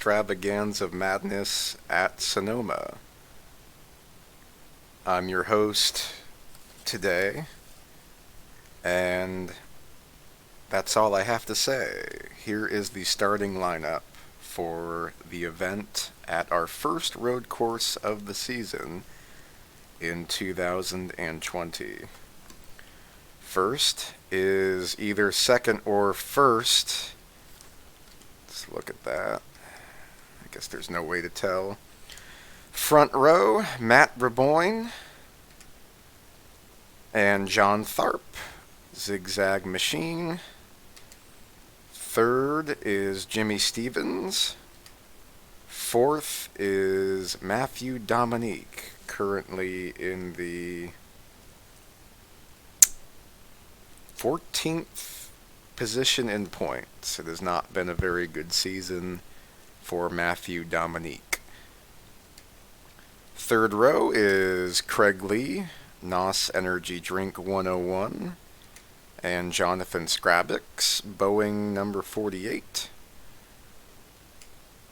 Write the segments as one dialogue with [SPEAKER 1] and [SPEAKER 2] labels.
[SPEAKER 1] extravaganza of madness at Sonoma. I'm your host today, and that's all I have to say. Here is the starting lineup for the event at our first road course of the season in 2020. First is either second or first. Let's look at that. I guess there's no way to tell. Front row, Matt Raboyne and John Tharp, Zigzag Machine. Third is Jimmy Stevens. Fourth is Matthew Dominique, currently in the 14th position in points. It has not been a very good season for Matthew Dominique. Third row is Craig Lee, NOS Energy Drink 101, and Jonathan Scrabix, Boeing number 48.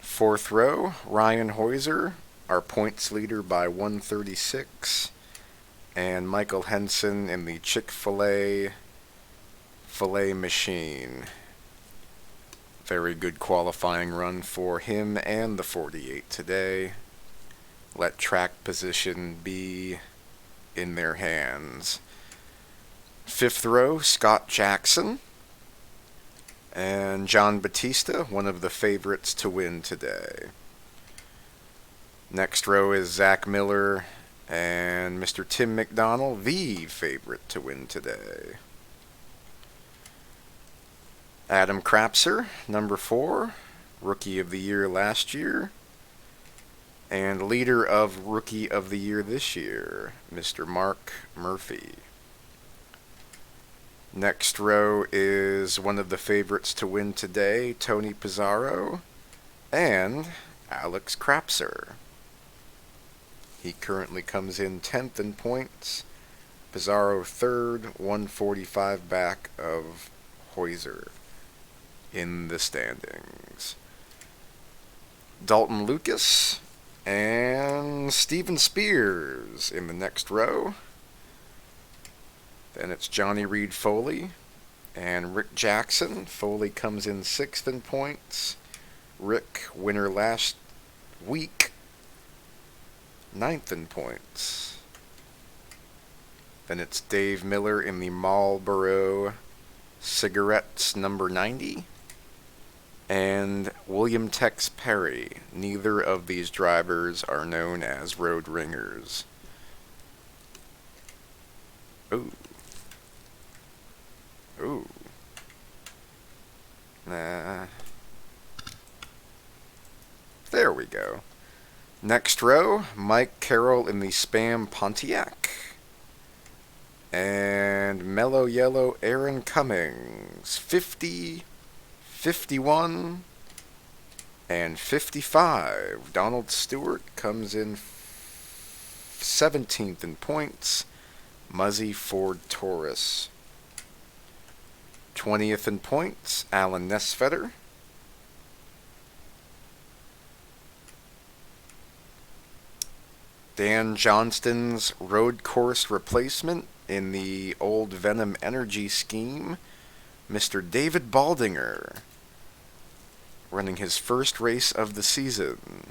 [SPEAKER 1] Fourth row, Ryan Heuser, our points leader by 136, and Michael Henson in the Chick-fil-A Filet Machine. Very good qualifying run for him and the 48 today. Let track position be in their hands. Fifth row, Scott Jackson and John Batista, one of the favorites to win today. Next row is Zach Miller and Mr. Tim McDonald, the favorite to win today. Adam Krapser, number 4, Rookie of the Year last year, and leader of Rookie of the Year this year, Mr. Mark Murphy. Next row is one of the favorites to win today, Tony Pizarro, and Alex Krapser. He currently comes in 10th in points, Pizarro 3rd, 145 back of Heuser in the standings. Dalton Lucas and Steven Spears in the next row. Then it's Johnny Reed Foley and Rick Jackson. Foley comes in 6th in points. Rick, winner last week, 9th in points. Then it's Dave Miller in the Marlboro Cigarettes number 90. And William Tex Perry. Neither of these drivers are known as road ringers. Ooh. Ooh. Nah. There we go. Next row, Mike Carroll in the Spam Pontiac. And Mellow Yellow Aaron Cummings. 50, 51, and 55. Donald Stewart comes in 17th in points. Muzzy Ford Taurus. 20th in points, Alan Nesfetter. Dan Johnston's road course replacement in the old Venom Energy scheme, Mr. David Baldinger, running his first race of the season.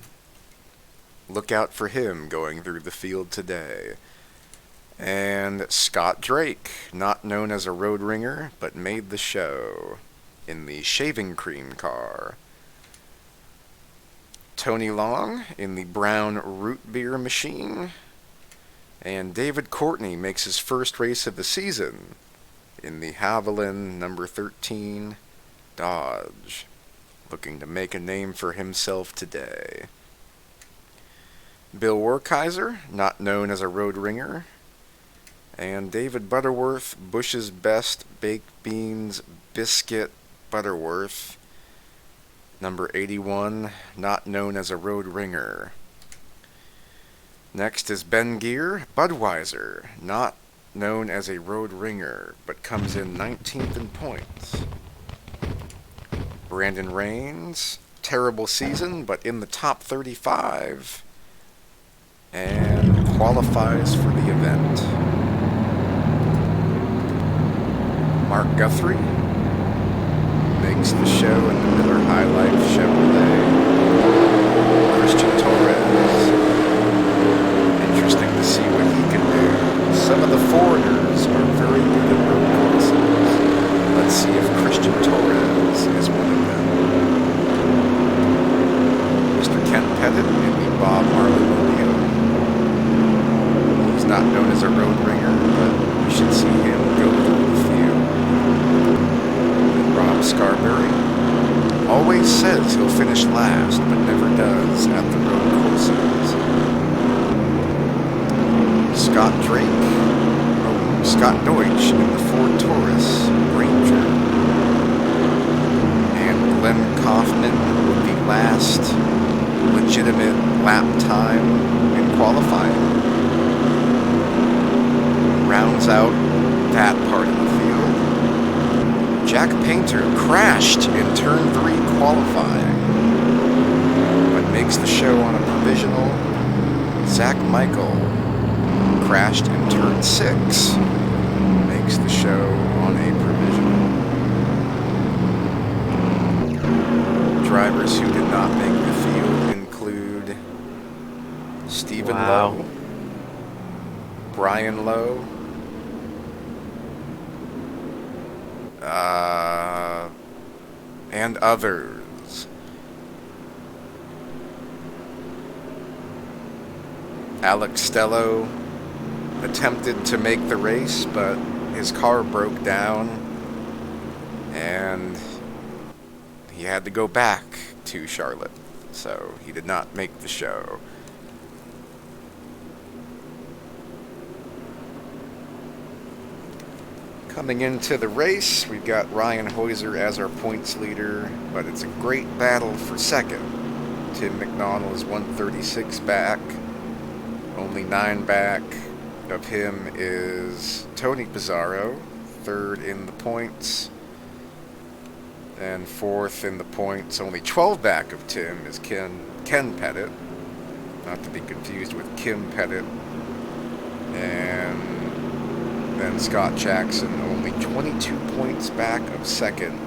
[SPEAKER 1] Look out for him going through the field today. And Scott Drake, not known as a road ringer, but made the show in the shaving cream car. Tony Long in the brown root beer machine. And David Courtney makes his first race of the season in the Haviland number 13 Dodge, looking to make a name for himself today. Bill Werkheiser, not known as a road ringer, and David Butterworth, Bush's Best Baked Beans Biscuit Butterworth, number 81, not known as a road ringer. Next is Ben Gear, Budweiser, not known as a road ringer, but comes in 19th in points. Brandon Rains, terrible season, but in the top 35 and qualifies for the event. Mark Guthrie makes the show in the Miller High Life Chevrolet. Christian Torres. Interesting to see what he can do. Some of the foreigners are very good at road courses. Let's see if Christian Torres is one of them. Mr. Ken Pettit in the Bob Marley Rodeo. He's not known as a road ringer, but you should see him go through the field. And Rob Scarberry always says he'll finish last, but never does at the road courses. Scott Drake, Scott Deutsch in the Ford Taurus Ranger, and Glenn Kaufman with the last legitimate lap time in qualifying. Rounds out that part of the field. Jack Painter crashed in turn 3 qualifying, but makes the show on a provisional. Zach Michael crashed in turn 6, makes the show on a provisional. Drivers who did not make the field include Stephen Lowe, Brian Lowe, and others. Alex Stello attempted to make the race, but his car broke down and he had to go back to Charlotte, so he did not make the show. Coming into the race, we've got Ryan Heuser as our points leader, but it's a great battle for second. Tim McDonald is 136 back. Only 9 back of him is Tony Pizarro, third in the points. And fourth in the points, only 12 back of Tim, is Ken Pettit. Not to be confused with Kim Pettit. And then Scott Jackson, only 22 points back of second,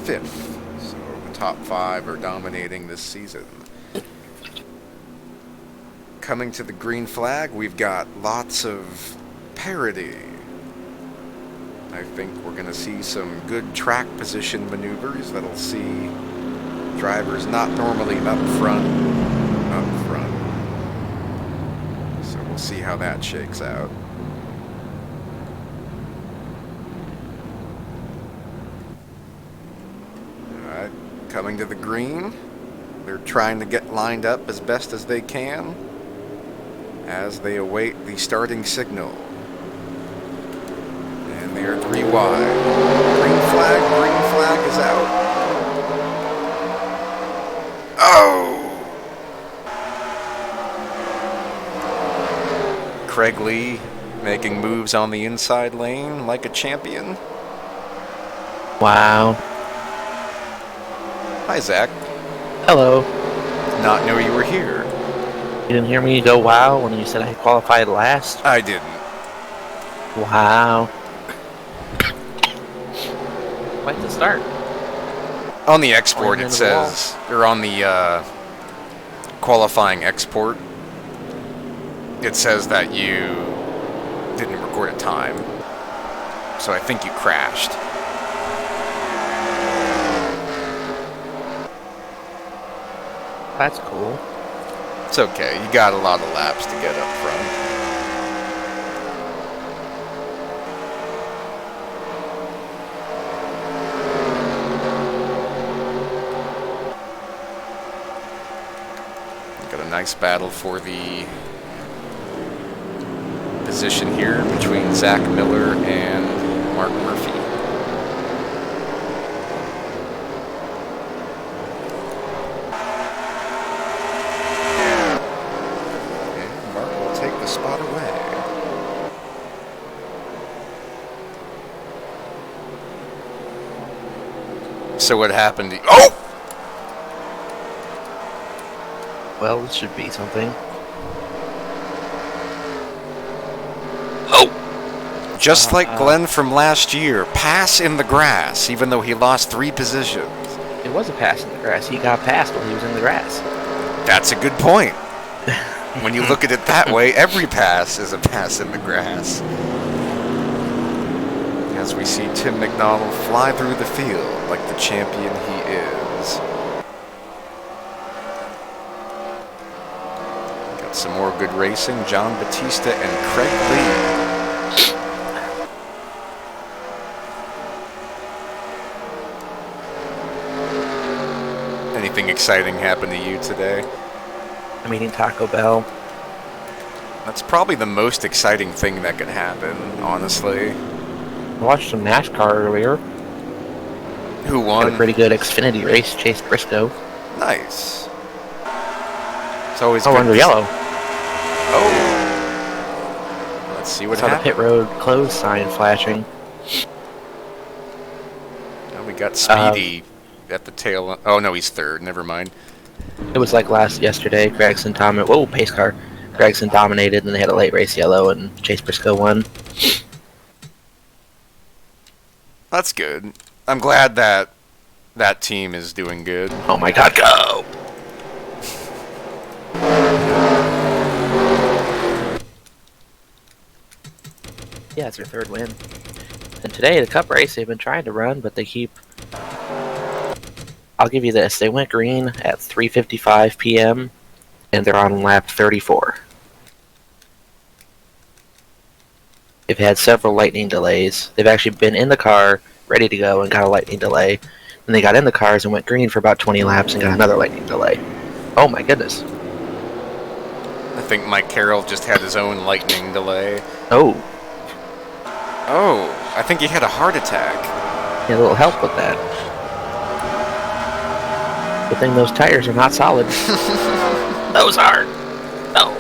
[SPEAKER 1] fifth. So the top 5 are dominating this season. Coming to the green flag, we've got lots of parity. I think we're going to see some good track position maneuvers that'll see drivers not normally up front. So we'll see how that shakes out. Alright, coming to the green. They're trying to get lined up as best as they can as they await the starting signal. And they are 3 wide. Green flag is out. Oh! Craig Lee making moves on the inside lane like a champion.
[SPEAKER 2] Wow.
[SPEAKER 1] Hi, Zach.
[SPEAKER 2] Hello.
[SPEAKER 1] Did not know you were here.
[SPEAKER 2] You didn't hear me go wow when you said I qualified last?
[SPEAKER 1] I didn't.
[SPEAKER 2] Wow. Quite the start.
[SPEAKER 1] On the export it says, or on the qualifying export, it says that you didn't record a time. So I think you crashed.
[SPEAKER 2] That's cool.
[SPEAKER 1] It's okay, you got a lot of laps to get up front. Got a nice battle for the position here between Zach Miller and Mark Murphy. And Mark will take the spot away. So what happened? Oh!
[SPEAKER 2] Well, this should be something. Oh!
[SPEAKER 1] Just like Glenn from last year, pass in the grass, even though he lost 3 positions.
[SPEAKER 2] It was a pass in the grass. He got passed while he was in the grass.
[SPEAKER 1] That's a good point. When you look at it that way, every pass is a pass in the grass. As we see Tim McDonald fly through the field like the champion he is. Got some more good racing. John Batista and Craig Lee. Anything exciting happened to you today?
[SPEAKER 2] I'm eating Taco Bell.
[SPEAKER 1] That's probably the most exciting thing that could happen, honestly.
[SPEAKER 2] I watched some NASCAR earlier.
[SPEAKER 1] Who
[SPEAKER 2] Had
[SPEAKER 1] won?
[SPEAKER 2] a pretty good Xfinity race. Chase Briscoe.
[SPEAKER 1] Nice. It's always
[SPEAKER 2] Oh,
[SPEAKER 1] good.
[SPEAKER 2] under yellow.
[SPEAKER 1] Oh. Let's see what
[SPEAKER 2] Saw the
[SPEAKER 1] happened.
[SPEAKER 2] pit road closed sign flashing.
[SPEAKER 1] Now we got Speedy at the tail. Oh no, he's third. Never mind.
[SPEAKER 2] It was like yesterday. Gregson dominated. Whoa, pace car. Gregson dominated, and they had a late race yellow, and Chase Briscoe won.
[SPEAKER 1] That's good. I'm glad that that team is doing good.
[SPEAKER 2] Oh my God, go! Yeah, it's their third win. And today, the Cup race, they've been trying to run, but they keep... I'll give you this. They went green at 3:55 p.m., and they're on lap 34. They've had several lightning delays. They've actually been in the car, ready to go, and got a lightning delay. Then they got in the cars and went green for about 20 laps and got another lightning delay. Oh my goodness.
[SPEAKER 1] I think Mike Carroll just had his own lightning delay.
[SPEAKER 2] Oh,
[SPEAKER 1] Oh, I think he had a heart attack.
[SPEAKER 2] need a little help with that. Good thing those tires are not solid. Those are. No.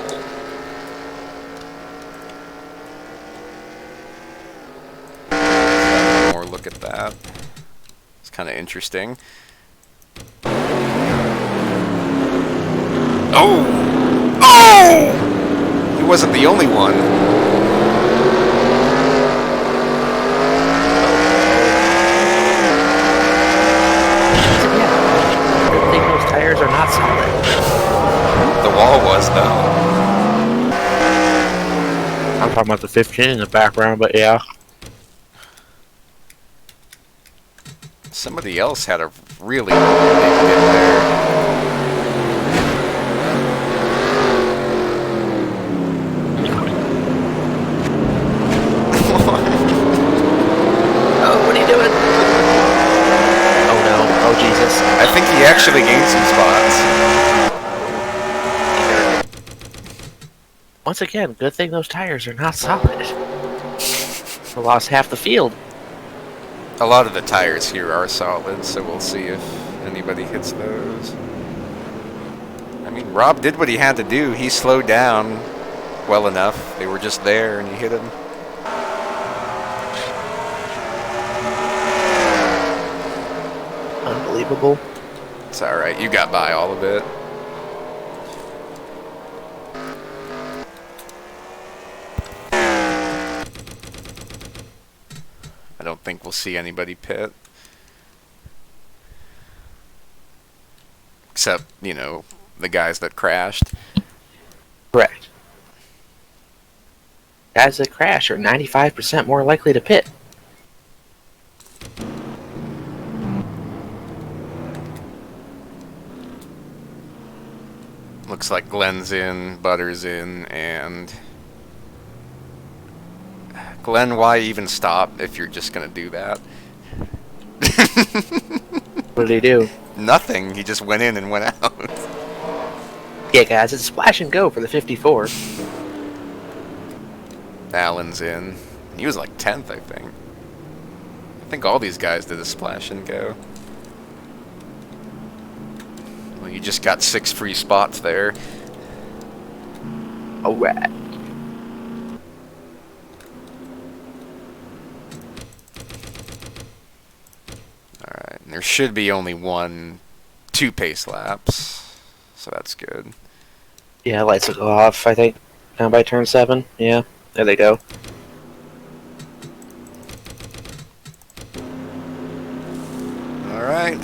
[SPEAKER 1] One more look at that. It's kind of interesting. Oh! Oh! He wasn't the only one.
[SPEAKER 2] Yeah. Good thing those tires are not solid.
[SPEAKER 1] The wall was, though.
[SPEAKER 2] I'm talking about the 15 in the background, but yeah.
[SPEAKER 1] Somebody else had a really big hit there.
[SPEAKER 2] Oh, what are you doing? Oh no. Oh Jesus.
[SPEAKER 1] I think he actually gained some spots.
[SPEAKER 2] Once again, good thing those tires are not solid. We lost half the field.
[SPEAKER 1] A lot of the tires here are solid, so we'll see if anybody hits those. I mean, Rob did what he had to do. He slowed down well enough. They were just there, and he hit him.
[SPEAKER 2] Unbelievable.
[SPEAKER 1] It's alright. You got by all of it. I don't think we'll see anybody pit. Except, you know, the guys that crashed.
[SPEAKER 2] Correct. Guys that crash are 95% more likely to pit.
[SPEAKER 1] Looks like Glenn's in, Butter's in, and... Glenn, why even stop if you're just gonna do that?
[SPEAKER 2] What did he do?
[SPEAKER 1] Nothing. He just went in and went out.
[SPEAKER 2] Yeah, guys, it's splash and go for the 54.
[SPEAKER 1] Allen's in. He was like 10th, I think. I think all these guys did a splash and go. Well, you just got 6 free spots there.
[SPEAKER 2] Alright.
[SPEAKER 1] Alright, and there should be only 2 pace laps. so that's good.
[SPEAKER 2] Yeah, lights will go off, I think, down by turn 7. Yeah, there they go.
[SPEAKER 1] Alright.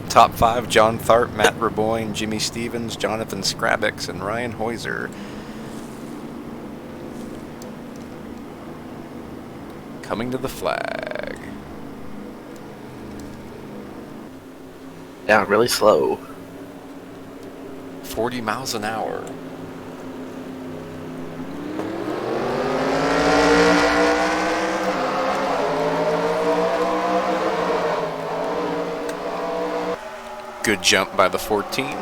[SPEAKER 1] Top 5, John Tharp, Matt Raboyne, Jimmy Stevens, Jonathan Scrabix, and Ryan Heuser. Coming to the flag.
[SPEAKER 2] Down really slow.
[SPEAKER 1] 40 miles an hour. Good jump by the 14.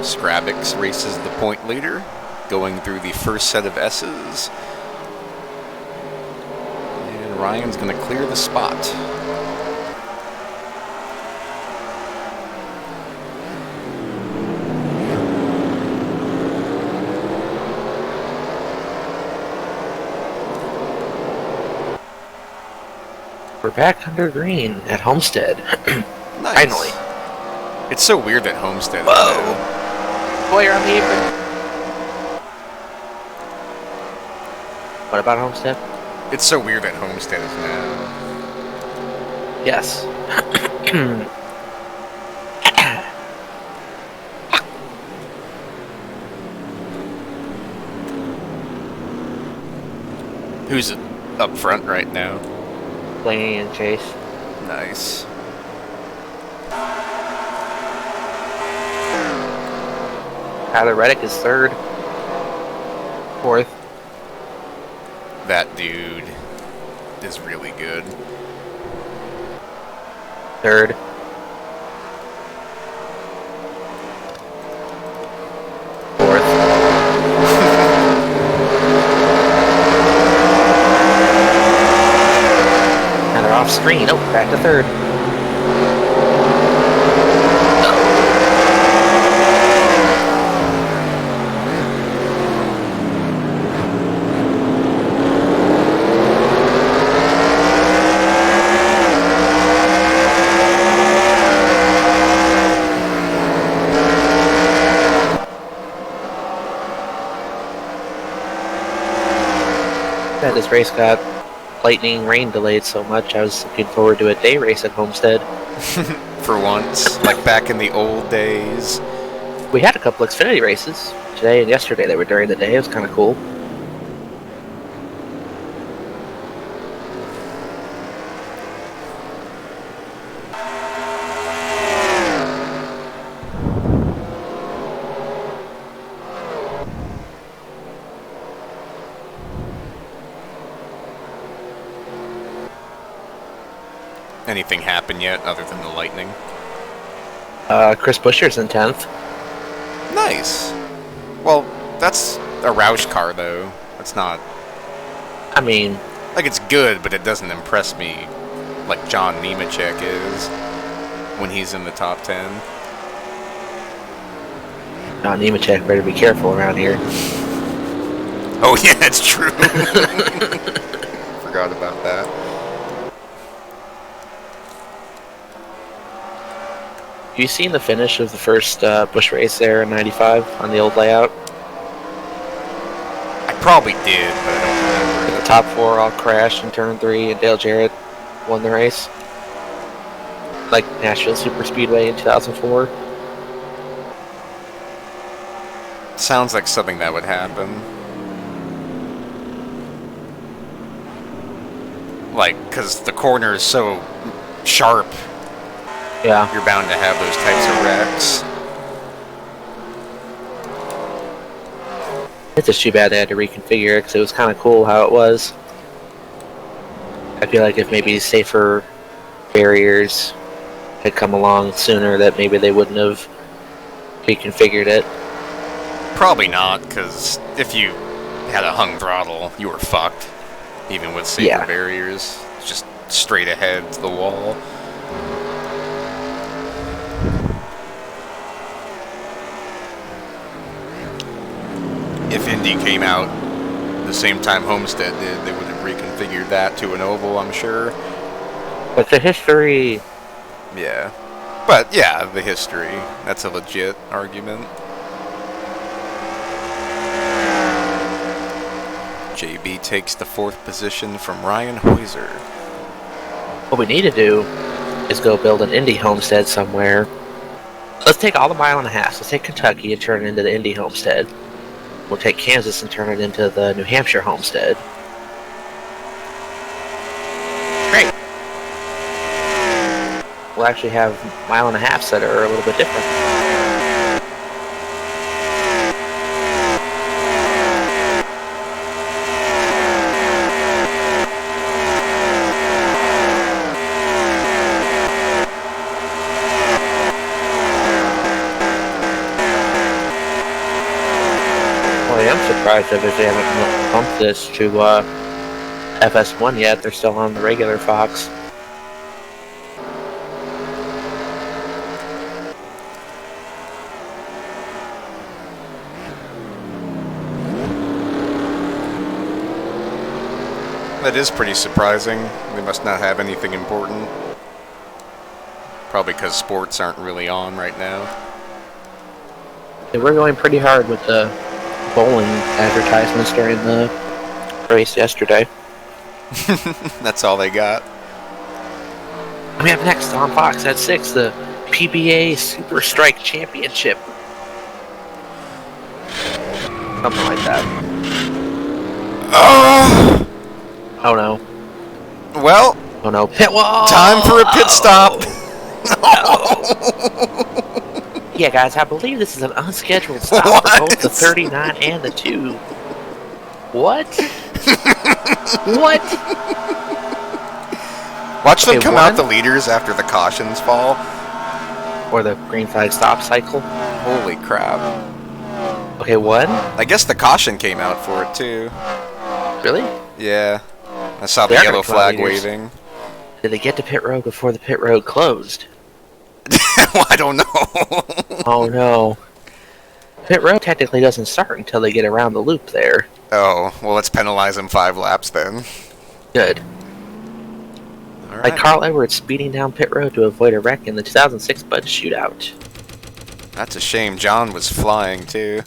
[SPEAKER 1] Scrabix races the point leader, going through the first set of S's. And Ryan's going to clear the spot.
[SPEAKER 2] We're back under green at Homestead.
[SPEAKER 1] Nice.
[SPEAKER 2] Finally.
[SPEAKER 1] It's so weird that Homestead
[SPEAKER 2] Whoa.
[SPEAKER 1] is new.
[SPEAKER 2] Boy, you're on the apron. What about Homestead?
[SPEAKER 1] It's so weird that Homestead is now.
[SPEAKER 2] Yes.
[SPEAKER 1] Who's up front right now?
[SPEAKER 2] Blaney and Chase.
[SPEAKER 1] Nice.
[SPEAKER 2] Tyler Reddick is 3rd. 4th.
[SPEAKER 1] That dude is really good.
[SPEAKER 2] 3rd. 4th. And they're off screen. Oh, back to 3rd. Yeah, this race got lightning rain delayed so much. I was looking forward to a day race at Homestead.
[SPEAKER 1] For once, like back in the old days.
[SPEAKER 2] We had a couple Xfinity races today and yesterday that were during the day. It was kind of cool.
[SPEAKER 1] Anything happen yet other than the lightning?
[SPEAKER 2] Chris Buescher's in 10th.
[SPEAKER 1] Nice. Well, that's a Roush car, though. That's not...
[SPEAKER 2] I mean,
[SPEAKER 1] Like, it's good, but it doesn't impress me like John Nemechek is when he's in the top 10.
[SPEAKER 2] John Nemechek better be careful around here.
[SPEAKER 1] Oh, yeah, that's true. Forgot about that.
[SPEAKER 2] Have you seen the finish of the first Busch race there in 95 on the old layout?
[SPEAKER 1] I probably did, but I don't remember.
[SPEAKER 2] The top 4 all crashed in turn 3 and Dale Jarrett won the race. Like Nashville Super Speedway in 2004.
[SPEAKER 1] Sounds like something that would happen. Like, because the corner is so sharp,
[SPEAKER 2] Yeah.
[SPEAKER 1] you're bound to have those types of wrecks.
[SPEAKER 2] It's just too bad they had to reconfigure it because it was kind of cool how it was. I feel like if maybe safer barriers had come along sooner, that maybe they wouldn't have reconfigured it.
[SPEAKER 1] Probably not, because if you had a hung throttle, you were fucked. Even with safer
[SPEAKER 2] Yeah.
[SPEAKER 1] barriers. It's just straight ahead to the wall. if Indy came out the same time Homestead did, they would have reconfigured that to an oval, I'm sure.
[SPEAKER 2] But the history.
[SPEAKER 1] Yeah. But, yeah, the history. That's a legit argument. JB takes the 4th position from Ryan Hoiser.
[SPEAKER 2] What we need to do is go build an Indy homestead somewhere. Let's take all the mile and a half. Let's take Kentucky and turn it into the Indy homestead. We'll take Kansas and turn it into the New Hampshire homestead. Great. We'll actually have mile and a halfs that are a little bit different. I'm surprised that they haven't bumped this to FS1 yet. They're still on the regular Fox.
[SPEAKER 1] That is pretty surprising. They must not have anything important. Probably because sports aren't really on right now.
[SPEAKER 2] They were going pretty hard with the bowling advertisements during the race yesterday.
[SPEAKER 1] That's all they got.
[SPEAKER 2] We have next on Fox at 6, the PBA Super Strike Championship. Something like that. Oh no.
[SPEAKER 1] Well,
[SPEAKER 2] oh no. Pit wall!
[SPEAKER 1] Time for a pit stop!
[SPEAKER 2] Yeah, guys, I believe this is an unscheduled stop for both the 39 and the 2. What? What?
[SPEAKER 1] Watch them come out the leaders after the cautions fall.
[SPEAKER 2] Or the green flag stop cycle.
[SPEAKER 1] Holy crap.
[SPEAKER 2] Okay, 1?
[SPEAKER 1] I guess the caution came out for it, too.
[SPEAKER 2] Really?
[SPEAKER 1] Yeah. I saw the yellow flag waving.
[SPEAKER 2] Did they get to pit road before the pit road closed?
[SPEAKER 1] Well, I don't know.
[SPEAKER 2] Oh no. Pit road technically doesn't start until they get around the loop there.
[SPEAKER 1] Oh, well, let's penalize them 5 laps then.
[SPEAKER 2] Good.
[SPEAKER 1] All right.
[SPEAKER 2] Like Carl Edwards speeding down pit road to avoid a wreck in the 2006 Bud Shootout.
[SPEAKER 1] That's a shame. John was flying, too.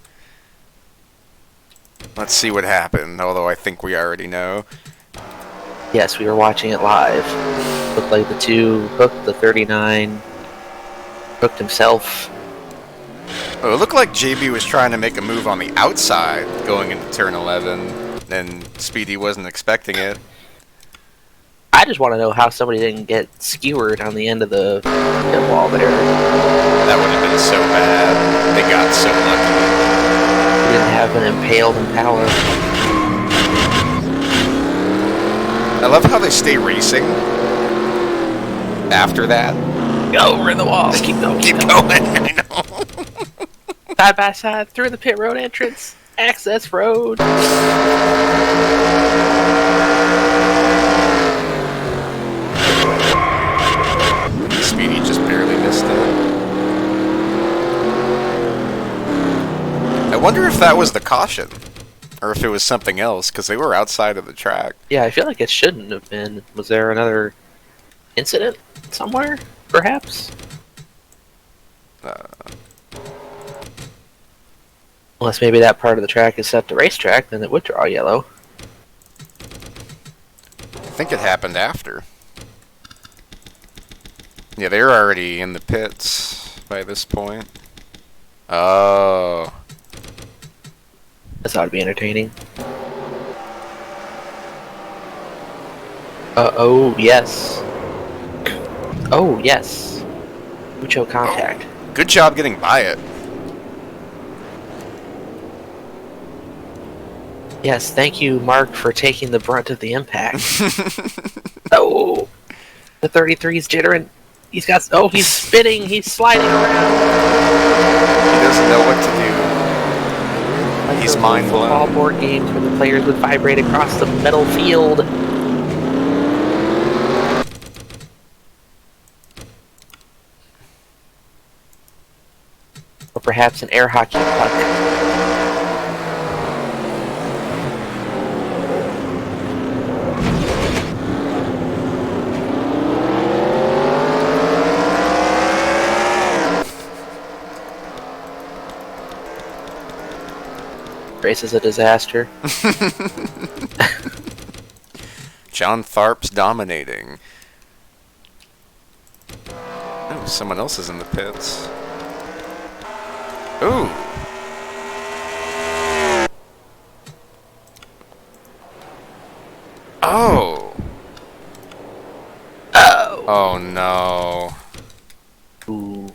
[SPEAKER 1] Let's see what happened, although I think we already know.
[SPEAKER 2] Yes, we were watching it live. Looked like the 2 hooked the 39. Hooked himself.
[SPEAKER 1] Oh, it looked like JB was trying to make a move on the outside going into turn 11, and Speedy wasn't expecting it.
[SPEAKER 2] I just want to know how somebody didn't get skewered on the end of the pit wall there.
[SPEAKER 1] That would have been so bad. They got so lucky.
[SPEAKER 2] They didn't have an impaled impaler.
[SPEAKER 1] I love how they stay racing after that.
[SPEAKER 2] Go, we're in the walls. Keep going.
[SPEAKER 1] Keep going. I know.
[SPEAKER 2] Side by side through the pit road entrance. Access road.
[SPEAKER 1] Speedy just barely missed it. I wonder if that was the caution. Or if it was something else, because they were outside of the track.
[SPEAKER 2] Yeah, I feel like it shouldn't have been. Was there another incident somewhere, perhaps? Unless maybe that part of the track is set to racetrack, then it would draw yellow.
[SPEAKER 1] I think it happened after. Yeah, they were already in the pits by this point. Oh.
[SPEAKER 2] This ought to be entertaining. Oh, yes. Oh, yes. Mucho contact.
[SPEAKER 1] Good job getting by it.
[SPEAKER 2] Yes, thank you, Mark, for taking the brunt of the impact. Oh, the 33's jittering. He's got. Oh, he's spinning. He's sliding around.
[SPEAKER 1] He doesn't know what to do.
[SPEAKER 2] Like
[SPEAKER 1] He's mind blown.
[SPEAKER 2] Football board games where the players would vibrate across the metal field. Or perhaps an air hockey puck. Race is a disaster.
[SPEAKER 1] John Tharp's dominating. Oh, someone else is in the pits. Ooh. Oh.
[SPEAKER 2] Oh.
[SPEAKER 1] Oh no.
[SPEAKER 2] Ooh.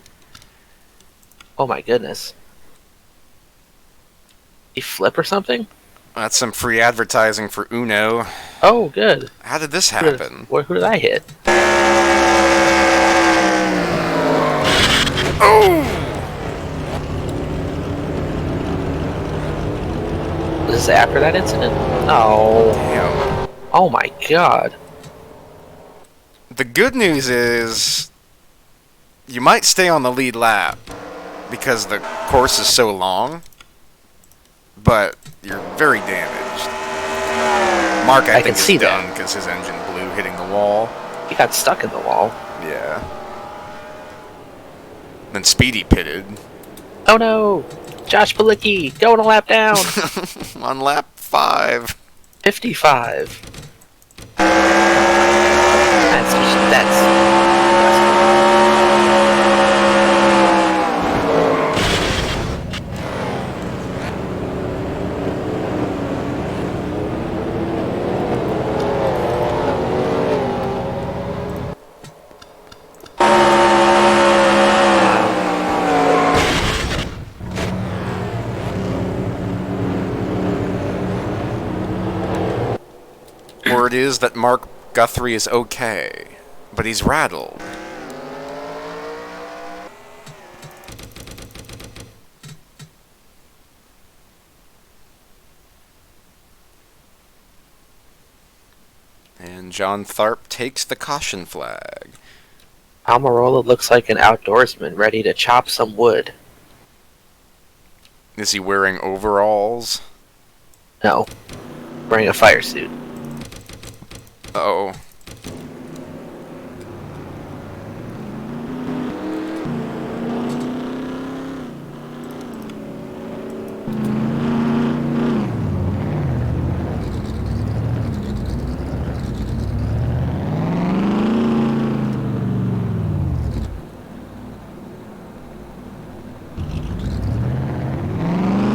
[SPEAKER 2] Oh my goodness. He flip or something?
[SPEAKER 1] That's some free advertising for Uno.
[SPEAKER 2] Oh, good.
[SPEAKER 1] How did this happen?
[SPEAKER 2] Who did I hit?
[SPEAKER 1] Oh!
[SPEAKER 2] Was this after that incident? Oh.
[SPEAKER 1] Damn.
[SPEAKER 2] Oh my god.
[SPEAKER 1] The good news is you might stay on the lead lap because the course is so long, but you're very damaged. Mark, I think,
[SPEAKER 2] can see
[SPEAKER 1] is done
[SPEAKER 2] that.
[SPEAKER 1] because his engine blew hitting the wall.
[SPEAKER 2] He got stuck in the wall.
[SPEAKER 1] Yeah. Then Speedy pitted.
[SPEAKER 2] Oh no! Josh Palicki, going a lap down!
[SPEAKER 1] On lap 5.
[SPEAKER 2] 55. That's
[SPEAKER 1] Word is that Mark Guthrie is okay, but he's rattled. And John Tharp takes the caution flag.
[SPEAKER 2] Almirola looks like an outdoorsman ready to chop some wood.
[SPEAKER 1] Is he wearing overalls?
[SPEAKER 2] No. Wearing a fire suit.
[SPEAKER 1] Uh-oh.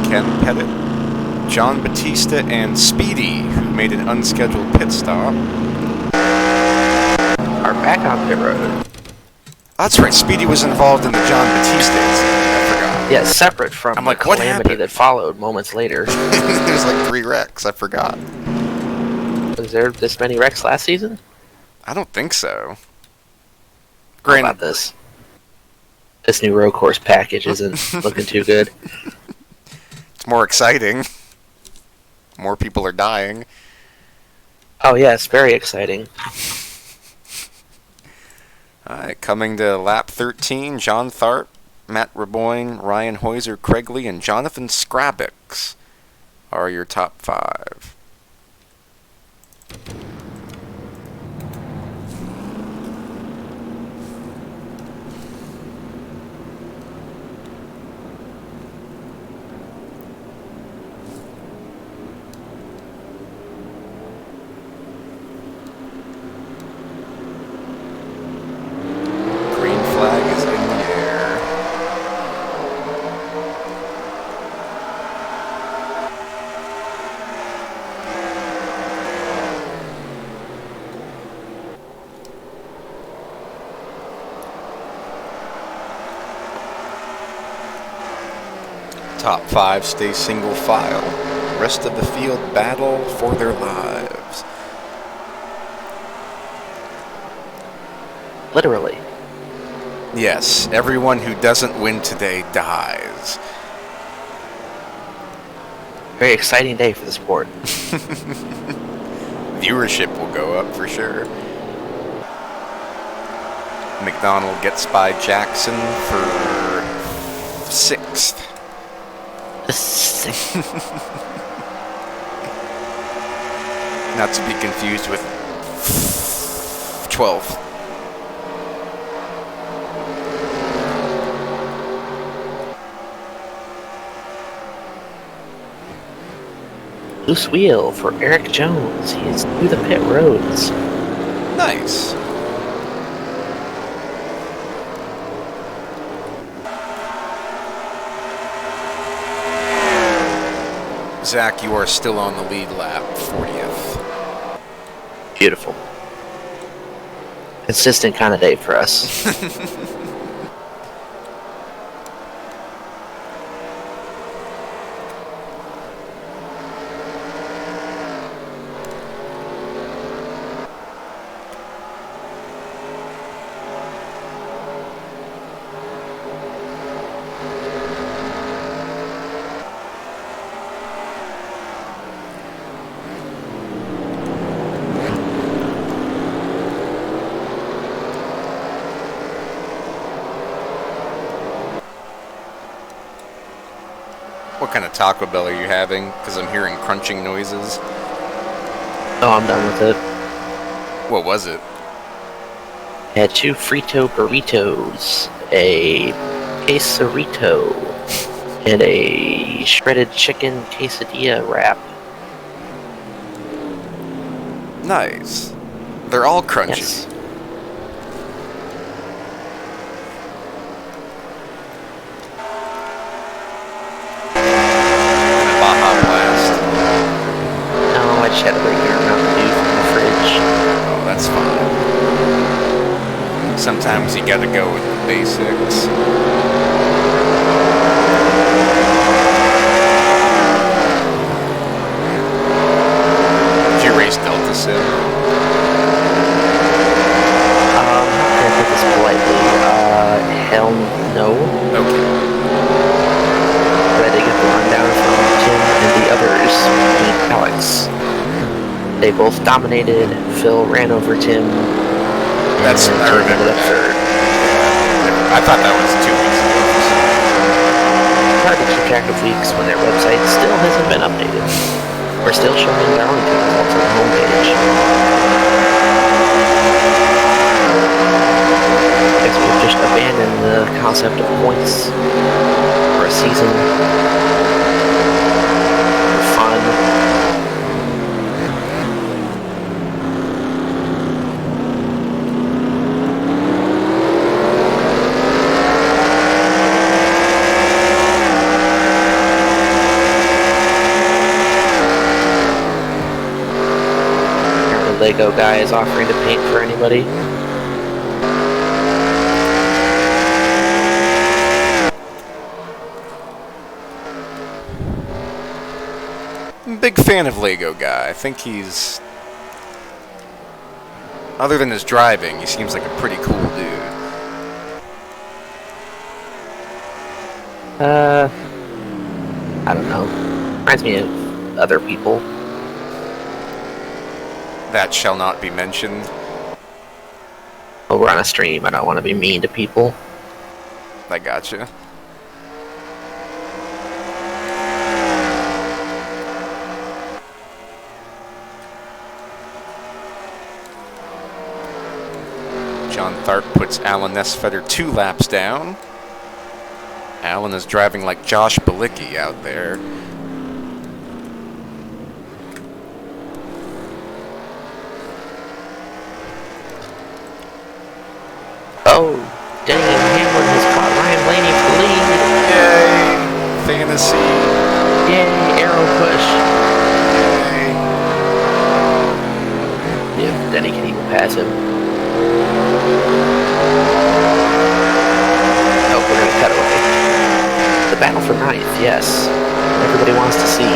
[SPEAKER 1] Ken Pettit, John Batista, and Speedy, who made an unscheduled pit stop,
[SPEAKER 2] Are back on pit road.
[SPEAKER 1] that's right, Speedy was involved in the John Batista incident. I forgot.
[SPEAKER 2] Yeah, separate from
[SPEAKER 1] I'm
[SPEAKER 2] the
[SPEAKER 1] like, what
[SPEAKER 2] calamity
[SPEAKER 1] happened?
[SPEAKER 2] that followed moments later.
[SPEAKER 1] There's like 3 wrecks, I forgot.
[SPEAKER 2] Was there this many wrecks last season?
[SPEAKER 1] I don't think so.
[SPEAKER 2] How about this? This new road course package isn't looking too good.
[SPEAKER 1] It's more exciting. More people are dying.
[SPEAKER 2] Oh yes, very exciting.
[SPEAKER 1] Alright, coming to lap 13, John Tharp, Matt Raboyne, Ryan Hoiser, Craig Lee, and Jonathan Scrabix are your top 5. Green flag is in the air. Top 5 stay single file. Rest of the field battle for their lives.
[SPEAKER 2] Literally.
[SPEAKER 1] Yes, everyone who doesn't win today dies.
[SPEAKER 2] Very exciting day for the sport.
[SPEAKER 1] Viewership will go up for sure. McDonald gets by Jackson for 6th. Not to be confused with 12th.
[SPEAKER 2] Loose wheel for Eric Jones. He's through the pit roads.
[SPEAKER 1] Nice. Zach, you are still on the lead lap, 40th.
[SPEAKER 2] Beautiful. Consistent kind of day for us.
[SPEAKER 1] What kind of Taco Bell are you having? Because I'm hearing crunching noises.
[SPEAKER 2] Oh, I'm done with it.
[SPEAKER 1] What was it?
[SPEAKER 2] Had 2 Frito burritos, a quesarito, and a shredded chicken quesadilla wrap.
[SPEAKER 1] Nice. They're all crunchy.
[SPEAKER 2] Yes.
[SPEAKER 1] Baja Blast.
[SPEAKER 2] No, I just had a regular Mountain Dew from the fridge.
[SPEAKER 1] Oh, that's fine. Sometimes you gotta go with the basics. Did you race Delta Sim?
[SPEAKER 2] How can I put this politely? Hell no.
[SPEAKER 1] Okay.
[SPEAKER 2] But I did get the rundown from Tim and the others, Pete and Alex. They both dominated. Phil ran over Tim.
[SPEAKER 1] That's,
[SPEAKER 2] and
[SPEAKER 1] I
[SPEAKER 2] Tim
[SPEAKER 1] remember
[SPEAKER 2] ended up
[SPEAKER 1] that.
[SPEAKER 2] third.
[SPEAKER 1] I thought that was 2 weeks ago.
[SPEAKER 2] Hard to keep track of weeks when their website still hasn't been updated. We're still showing Darlington results on the homepage. Guess we've just abandoned the concept of points for a season. For fun. Apparently Lego guy is offering to paint for anybody.
[SPEAKER 1] I'm a big fan of Lego guy. I think he's... Other than his driving, he seems like a pretty cool dude.
[SPEAKER 2] I don't know. Reminds me of other people.
[SPEAKER 1] That shall not be mentioned.
[SPEAKER 2] Oh, we're on a stream. I don't want to be mean to people.
[SPEAKER 1] I gotcha. John Tharp puts Alan Nesfetter 2 laps down. Alan is driving like Josh Balicki out there.
[SPEAKER 2] Oh, Denny Hamlin has caught Ryan Blaney for the lead.
[SPEAKER 1] Yay! Fantasy.
[SPEAKER 2] Yay, arrow push.
[SPEAKER 1] Yay!
[SPEAKER 2] If Denny can even pass him. Oh, we're going to cut away. The battle for ninth, yes. Everybody wants to see.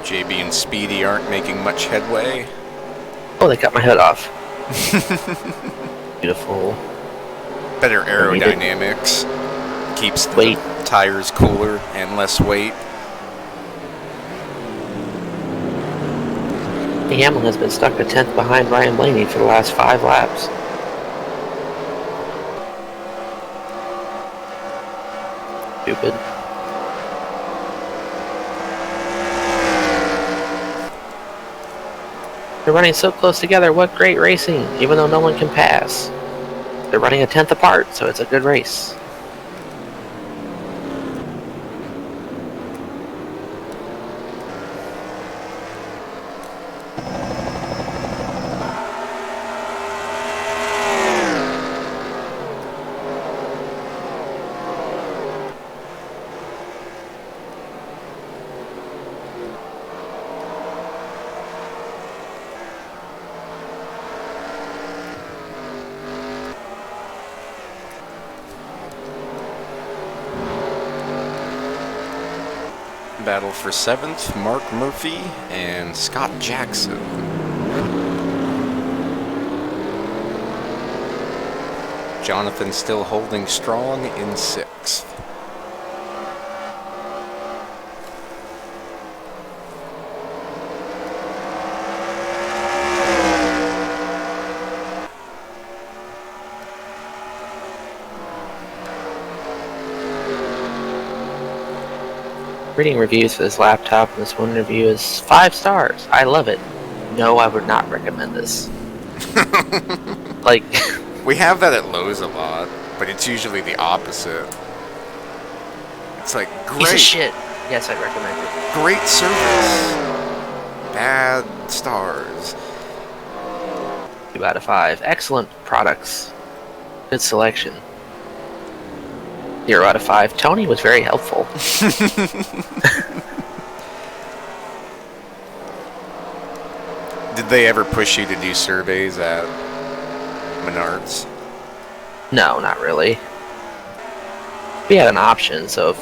[SPEAKER 1] JB and Speedy aren't making much headway.
[SPEAKER 2] Oh, they cut my hood off. Beautiful.
[SPEAKER 1] Better aerodynamics. Keeps the
[SPEAKER 2] Weight.
[SPEAKER 1] tires cooler and less weight.
[SPEAKER 2] Hamlin has been stuck a 10th behind Ryan Blaney for the last 5 laps. Stupid. They're running so close together. What great racing, even though no one can pass. They're running a 10th apart, so it's a good race.
[SPEAKER 1] Battle for 7th, Mark Murphy and Scott Jackson. Jonathan still holding strong in 6th.
[SPEAKER 2] Reading reviews for this laptop, and this one review is 5 stars. I love it. No, I would not recommend this. Like,
[SPEAKER 1] We have that at Lowe's a lot, but it's usually the opposite. It's like,
[SPEAKER 2] piece of
[SPEAKER 1] great,
[SPEAKER 2] shit. Yes, I'd recommend it.
[SPEAKER 1] great service. Bad stars.
[SPEAKER 2] 2 out of 5. Excellent products. Good selection. 0 out of 5. Tony was very helpful.
[SPEAKER 1] Did they ever push you to do surveys at Menards?
[SPEAKER 2] No, not really. We had an option, so if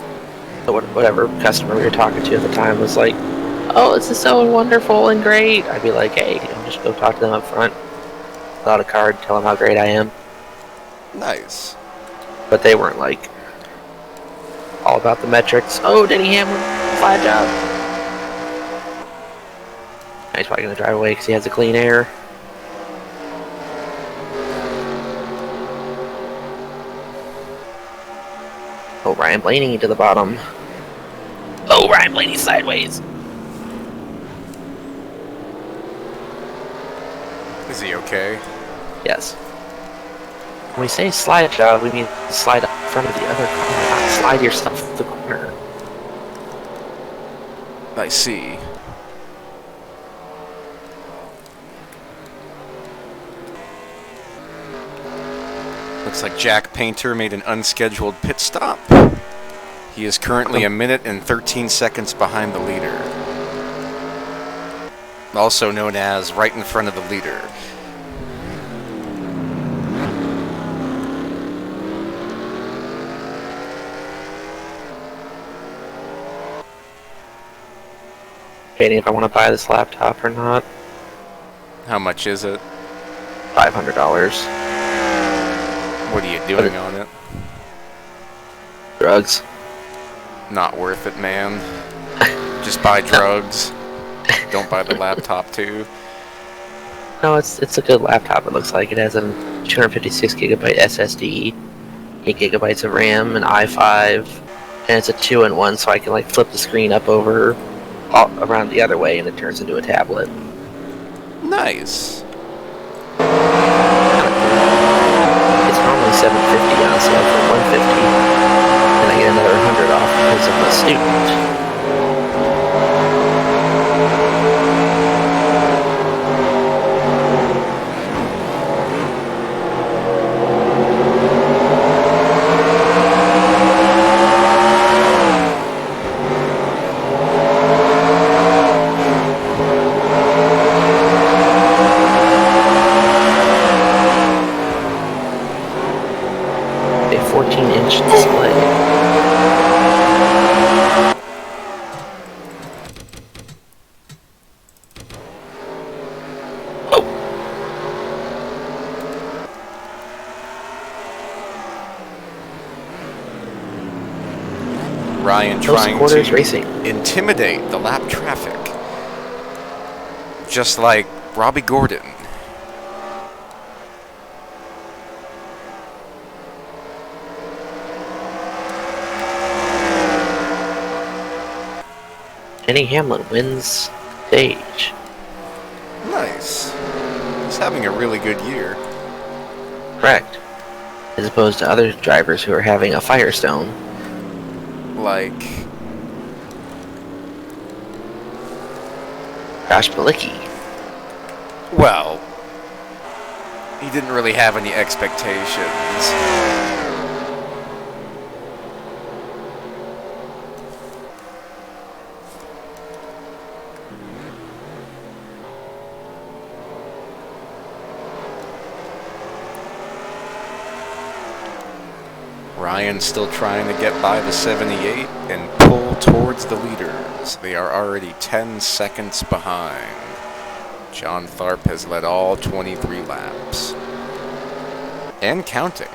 [SPEAKER 2] whatever customer we were talking to at the time was like, "Oh, this is so wonderful and great," I'd be like, "Hey, just go talk to them up front. Fill out a card, tell them how great I am."
[SPEAKER 1] Nice.
[SPEAKER 2] But they weren't like all about the metrics. "Oh, Denny Hamlin, fly job." He's probably gonna drive away because he has a clean air. Oh, Ryan Blaney to the bottom. Oh, Ryan Blaney sideways.
[SPEAKER 1] Is he okay?
[SPEAKER 2] Yes. When we say slide job, we mean slide up in front of the other car, not slide yourself to the corner.
[SPEAKER 1] I see. Looks like Jack Painter made an unscheduled pit stop. He is currently 1 minute and 13 seconds behind the leader. Also known as right in front of the leader.
[SPEAKER 2] Debating if I want to buy this laptop or not.
[SPEAKER 1] How much is it?
[SPEAKER 2] $500.
[SPEAKER 1] What are you doing on it?
[SPEAKER 2] Drugs.
[SPEAKER 1] Not worth it, man. Just buy drugs. Don't buy the laptop too.
[SPEAKER 2] No, it's a good laptop. It looks like it has a 256 gigabyte SSD, 8 gigabytes of RAM, an i5, and it's a 2-in-1, so I can like flip the screen up over all around the other way, and it turns into a tablet.
[SPEAKER 1] Nice.
[SPEAKER 2] It's normally $750 on sale for $150, and I get another $100 off because I'm a student. A 14-inch display.
[SPEAKER 1] Ryan
[SPEAKER 2] Close
[SPEAKER 1] trying
[SPEAKER 2] quarters
[SPEAKER 1] to
[SPEAKER 2] racing.
[SPEAKER 1] intimidate the lap traffic. Just like Robbie Gordon.
[SPEAKER 2] Denny Hamlin wins stage.
[SPEAKER 1] Nice. He's having a really good year.
[SPEAKER 2] Correct. As opposed to other drivers who are having a Firestone.
[SPEAKER 1] Like
[SPEAKER 2] Josh Bilicki.
[SPEAKER 1] well, he didn't really have any expectations. Ryan's still trying to get by the 78 and pull towards the leaders. They are already 10 seconds behind. John Tharp has led all 23 laps. And counting.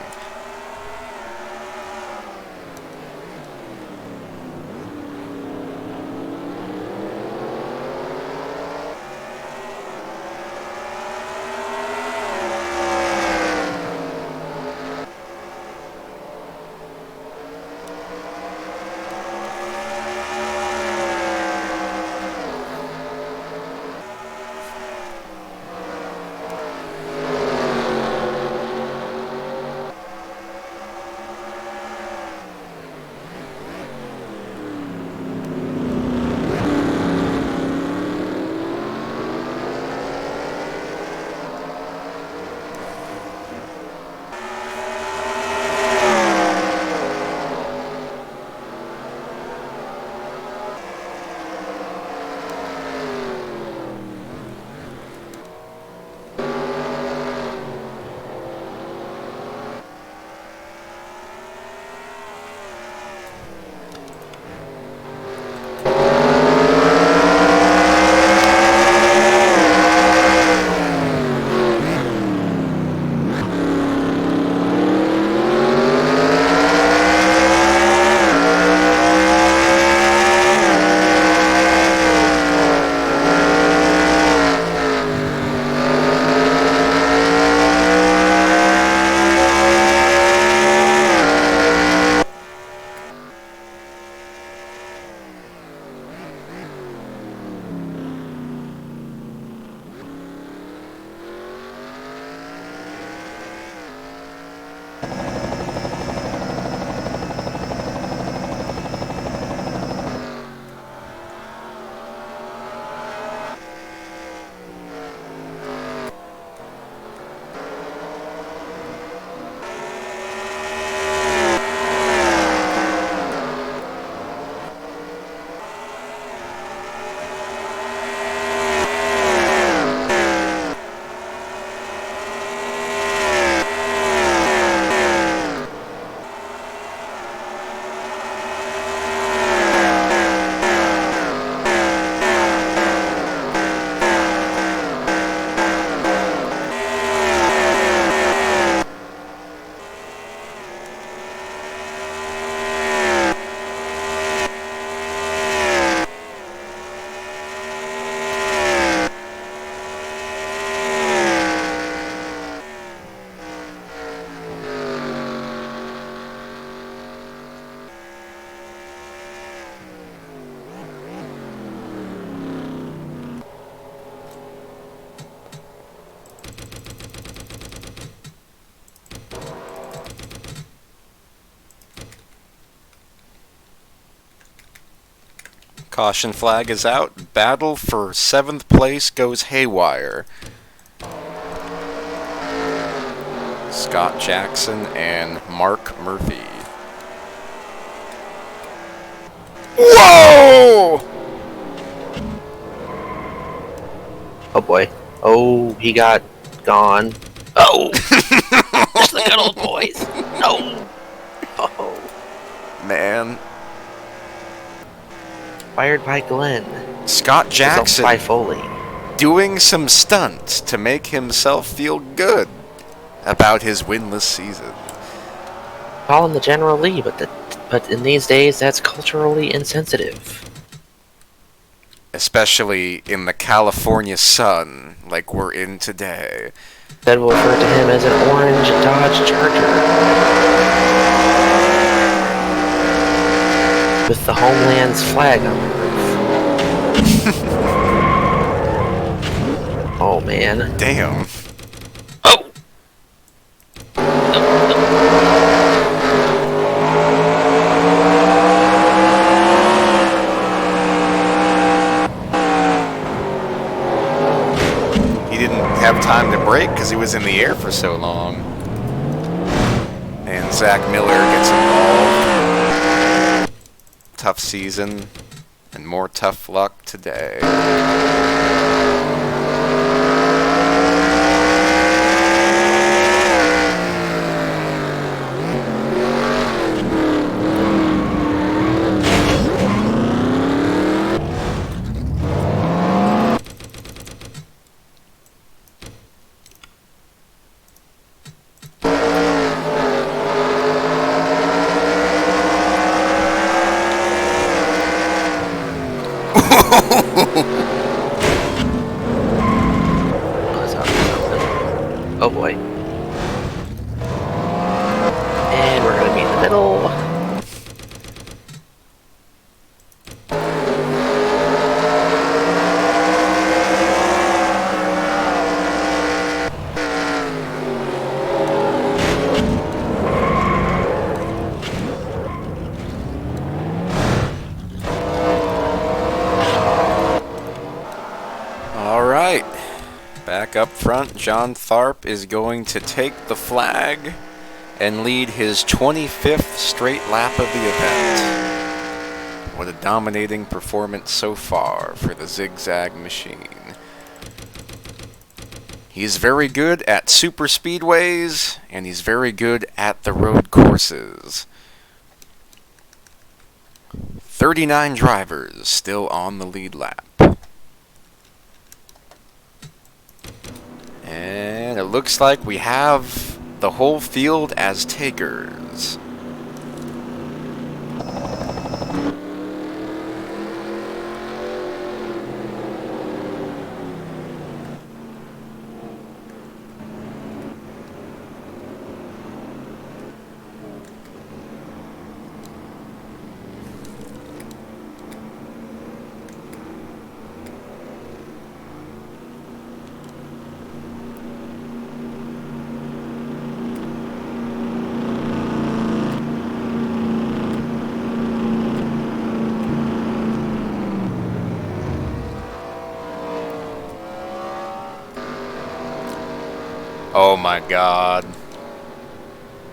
[SPEAKER 1] Caution flag is out. Battle for 7th place goes haywire. Scott Jackson and Mark Murphy. Whoa!
[SPEAKER 2] Oh boy. Oh, he got gone. Oh! Just the good old boys. No! Oh.
[SPEAKER 1] Man.
[SPEAKER 2] Fired by Glenn.
[SPEAKER 1] Scott Jackson
[SPEAKER 2] by Foley.
[SPEAKER 1] doing some stunts to make himself feel good about his winless season.
[SPEAKER 2] Calling the General Lee, but But in these days, that's culturally insensitive.
[SPEAKER 1] Especially in the California sun, like we're in today.
[SPEAKER 2] Instead, we'll refer to him as an orange Dodge Charger. With the Homeland's flag on the roof. Oh, man.
[SPEAKER 1] Damn.
[SPEAKER 2] Oh!
[SPEAKER 1] He didn't have time to brake because he was in the air for so long. And Zach Miller gets involved. Tough season, and more tough luck today.
[SPEAKER 2] Oh boy. And we're gonna be in the middle.
[SPEAKER 1] Alright. Back up front, John Tharp is going to take the flag and lead his 25th straight lap of the event. What a dominating performance so far for the Zigzag Machine. He's very good at super speedways, and he's very good at the road courses. 39 drivers still on the lead lap. And it looks like we have the whole field as takers. Oh my god.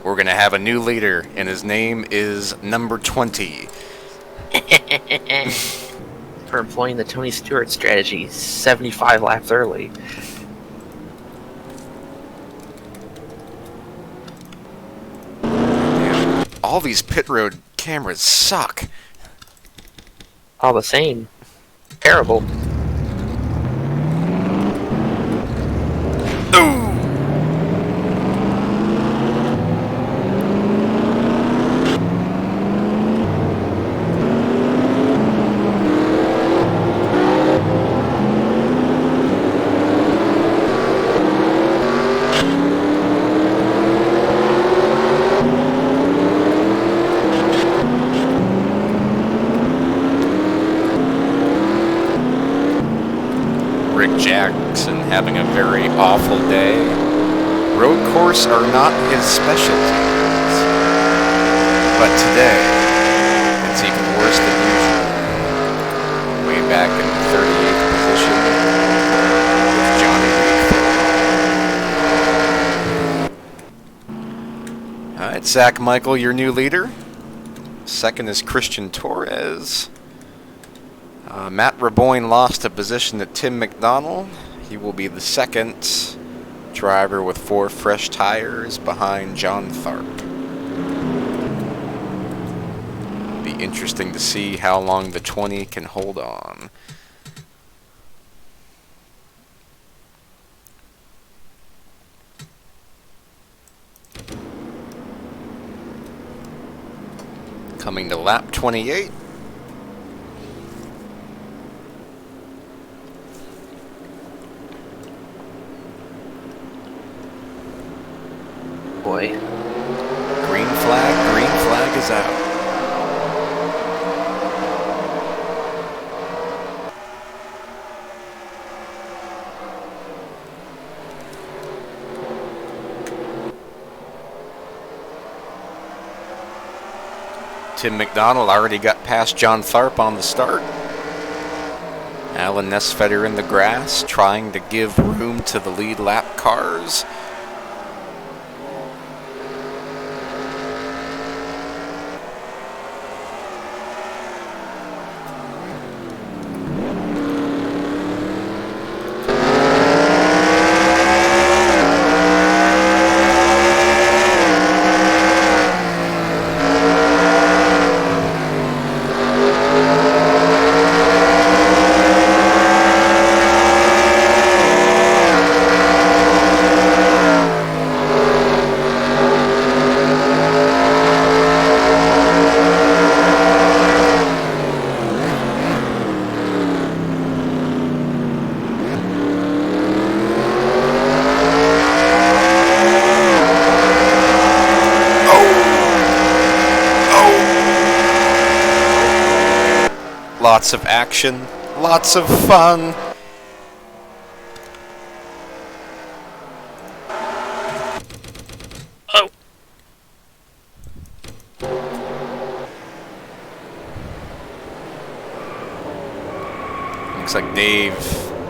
[SPEAKER 1] We're gonna have a new leader, and his name is number 20.
[SPEAKER 2] For employing the Tony Stewart strategy, 75 laps early.
[SPEAKER 1] Damn. All these pit road cameras suck.
[SPEAKER 2] All the same. Terrible.
[SPEAKER 1] Ooh. Jackson having a very awful day. Road course are not his specialties, but today it's even worse than usual. Way back in 38th position with Johnny Reed. Alright, Zach Michael, your new leader. Second is Christian Torres. Matt Raboyne lost a position to Tim McDonald. He will be the second driver with 4 fresh tires behind John Tharp. Be interesting to see how long the 20 can hold on. Coming to lap 28.
[SPEAKER 2] Boy.
[SPEAKER 1] Green flag is out. Tim McDonald already got past John Tharp on the start. Alan Nesfetter in the grass, trying to give room to the lead lap cars. Lots of action, lots of fun.
[SPEAKER 2] Oh.
[SPEAKER 1] Looks like Dave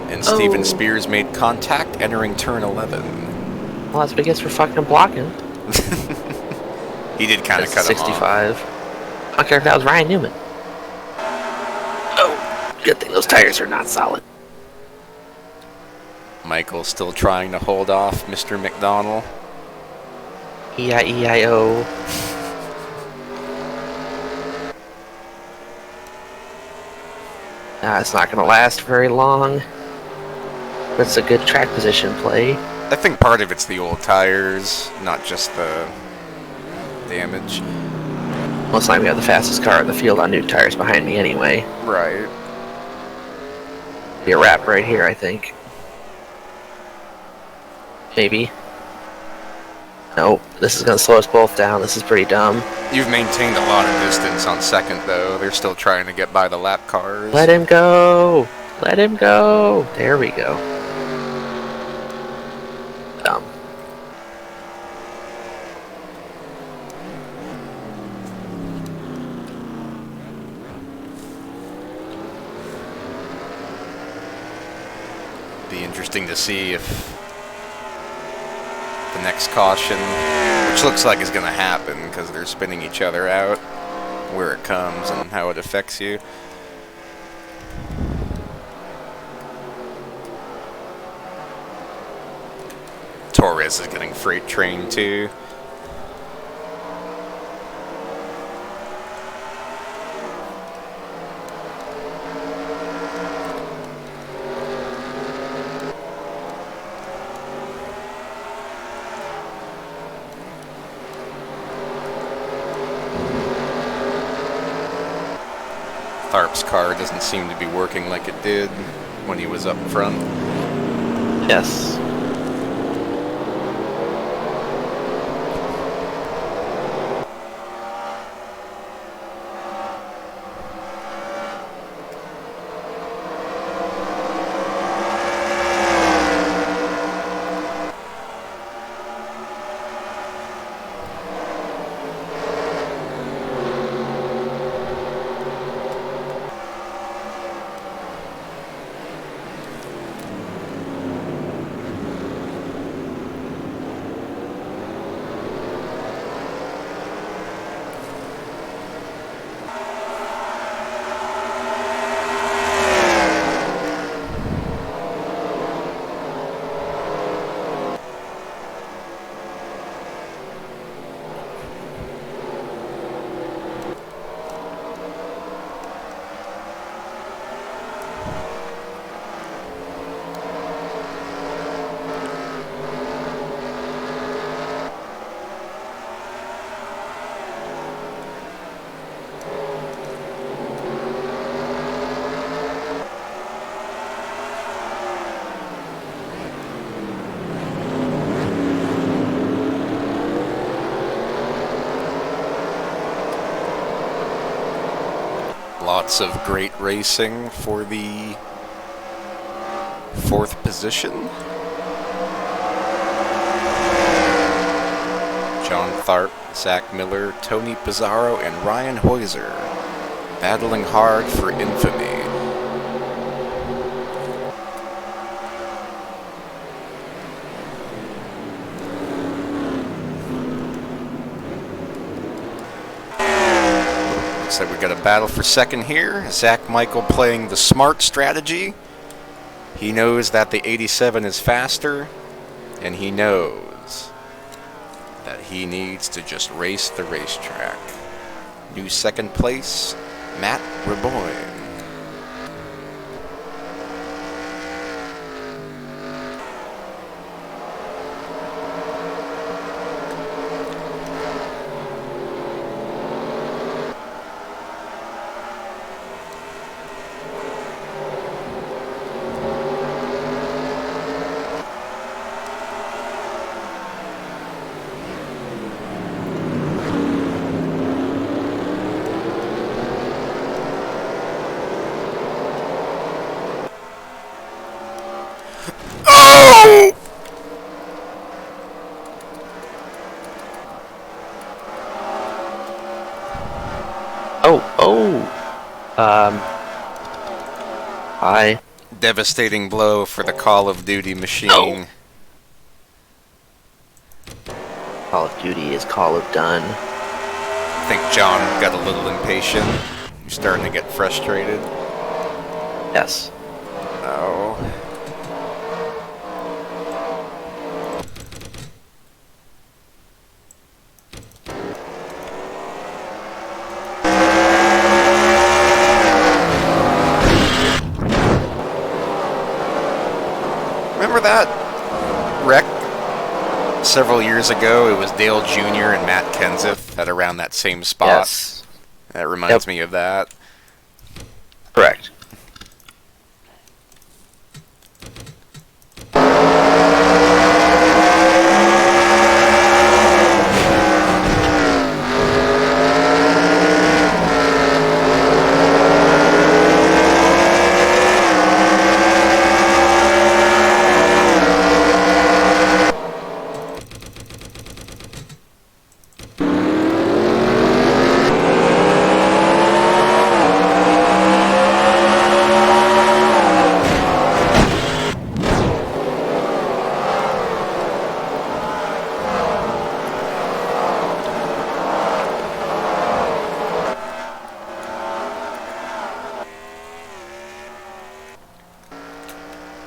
[SPEAKER 1] and Steven Spears made contact entering turn 11.
[SPEAKER 2] Well, that's what he gets for fucking blocking.
[SPEAKER 1] He did kind of cut him off.
[SPEAKER 2] 65. I don't care if that was Ryan Newman. Oh, good thing those tires are not solid.
[SPEAKER 1] Michael's still trying to hold off Mr. McDonald.
[SPEAKER 2] E-I-E-I-O. It's not going to last very long. That's a good track position play.
[SPEAKER 1] I think part of it's the old tires, not just the damage.
[SPEAKER 2] Most likely we have the fastest car in the field on new tires behind me anyway.
[SPEAKER 1] Right.
[SPEAKER 2] Be a wrap right here, I think. Maybe. Nope. This is going to slow us both down. This is pretty dumb.
[SPEAKER 1] You've maintained a lot of distance on second, though. They're still trying to get by the lap cars.
[SPEAKER 2] Let him go! Let him go! There we go. Dumb.
[SPEAKER 1] Be interesting to see if the next caution, which looks like is going to happen because they're spinning each other out, where it comes and how it affects you. Torres is getting freight trained too. Tharp's car doesn't seem to be working like it did when he was up front.
[SPEAKER 2] Yes.
[SPEAKER 1] Lots of great racing for the 4th position. John Tharp, Zach Miller, Tony Pizarro, and Ryan Heuser battling hard for infamy. Looks like we got a battle for second here. Zach Michael playing the smart strategy. He knows that the 87 is faster, and he knows that he needs to just race the racetrack. New second place, Matt Reboyne.
[SPEAKER 2] Hi.
[SPEAKER 1] Devastating blow for the Call of Duty machine.
[SPEAKER 2] Call of Duty is Call of Done.
[SPEAKER 1] I think John got a little impatient. You're starting to get frustrated.
[SPEAKER 2] Yes.
[SPEAKER 1] Oh. Remember that wreck several years ago? It was Dale Jr. and Matt Kenseth at around that same spot.
[SPEAKER 2] Yes.
[SPEAKER 1] That reminds me of that.
[SPEAKER 2] Correct.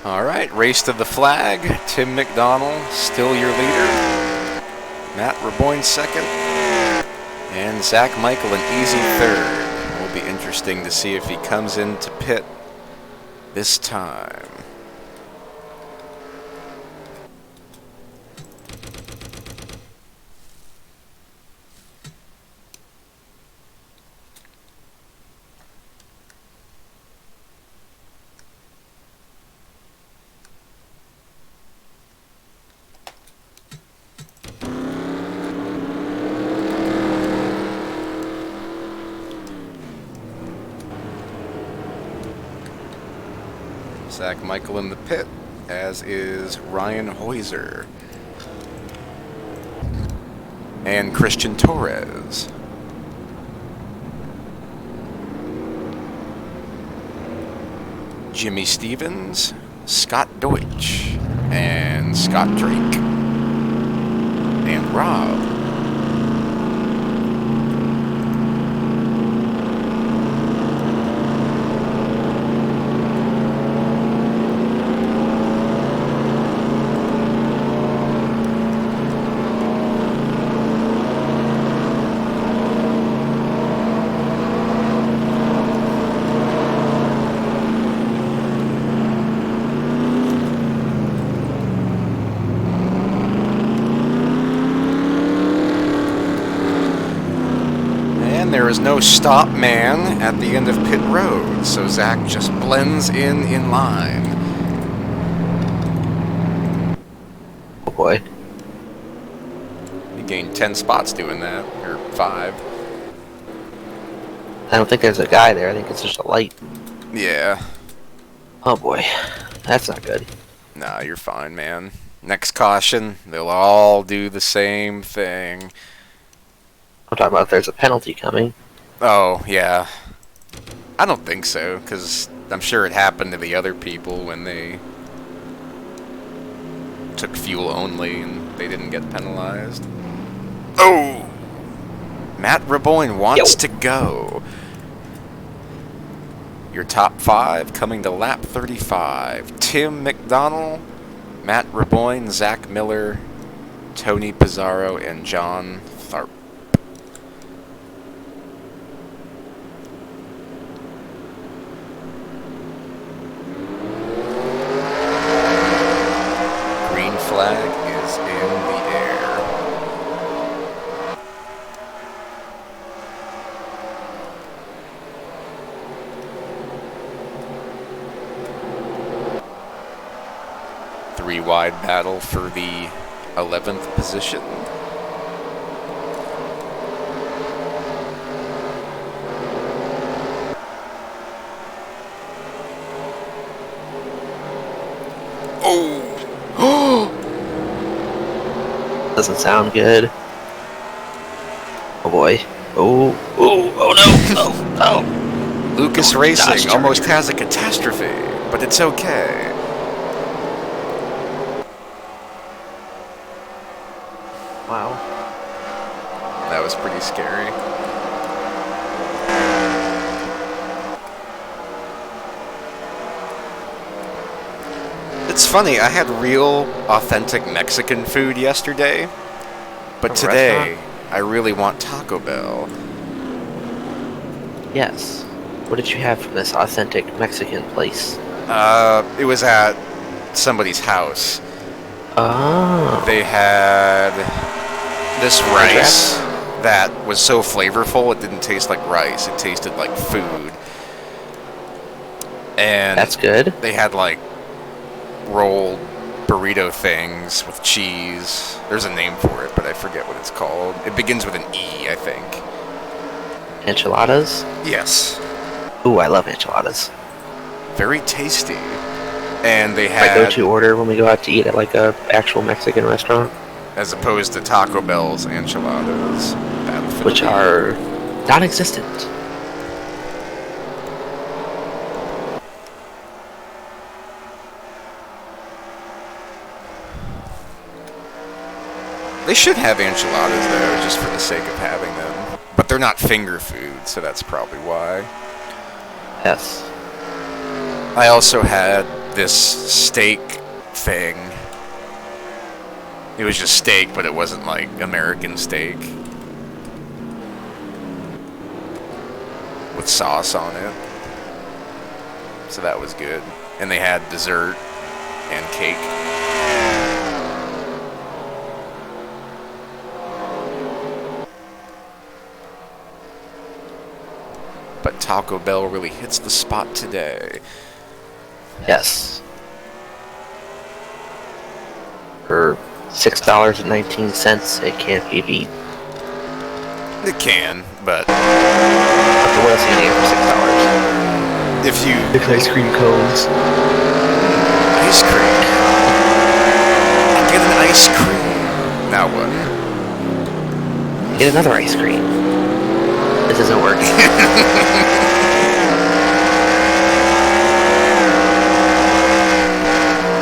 [SPEAKER 1] Alright, race to the flag. Tim McDonald, still your leader. Matt Reboyne second. And Zach Michael an easy third. Will be interesting to see if he comes into pit this time. Zach Michael in the pit, as is Ryan Heuser. And Christian Torres. Jimmy Stevens, Scott Deutsch, and Scott Drake. And Rob. There is no stop man at the end of pit road, so Zach just blends in line.
[SPEAKER 2] Oh boy.
[SPEAKER 1] He gained 10 spots doing that, or 5.
[SPEAKER 2] I don't think there's a guy there. I think it's just a light.
[SPEAKER 1] Yeah.
[SPEAKER 2] Oh boy, that's not good.
[SPEAKER 1] Nah, you're fine, man. Next caution, they'll all do the same thing.
[SPEAKER 2] I'm talking about if there's a penalty coming.
[SPEAKER 1] Oh, yeah. I don't think so, because I'm sure it happened to the other people when they took fuel only and they didn't get penalized. Oh! Matt Raboyne wants to go. Your top 5 coming to lap 35. Tim McDonald, Matt Raboyne, Zach Miller, Tony Pizarro, and John Tharp. Green flag is in the air. Three wide battle for the 11th position. Oh!
[SPEAKER 2] Doesn't sound good. Oh boy. Oh no. Oh.
[SPEAKER 1] Lucas
[SPEAKER 2] Oh,
[SPEAKER 1] Racing
[SPEAKER 2] Dodge
[SPEAKER 1] almost
[SPEAKER 2] Charger.
[SPEAKER 1] has a catastrophe, but it's okay.
[SPEAKER 2] Wow.
[SPEAKER 1] That was pretty scary. It's funny, I had real, authentic Mexican food yesterday, but
[SPEAKER 2] From a
[SPEAKER 1] today
[SPEAKER 2] restaurant?
[SPEAKER 1] I really want Taco Bell.
[SPEAKER 2] Yes. What did you have from this authentic Mexican place?
[SPEAKER 1] It was at somebody's house.
[SPEAKER 2] Oh.
[SPEAKER 1] They had this rice that was so flavorful it didn't taste like rice. It tasted like food. And
[SPEAKER 2] That's good.
[SPEAKER 1] they had like rolled burrito things with cheese. There's a name for it, but I forget what it's called. It begins with an E, I think.
[SPEAKER 2] Enchiladas?
[SPEAKER 1] Yes.
[SPEAKER 2] Ooh, I love enchiladas.
[SPEAKER 1] Very tasty. And they
[SPEAKER 2] My
[SPEAKER 1] had,
[SPEAKER 2] go-to order when we go out to eat at like a actual Mexican restaurant,
[SPEAKER 1] as opposed to Taco Bell's enchiladas,
[SPEAKER 2] which are non-existent.
[SPEAKER 1] They should have enchiladas though, just for the sake of having them. But they're not finger food, so that's probably why.
[SPEAKER 2] Yes.
[SPEAKER 1] I also had this steak thing. It was just steak, but it wasn't like American steak. With sauce on it. So that was good. And they had dessert and cake. But Taco Bell really hits the spot today.
[SPEAKER 2] Yes. For $6.19, it can't be beat.
[SPEAKER 1] It can, but
[SPEAKER 2] Okay, what else are you gonna get for $6?
[SPEAKER 1] if you...
[SPEAKER 2] 6 ice cream cones.
[SPEAKER 1] Ice cream. I'll get an ice cream. Now what?
[SPEAKER 2] Get another ice cream. This isn't working.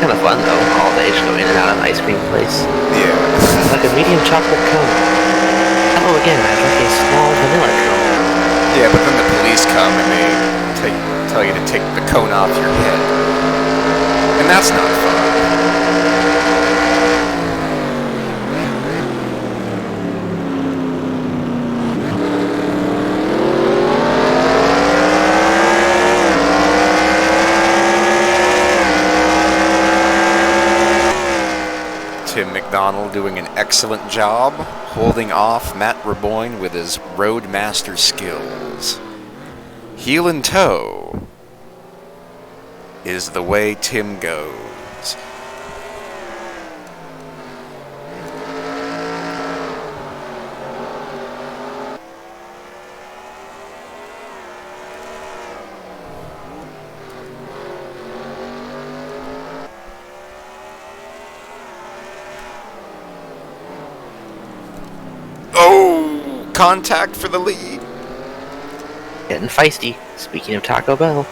[SPEAKER 2] Kind of fun though, all day just go in and out of an ice cream place.
[SPEAKER 1] Yeah.
[SPEAKER 2] Like a medium chocolate cone. Hello again, I'd like a small vanilla cone.
[SPEAKER 1] Yeah, but then the police come and they tell you to take the cone off your head. And that's not fun. Tim McDonald doing an excellent job holding off Matt Raboyne with his Roadmaster skills. Heel and toe is the way Tim goes. contact for the lead.
[SPEAKER 2] Getting feisty. Speaking of Taco Bell,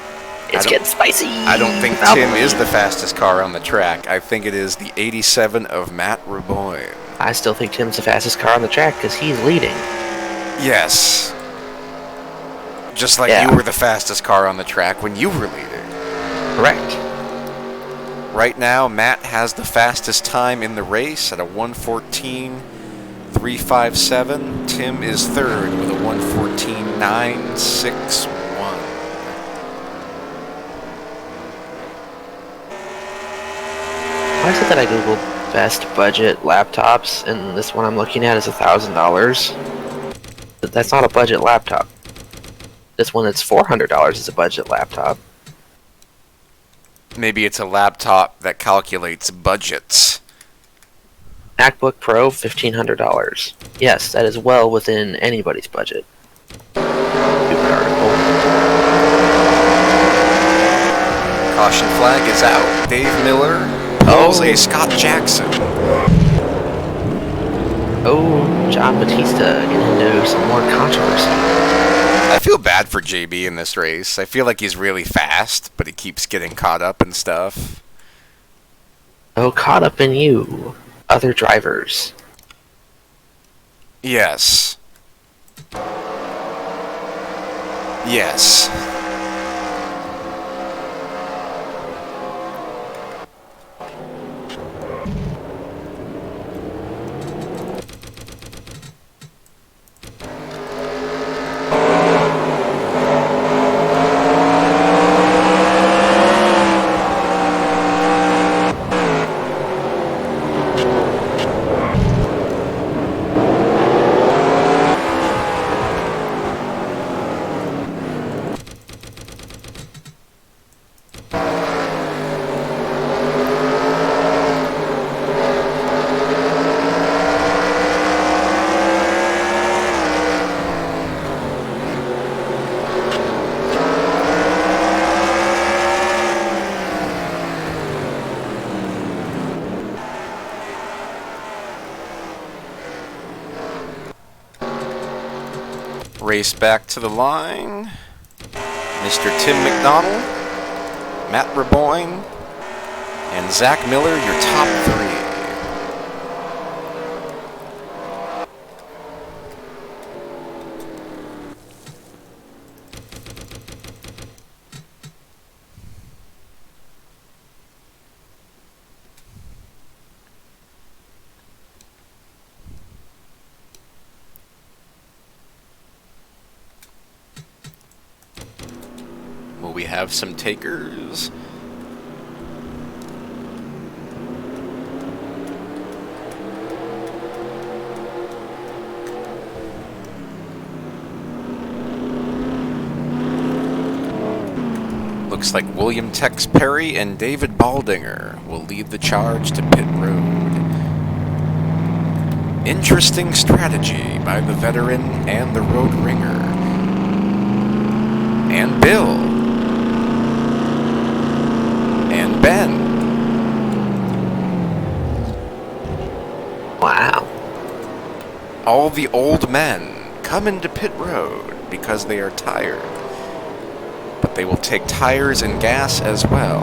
[SPEAKER 2] it's getting spicy.
[SPEAKER 1] I don't think Tim is the fastest car on the track. I think it is the 87 of Matt Reboyne.
[SPEAKER 2] I still think Tim's the fastest car on the track because he's leading.
[SPEAKER 1] Yes. Just like you were the fastest car on the track when you were leading.
[SPEAKER 2] Correct.
[SPEAKER 1] Right now, Matt has the fastest time in the race at a 1:14.357. Tim is third with a 1:14.961.
[SPEAKER 2] Why is it that I googled best budget laptops and this one I'm looking at is $1,000? But that's not a budget laptop. This one that's $400 is a budget laptop.
[SPEAKER 1] Maybe it's a laptop that calculates budgets.
[SPEAKER 2] MacBook Pro, $1,500. Yes, that is well within anybody's budget. Stupid article.
[SPEAKER 1] Caution flag is out. Dave Miller pulls a Scott Jackson.
[SPEAKER 2] Oh, John Batista getting into some more controversy.
[SPEAKER 1] I feel bad for JB in this race. I feel like he's really fast, but he keeps getting caught up in stuff.
[SPEAKER 2] Oh, caught up in you. Other drivers.
[SPEAKER 1] Yes. Yes. Race back to the line. Mr. Tim McDonald, Matt Reboyne, and Zach Miller, your top three. Will we have some takers? Looks like William Tex Perry and David Baldinger will lead the charge to pit road. Interesting strategy by the veteran and the road ringer. And Bill. And Ben.
[SPEAKER 2] Wow.
[SPEAKER 1] All the old men come into pit road because they are tired. But they will take tires and gas as well.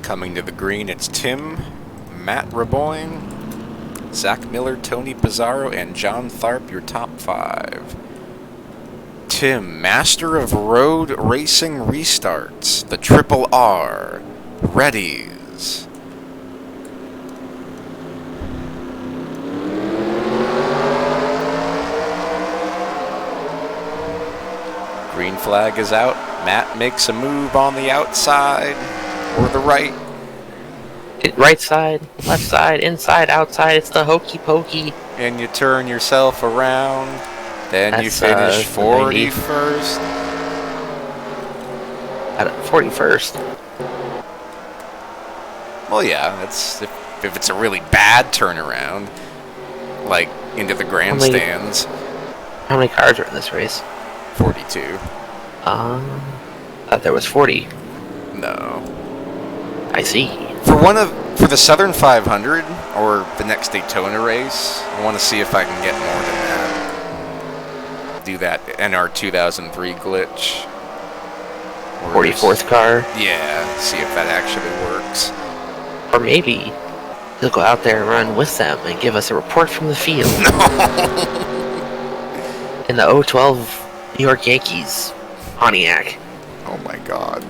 [SPEAKER 1] Coming to the green, it's Tim, Matt Reboyne, Zach Miller, Tony Pizarro, and John Tharp, your top five. Tim, master of road racing restarts, the Triple R, readies. Green flag is out. Matt makes a move on the outside or the right.
[SPEAKER 2] Right side, left side, inside, outside. It's the hokey pokey.
[SPEAKER 1] And you turn yourself around. Then you
[SPEAKER 2] That's
[SPEAKER 1] finish
[SPEAKER 2] the 90.
[SPEAKER 1] 41st.
[SPEAKER 2] At 41st.
[SPEAKER 1] Well, yeah, that's if it's a really bad turnaround, like into the grandstands.
[SPEAKER 2] How many cars are in this race?
[SPEAKER 1] 42.
[SPEAKER 2] I thought there was 40.
[SPEAKER 1] No.
[SPEAKER 2] I see.
[SPEAKER 1] For the Southern 500 or the next Daytona race, I want to see if I can get more than that. Do that N.O.R.L 2003 glitch.
[SPEAKER 2] 44th car?
[SPEAKER 1] Yeah, see if that actually works.
[SPEAKER 2] Or maybe he'll go out there and run with them and give us a report from the field. In the 012 New York Yankees Pontiac.
[SPEAKER 1] Oh my god.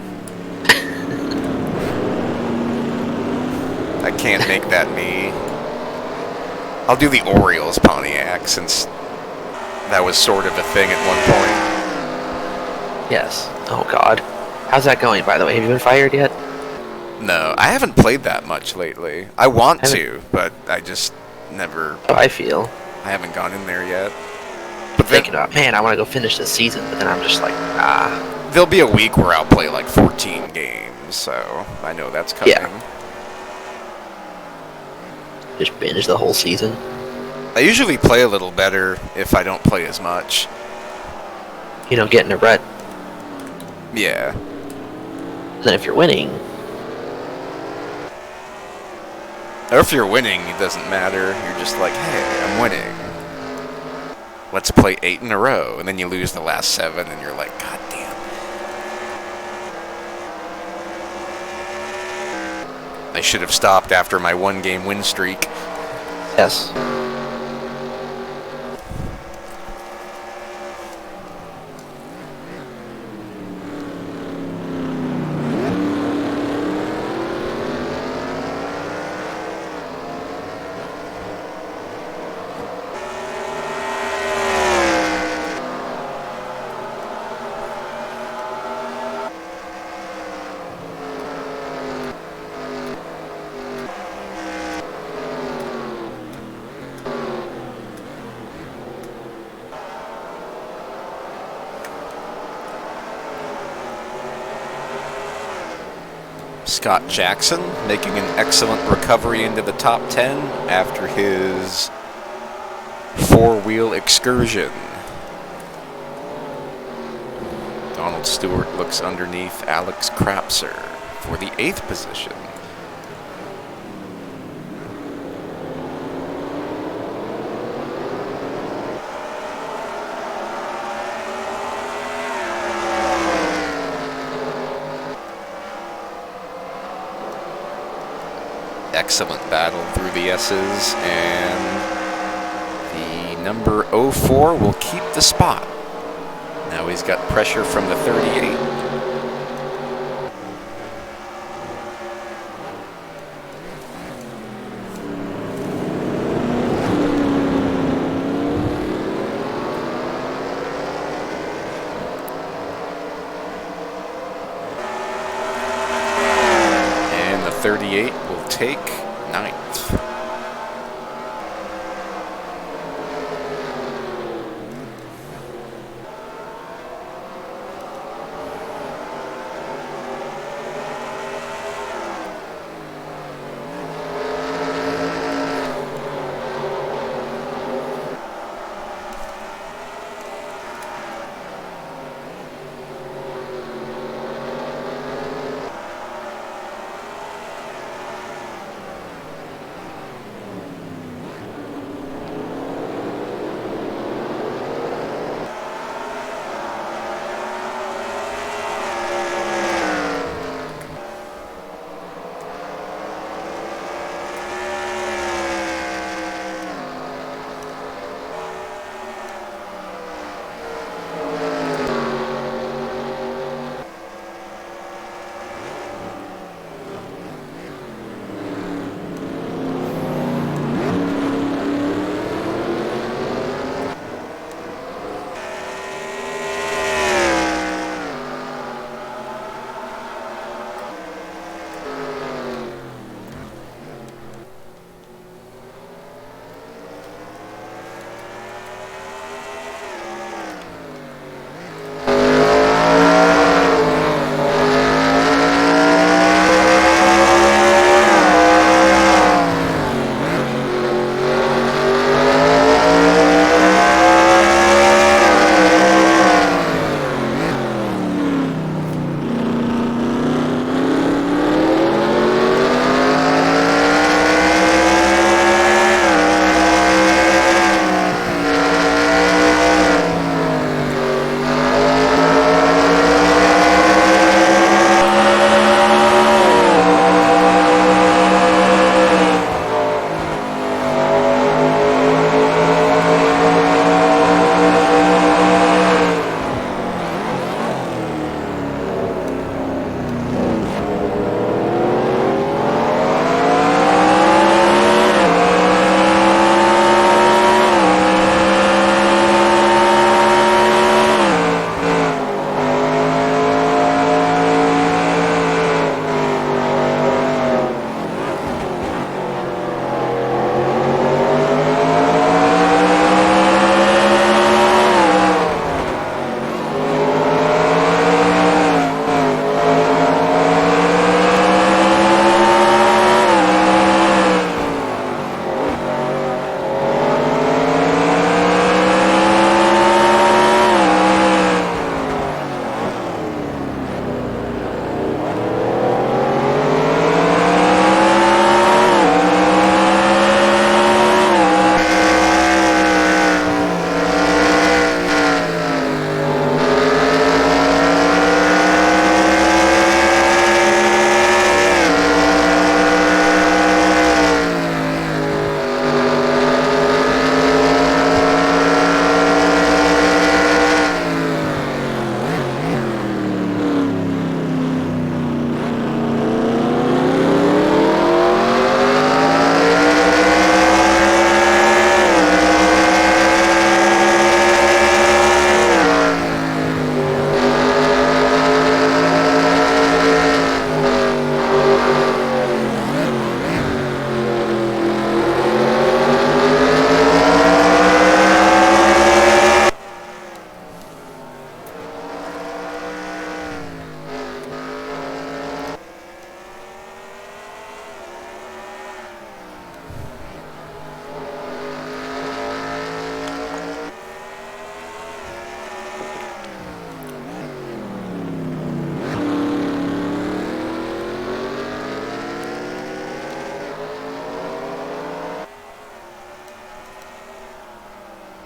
[SPEAKER 1] I can't make that me. I'll do the Orioles Pontiac since that was sort of a thing at one point.
[SPEAKER 2] Yes. Oh god. How's that going, by the way? Have you been fired yet?
[SPEAKER 1] No, I haven't played that much lately. I want to, but I just never...
[SPEAKER 2] How I feel.
[SPEAKER 1] I haven't gone in there yet.
[SPEAKER 2] But thinking about, man, I want to go finish this season, but then I'm just like,
[SPEAKER 1] There'll be a week where I'll play like 14 games, so I know that's coming.
[SPEAKER 2] Yeah. Just binge the whole season.
[SPEAKER 1] I usually play a little better if I don't play as much.
[SPEAKER 2] You know, get in a rut.
[SPEAKER 1] Yeah.
[SPEAKER 2] And then if you're winning...
[SPEAKER 1] Or if you're winning, it doesn't matter. You're just like, hey, I'm winning. Let's play 8 in a row. And then you lose the last 7, and you're like, god damn. I should have stopped after my 1-game win streak.
[SPEAKER 2] Yes.
[SPEAKER 1] Scott Jackson making an excellent recovery into the top 10 after his 4-wheel excursion. Donald Stewart looks underneath Alex Krapser for the 8th position. Excellent battle through the S's, and the number 04 will keep the spot. Now he's got pressure from the 38. And the 38 will take 9th.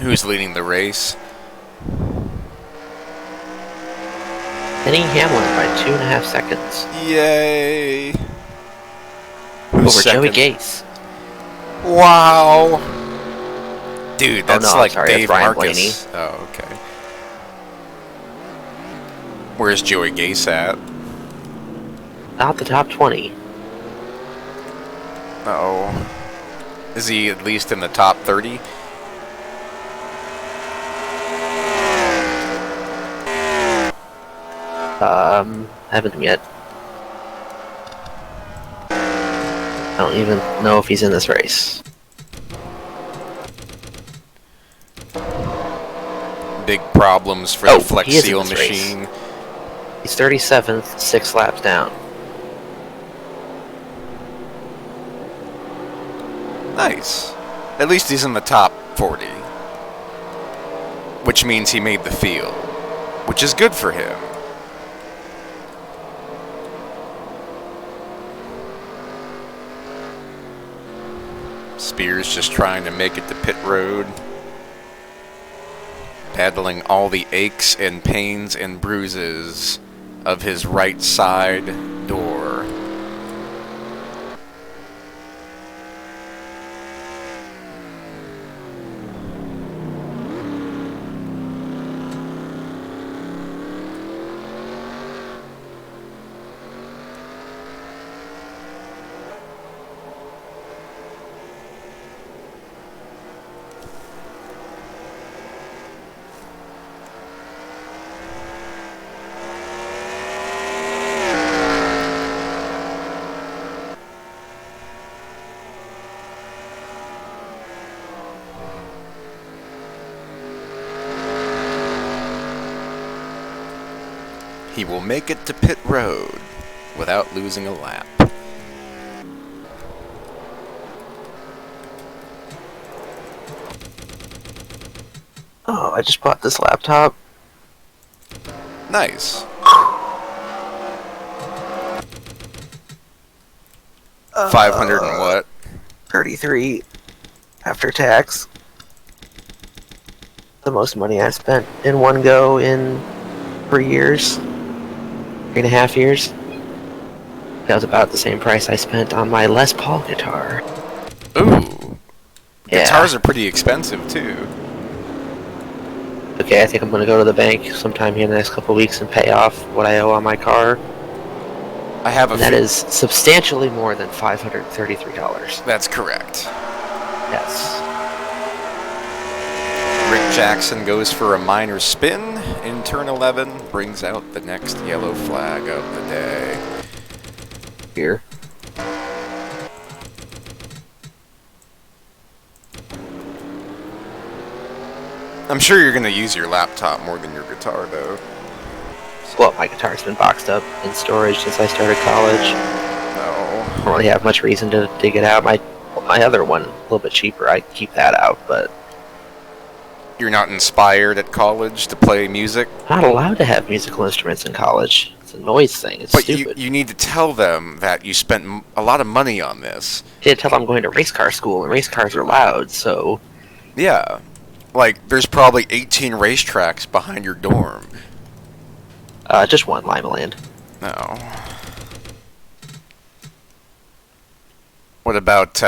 [SPEAKER 1] Who's leading the race?
[SPEAKER 2] Denny Hamlin by 2.5 seconds.
[SPEAKER 1] Yay! Who's
[SPEAKER 2] Over Joey
[SPEAKER 1] second?
[SPEAKER 2] Gase.
[SPEAKER 1] Wow! Dude, that's
[SPEAKER 2] no, I'm
[SPEAKER 1] like
[SPEAKER 2] sorry,
[SPEAKER 1] Dave
[SPEAKER 2] that's Ryan
[SPEAKER 1] Marcus. Oh, okay. Where's Joey Gase at?
[SPEAKER 2] Not the top 20.
[SPEAKER 1] Uh-oh. Is he at least in the top 30?
[SPEAKER 2] Haven't yet. I don't even know if he's in this race.
[SPEAKER 1] Big problems for the Flex
[SPEAKER 2] he is in
[SPEAKER 1] Seal
[SPEAKER 2] this race.
[SPEAKER 1] machine.
[SPEAKER 2] He's 37th, 6 laps down.
[SPEAKER 1] Nice. At least he's in the top 40. Which means he made the field. Which is good for him. Spears just trying to make it to pit road. Battling all the aches and pains and bruises of his right side door. He will make it to pit road without losing a lap.
[SPEAKER 2] Oh, I just bought this laptop.
[SPEAKER 1] Nice. 500 and what?
[SPEAKER 2] 33 after tax. The most money I spent in one go in 3 years. 3.5 years. That was about the same price I spent on my Les Paul guitar.
[SPEAKER 1] Ooh.
[SPEAKER 2] Yeah.
[SPEAKER 1] Guitars are pretty expensive, too.
[SPEAKER 2] Okay, I think I'm going to go to the bank sometime here in the next couple of weeks and pay off what I owe on my car.
[SPEAKER 1] I have a
[SPEAKER 2] And that is substantially more than $533.
[SPEAKER 1] That's correct.
[SPEAKER 2] Yes.
[SPEAKER 1] Rick Jackson goes for a minor spin in turn 11, brings out the next yellow flag of the day.
[SPEAKER 2] Here.
[SPEAKER 1] I'm sure you're going to use your laptop more than your guitar, though.
[SPEAKER 2] Well, my guitar's been boxed up in storage since I started college.
[SPEAKER 1] No.
[SPEAKER 2] I don't really have much reason to dig it out. My other one, a little bit cheaper, I keep that out, but...
[SPEAKER 1] You're not inspired at college to play music?
[SPEAKER 2] I'm not allowed to have musical instruments in college. It's a noise thing. It's stupid.
[SPEAKER 1] But you need to tell them that you spent a lot of money on this.
[SPEAKER 2] I did tell them I'm going to race car school, and race cars are loud, so...
[SPEAKER 1] Yeah. Like, there's probably 18 racetracks behind your dorm.
[SPEAKER 2] Just one, Limaland.
[SPEAKER 1] No. What about,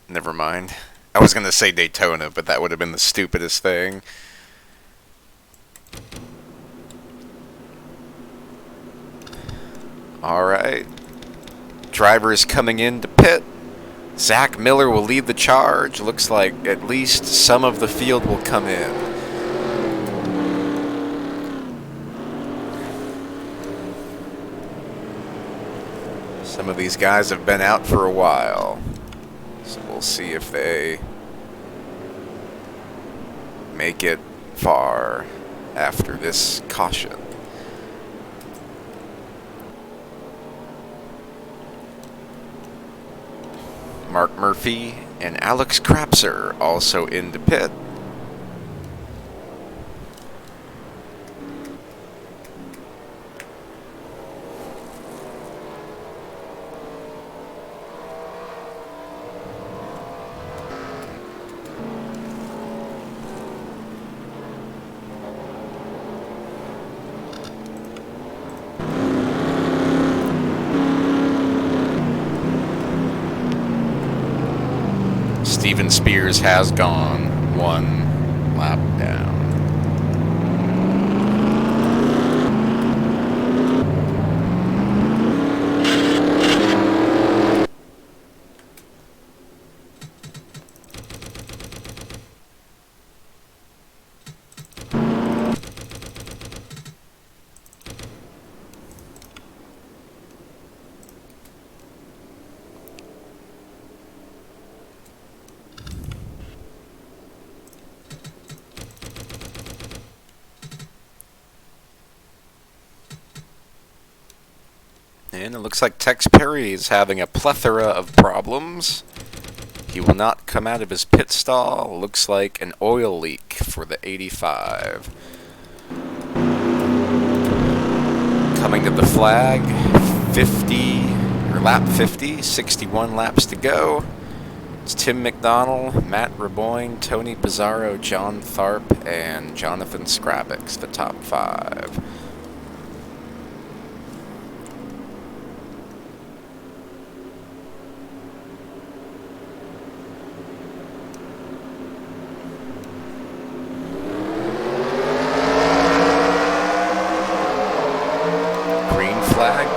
[SPEAKER 1] never mind. I was going to say Daytona, but that would have been the stupidest thing. Alright. Drivers coming in to pit. Zach Miller will lead the charge. Looks like at least some of the field will come in. Some of these guys have been out for a while. So we'll see if they make it far after this caution. Mark Murphy and Alex Krapser also in the pit. Steven Spears has gone 1 lap down. And it looks like Tex Perry is having a plethora of problems. He will not come out of his pit stall. Looks like an oil leak for the 85. Coming to the flag, 50, or lap 50, 61 laps to go. It's Tim McDonald, Matt Raboyne, Tony Pizarro, John Tharp, and Jonathan Scrabix, the top 5.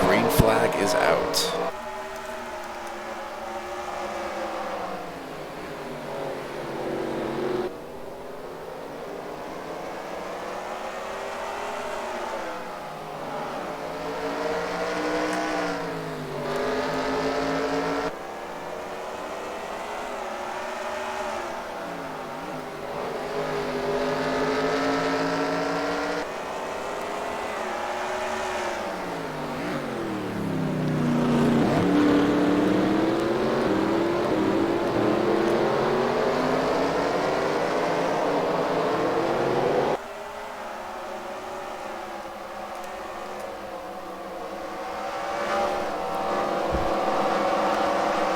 [SPEAKER 1] Green flag is out.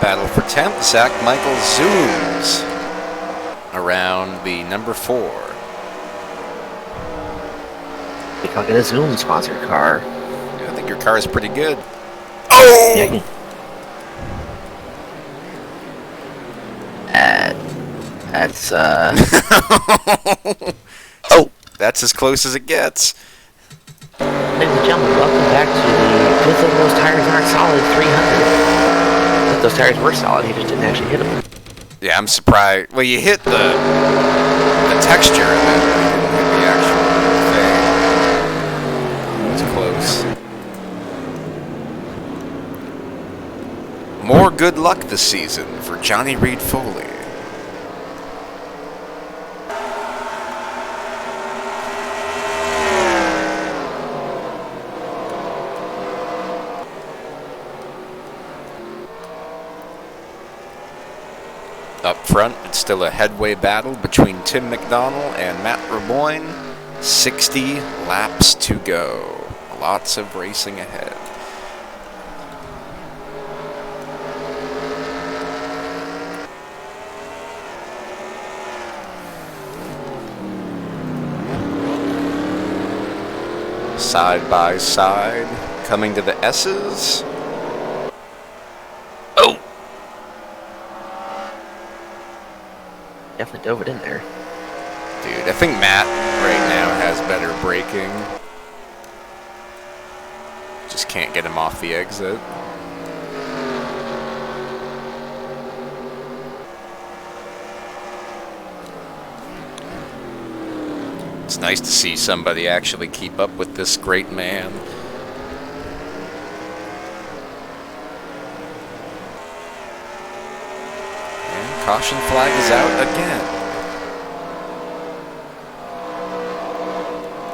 [SPEAKER 1] Battle for 10th, Zach Michael zooms around the number 4.
[SPEAKER 2] I think I'll get a Zoom sponsored car.
[SPEAKER 1] Yeah, I think your car is pretty good. Oh!
[SPEAKER 2] Yeah. That's
[SPEAKER 1] Oh! That's as close as it gets.
[SPEAKER 2] Ladies and gentlemen, welcome back to the Good Thing Those Tires Aren't Solid 300. If those tires were solid, he just didn't actually hit them.
[SPEAKER 1] Yeah, I'm surprised. Well, you hit the texture and then you didn't hit the actual thing. It's close. More good luck this season for Johnny Reed Foley. Up front, it's still a headway battle between Tim McDonald and Matt Raboyne. 60 laps to go. Lots of racing ahead. Side by side, coming to the S's. Oh!
[SPEAKER 2] Definitely dove it in there.
[SPEAKER 1] Dude, I think Matt right now has better braking. Just can't get him off the exit. It's nice to see somebody actually keep up with this great man. And caution flag is out again.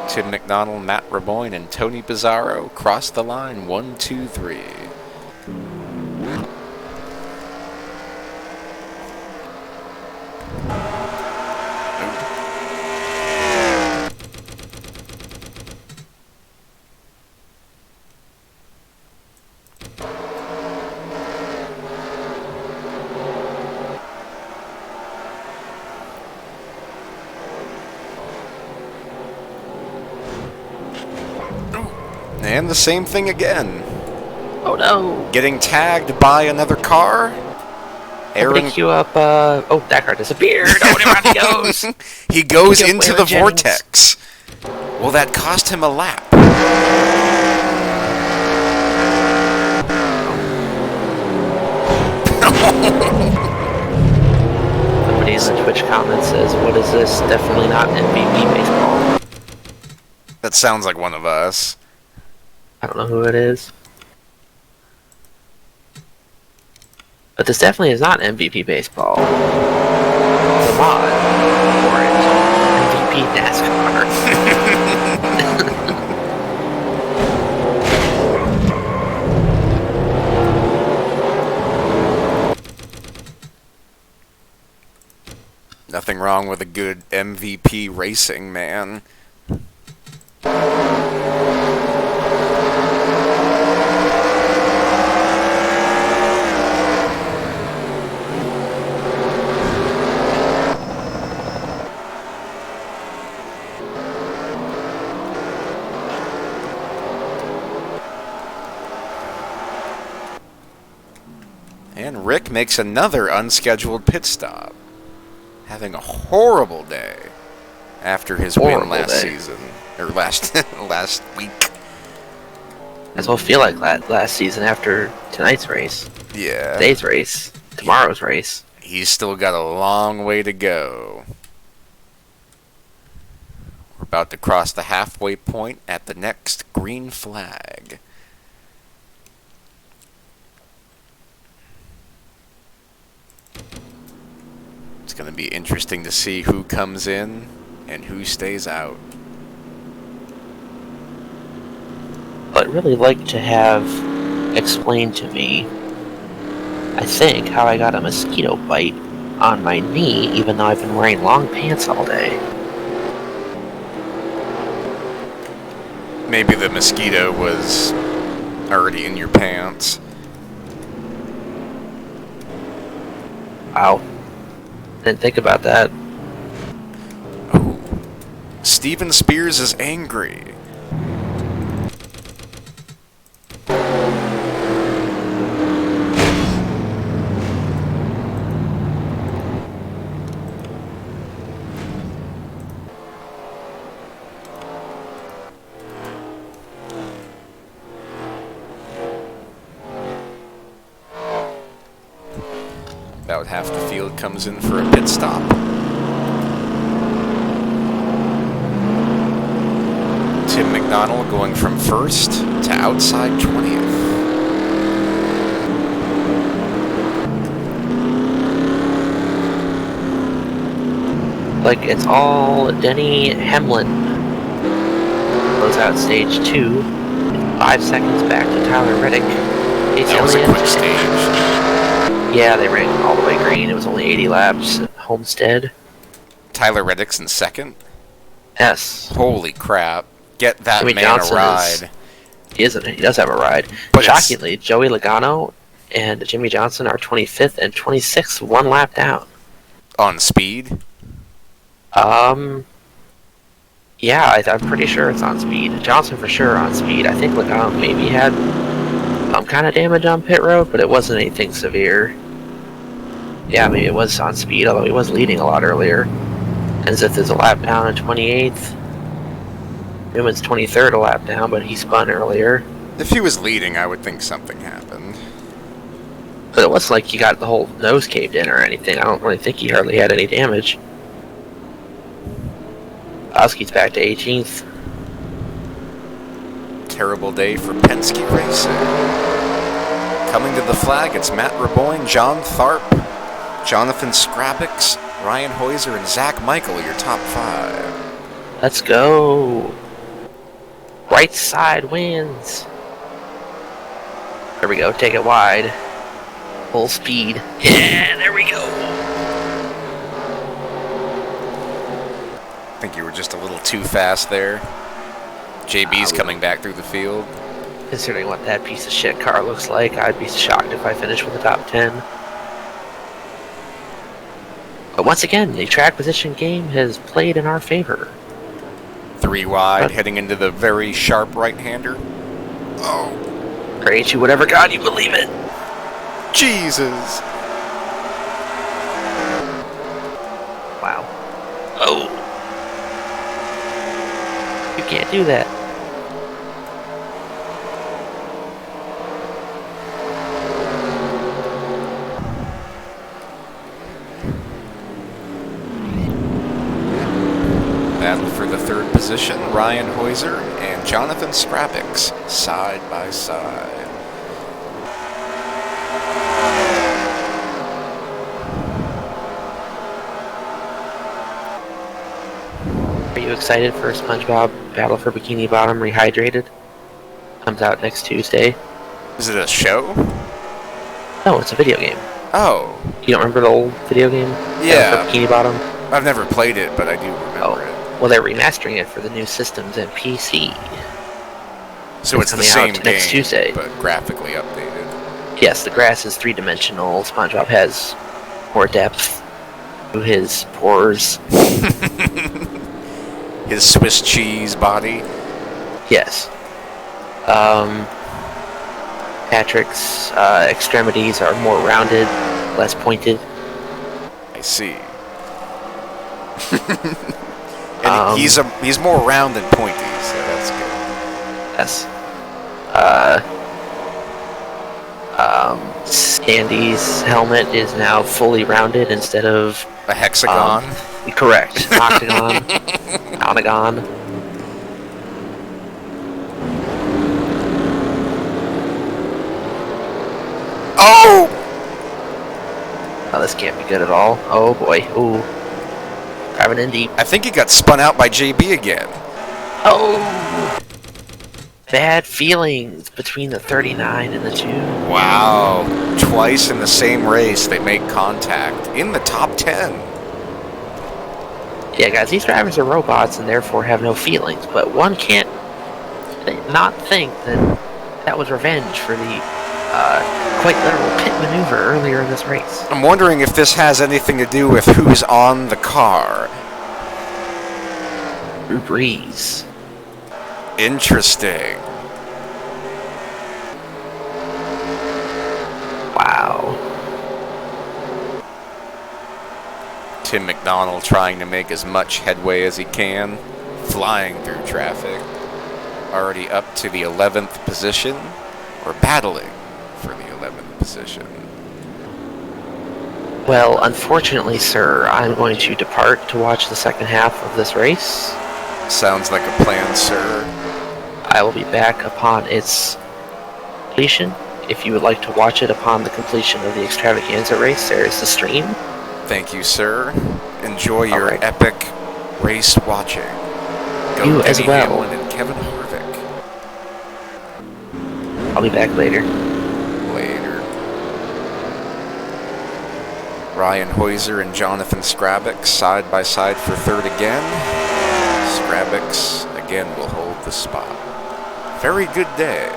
[SPEAKER 1] Tim McDonald, Matt Raboyne, and Tony Pizarro cross the line. 1, 2, 3. And the same thing again.
[SPEAKER 2] Oh no!
[SPEAKER 1] Getting tagged by another car.
[SPEAKER 2] Somebody
[SPEAKER 1] Aaron...
[SPEAKER 2] queue up, oh, that car disappeared! Oh, around he goes!
[SPEAKER 1] He goes
[SPEAKER 2] Queue up
[SPEAKER 1] into
[SPEAKER 2] Aaron
[SPEAKER 1] the
[SPEAKER 2] Jennings.
[SPEAKER 1] vortex. Will that cost him a lap?
[SPEAKER 2] Somebody in the Twitch comments says, what is this? Definitely not MVP baseball.
[SPEAKER 1] That sounds like one of us.
[SPEAKER 2] I don't know who it is. But this definitely is not MVP baseball. Come on. Orange. MVP NASCAR.
[SPEAKER 1] Nothing wrong with a good MVP racing, man. And Rick makes another unscheduled pit stop. Having a horrible day after his win last season. Or last week.
[SPEAKER 2] That's what I feel like last season after tonight's race.
[SPEAKER 1] Yeah.
[SPEAKER 2] Today's race. Tomorrow's race.
[SPEAKER 1] He's still got a long way to go. We're about to cross the halfway point at the next green flag. It's going to be interesting to see who comes in and who stays out.
[SPEAKER 2] I'd really like to have explained to me, I think, how I got a mosquito bite on my knee even though I've been wearing long pants all day.
[SPEAKER 1] Maybe the mosquito was already in your pants.
[SPEAKER 2] Wow. Didn't think about that.
[SPEAKER 1] Oh. Steven Spears is angry. About half the field comes in for a pit stop. Tim McDonald going from first to outside 20th.
[SPEAKER 2] Like it's all Denny Hamlin. Close out stage 2. 5 seconds back to Tyler Reddick.
[SPEAKER 1] That was a quick stage.
[SPEAKER 2] Yeah, they ran all the way green. It was only 80 laps at Homestead.
[SPEAKER 1] Tyler Reddick's in second?
[SPEAKER 2] Yes.
[SPEAKER 1] Holy crap. Get that
[SPEAKER 2] Jimmy
[SPEAKER 1] man
[SPEAKER 2] Johnson
[SPEAKER 1] a ride.
[SPEAKER 2] He does have a ride.
[SPEAKER 1] But
[SPEAKER 2] shockingly, Joey Logano and Jimmy Johnson are 25th and 26th, 1 lap down.
[SPEAKER 1] On speed?
[SPEAKER 2] Yeah, I'm pretty sure it's on speed. Johnson for sure on speed. I think Logano maybe had some kind of damage on pit road, but it wasn't anything severe. Yeah, maybe it was on speed, although he was leading a lot earlier. Enzith is a lap down in 28th. Newman's 23rd, a lap down, but he spun earlier.
[SPEAKER 1] If he was leading, I would think something happened.
[SPEAKER 2] But it wasn't like he got the whole nose caved in or anything. I don't really think he hardly had any damage. Oski's back to 18th.
[SPEAKER 1] Terrible day for Penske Racing. Coming to the flag, it's Matt Raboyne, John Tharp, Jonathan Scrabix, Ryan Heuser, and Zach Michael, your top 5.
[SPEAKER 2] Let's go. Right side wins. There we go. Take it wide. Full speed. Yeah, there we go.
[SPEAKER 1] I think you were just a little too fast there. JB's coming back through the field.
[SPEAKER 2] Considering what that piece of shit car looks like, I'd be shocked if I finished with the top 10. But once again, the track position game has played in our favor.
[SPEAKER 1] 3 wide, heading into the very sharp right-hander. Oh.
[SPEAKER 2] Pray to whatever God you believe in.
[SPEAKER 1] Jesus.
[SPEAKER 2] Wow. Oh! You can't do that.
[SPEAKER 1] Battle for the third position, Ryan Heuser and Jonathan Strabix, side by side.
[SPEAKER 2] Are you excited for SpongeBob Battle for Bikini Bottom Rehydrated? Comes out next Tuesday.
[SPEAKER 1] Is it a show?
[SPEAKER 2] No, it's a video game.
[SPEAKER 1] Oh.
[SPEAKER 2] You don't remember the old video game?
[SPEAKER 1] Yeah.
[SPEAKER 2] Battle for Bikini Bottom?
[SPEAKER 1] I've never played it, but I do remember it.
[SPEAKER 2] Well, they're remastering it for the new systems and PC.
[SPEAKER 1] So it's the same game,
[SPEAKER 2] next Tuesday,
[SPEAKER 1] but graphically updated.
[SPEAKER 2] Yes, the grass is three-dimensional. SpongeBob has more depth to his pores.
[SPEAKER 1] His Swiss cheese body.
[SPEAKER 2] Yes. Patrick's extremities are more rounded, less pointed.
[SPEAKER 1] I see. And he's more round than pointy, so that's good.
[SPEAKER 2] Yes. Sandy's helmet is now fully rounded instead of
[SPEAKER 1] a hexagon.
[SPEAKER 2] Correct. Octagon. Onagon.
[SPEAKER 1] Oh!
[SPEAKER 2] Oh, this can't be good at all. Oh boy. Ooh. Driving in deep.
[SPEAKER 1] I think he got spun out by JB again.
[SPEAKER 2] Oh! Bad feelings between the 39 and the 2.
[SPEAKER 1] Wow. Twice in the same race they make contact. In the top 10.
[SPEAKER 2] Yeah, guys, these drivers are robots and therefore have no feelings, but one can't not think that that was revenge for the quite literal pit maneuver earlier in this race.
[SPEAKER 1] I'm wondering if this has anything to do with who's on the car.
[SPEAKER 2] Drew Brees.
[SPEAKER 1] Interesting.
[SPEAKER 2] Wow.
[SPEAKER 1] Tim McDonald trying to make as much headway as he can, flying through traffic. Already up to the 11th position, or battling for the 11th position.
[SPEAKER 2] Well, unfortunately, sir, I'm going to depart to watch the second half of this race.
[SPEAKER 1] Sounds like a plan, sir.
[SPEAKER 2] I will be back upon its completion. If you would like to watch it upon the completion of the extravaganza race, there is the stream.
[SPEAKER 1] Thank you, sir. Enjoy your epic race watching. Go
[SPEAKER 2] you
[SPEAKER 1] Denny
[SPEAKER 2] as well.
[SPEAKER 1] Hamlin and Kevin Harvick.
[SPEAKER 2] I'll be back later.
[SPEAKER 1] Later. Ryan Heuser and Jonathan Strabix side by side for third again. Strabix again will hold the spot. Very good day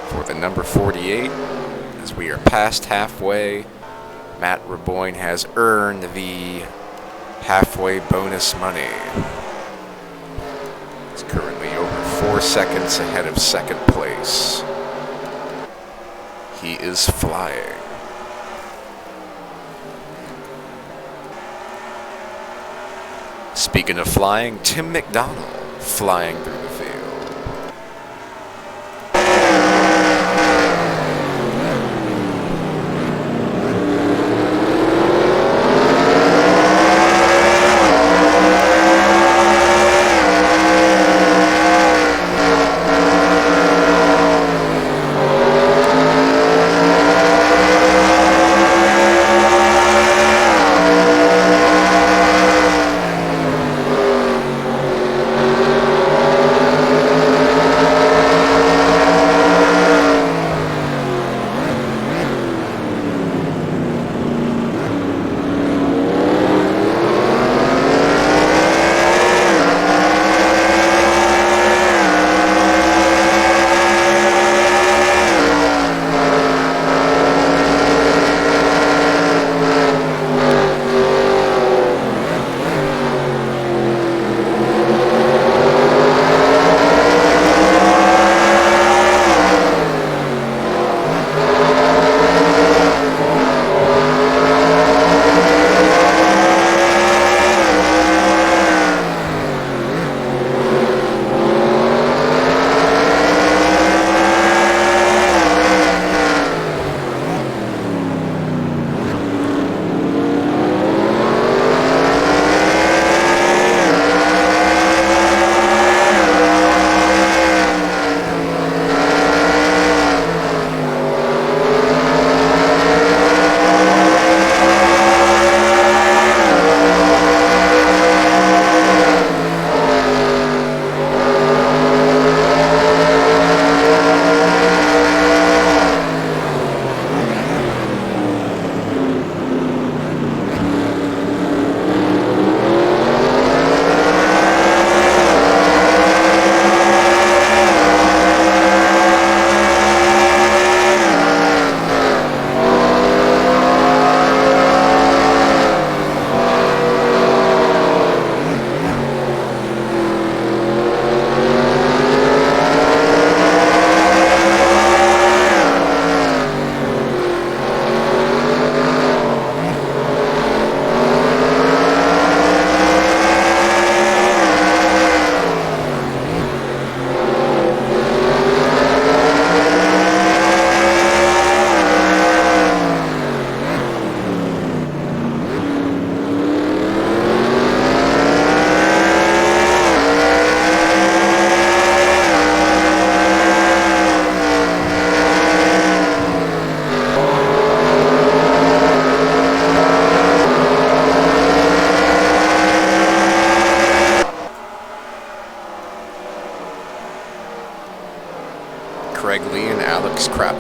[SPEAKER 1] for the number 48. As we are past halfway, Matt Raboyne has earned the halfway bonus money. He's currently over 4 seconds ahead of second place. He is flying. Speaking of flying, Tim McDonald flying through the field.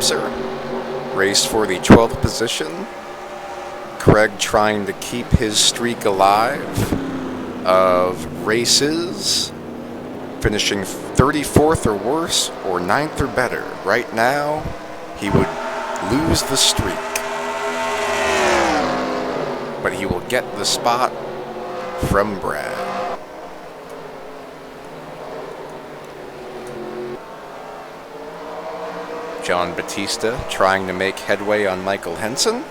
[SPEAKER 1] Officer. Race for the 12th position. Craig trying to keep his streak alive of races, finishing 34th or worse, or 9th or better. Right now, he would lose the streak. But he will get the spot from Brad. John Batista trying to make headway on Michael Henson.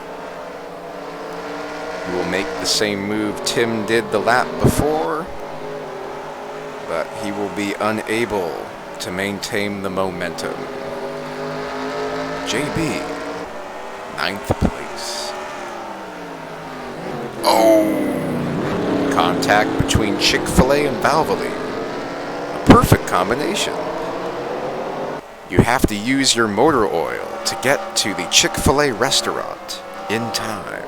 [SPEAKER 1] He will make the same move Tim did the lap before, but he will be unable to maintain the momentum. JB, 9th place. Oh! Contact between Chick-fil-A and Valvoline. A perfect combination. You have to use your motor oil to get to the Chick-fil-A restaurant in time.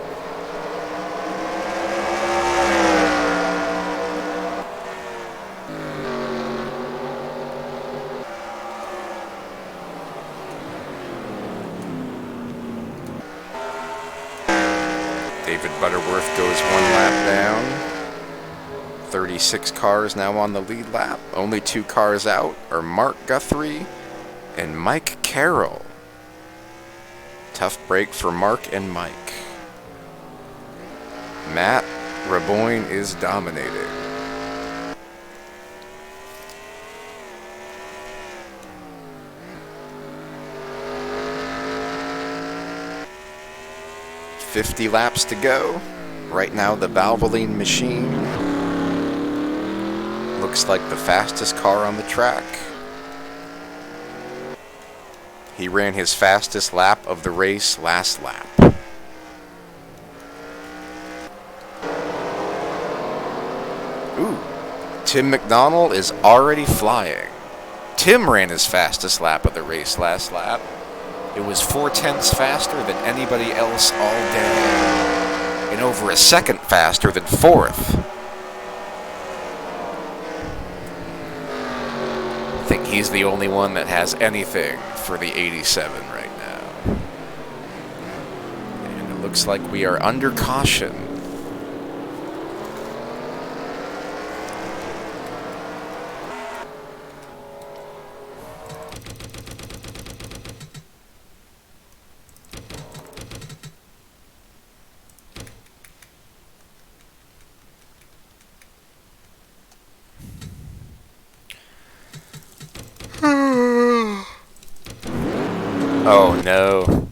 [SPEAKER 1] David Butterworth goes one lap down. 36 cars now on the lead lap. Only 2 cars out are Mark Guthrie and Mike Carroll. Tough break for Mark and Mike. Matt Raboyne is dominating. .50 laps to go. Right now the Valvoline machine looks like the fastest car on the track. He ran his fastest lap of the race last lap. Ooh, Tim McDonald is already flying. Tim ran his fastest lap of the race last lap. It was 4/10 faster than anybody else all day, and over a second faster than 4th. I think he's the only one that has anything for the 87 right now. And it looks like we are under caution. Oh no.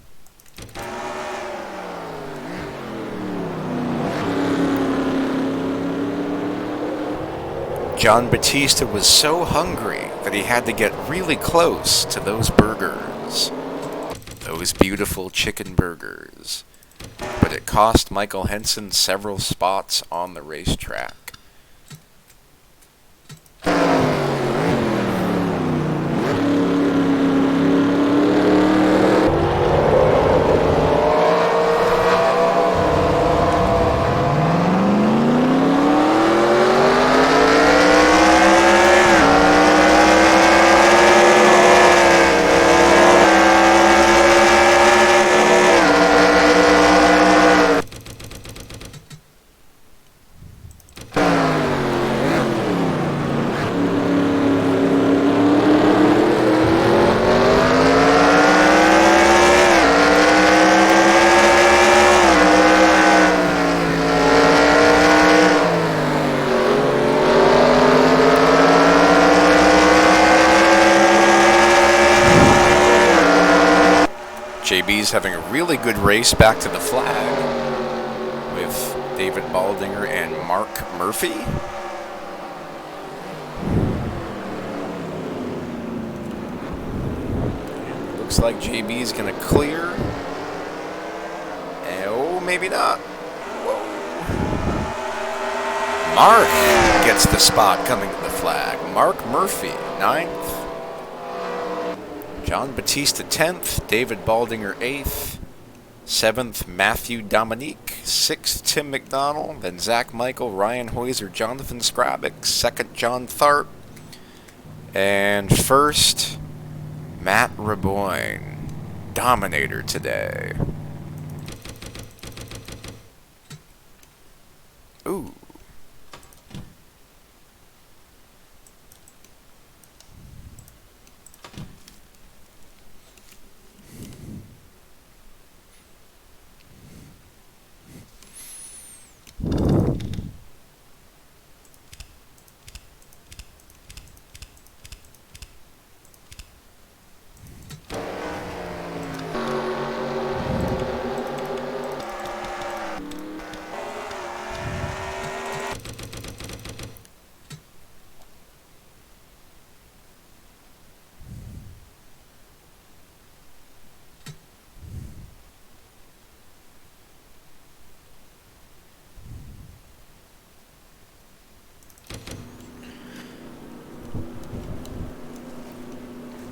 [SPEAKER 1] John Batista was so hungry that he had to get really close to those burgers. Those beautiful chicken burgers. But it cost Michael Henson several spots on the racetrack. JB's having a really good race back to the flag with David Baldinger and Mark Murphy. Looks like JB's going to clear. Oh, maybe not. Whoa. Mark gets the spot coming to the flag. Mark Murphy, 9th. John Batista 10th, David Baldinger 8th, 7th Matthew Dominique, 6th Tim McDonald, then Zach Michael, Ryan Hoyser, Jonathan Skrabick, 2nd John Tharp, and 1st Matt Raboyne. dominator today. Ooh.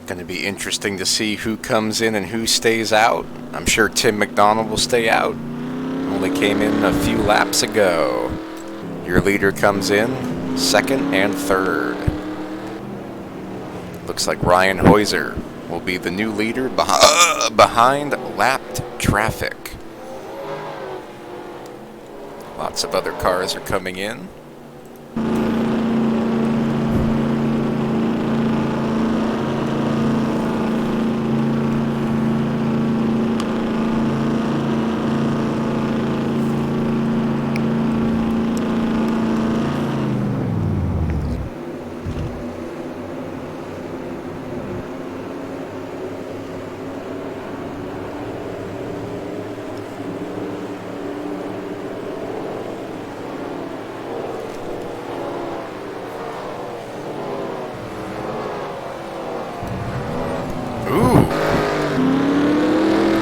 [SPEAKER 1] Going to be interesting to see who comes in and who stays out. I'm sure Tim McDonald will stay out. Only came in a few laps ago. Your leader comes in second and third. Looks like Ryan Heuser will be the new leader behind lapped traffic. Lots of other cars are coming in.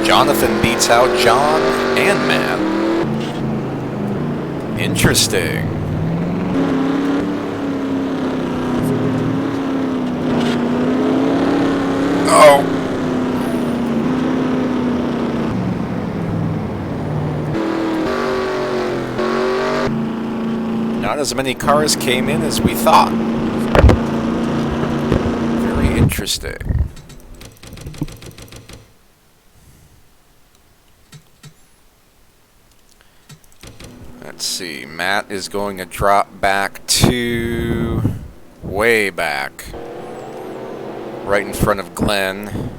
[SPEAKER 1] Jonathan beats out John and Matt. Interesting. Oh. Not as many cars came in as we thought. Very interesting. Let's see, Matt is going to drop back to way back, right in front of Glenn,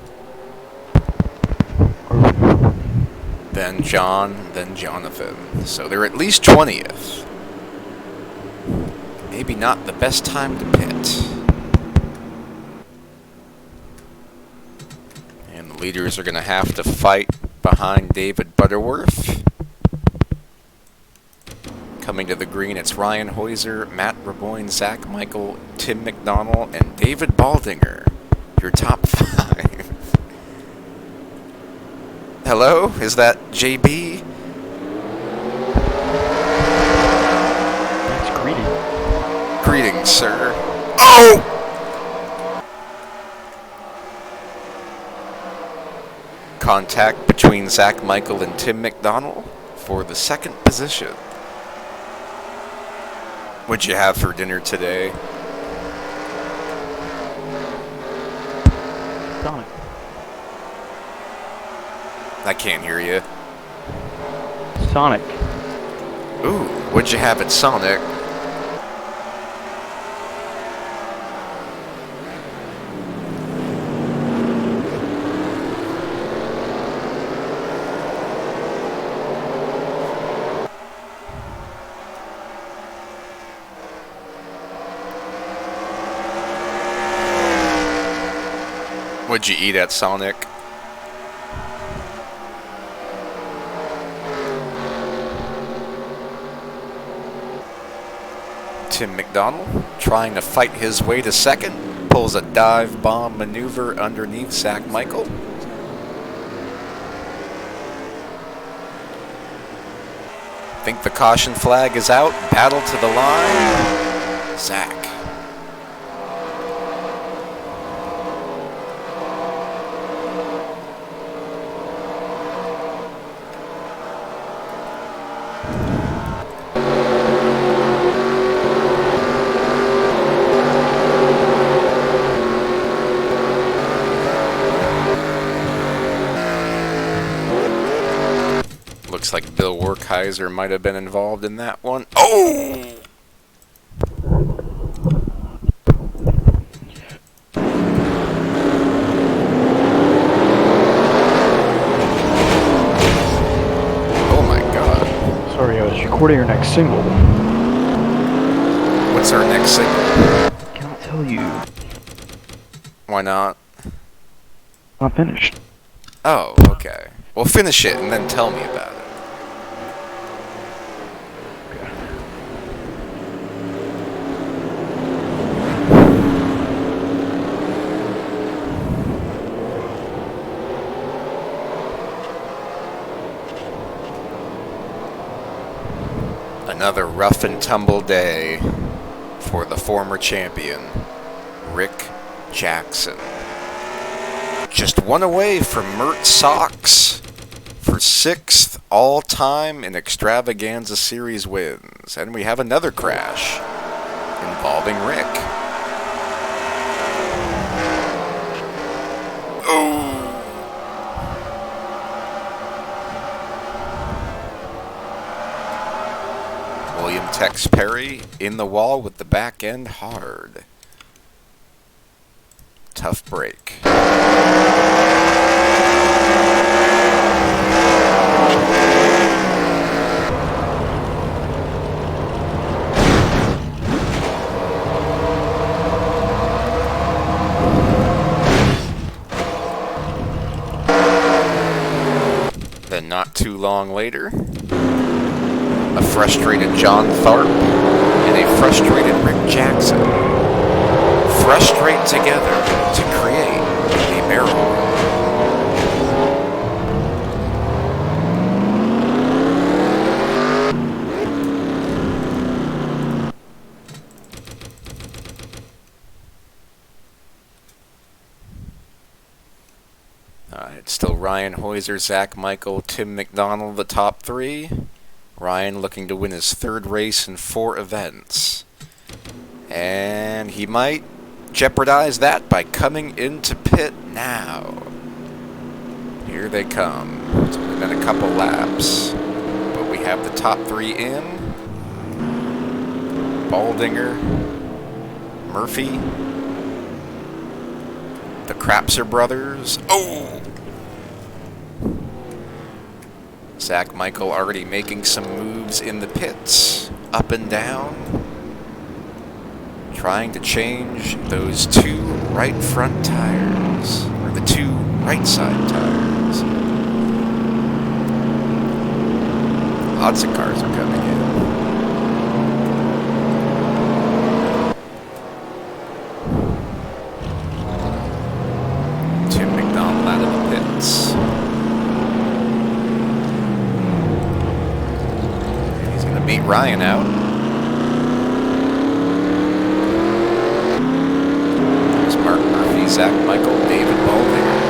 [SPEAKER 1] then John, then Jonathan. So they're at least 20th. Maybe not the best time to pit. And the leaders are going to have to fight behind David Butterworth. Coming to the green, it's Ryan Heuser, Matt Raboyne, Zach Michael, Tim McDonald, and David Baldinger. Your top 5. Hello? Is that JB?
[SPEAKER 3] That's greeting.
[SPEAKER 1] Greetings, sir. Oh! Contact between Zach Michael and Tim McDonald for the second position. What'd you have for dinner today?
[SPEAKER 3] Sonic.
[SPEAKER 1] I can't hear you.
[SPEAKER 3] Sonic.
[SPEAKER 1] Ooh, what'd you have at Sonic? What'd you eat at Sonic? Tim McDonald trying to fight his way to second. Pulls a dive bomb maneuver underneath Zach Michael. Think the caution flag is out. Battle to the line. Zach. Bill Werkheiser might have been involved in that one. Oh! Oh my god.
[SPEAKER 3] Sorry, I was recording your next single.
[SPEAKER 1] What's our next single?
[SPEAKER 3] I cannot tell you.
[SPEAKER 1] Why not?
[SPEAKER 3] Not finished.
[SPEAKER 1] Oh, okay. Well, finish it and then tell me about it. Another rough and tumble day for the former champion, Rick Jackson. Just one away from Mart Sox for 6th all-time in Extravaganza Series wins. And we have another crash involving Rick. Oh! William Tex Perry in the wall with the back end hard. Tough break. Then not too long later, a frustrated John Tharp and a frustrated Rick Jackson frustrate together to create the barrel. It's still Ryan Hoiser, Zach Michael, Tim McDonald, the top three. Ryan looking to win his 3rd race in 4 events. And he might jeopardize that by coming into pit now. Here they come. It's only been a couple laps, but we have the top 3 in. Baldinger, Murphy, the Crapser brothers. Oh! Zach Michael already making some moves in the pits, up and down, trying to change those 2 right front tires, or the 2 right side tires. Lots of cars are coming in. Tim McDonald out of the pits. Beat Ryan out. There's Mark Murphy, Zach Michael, David Baldinger.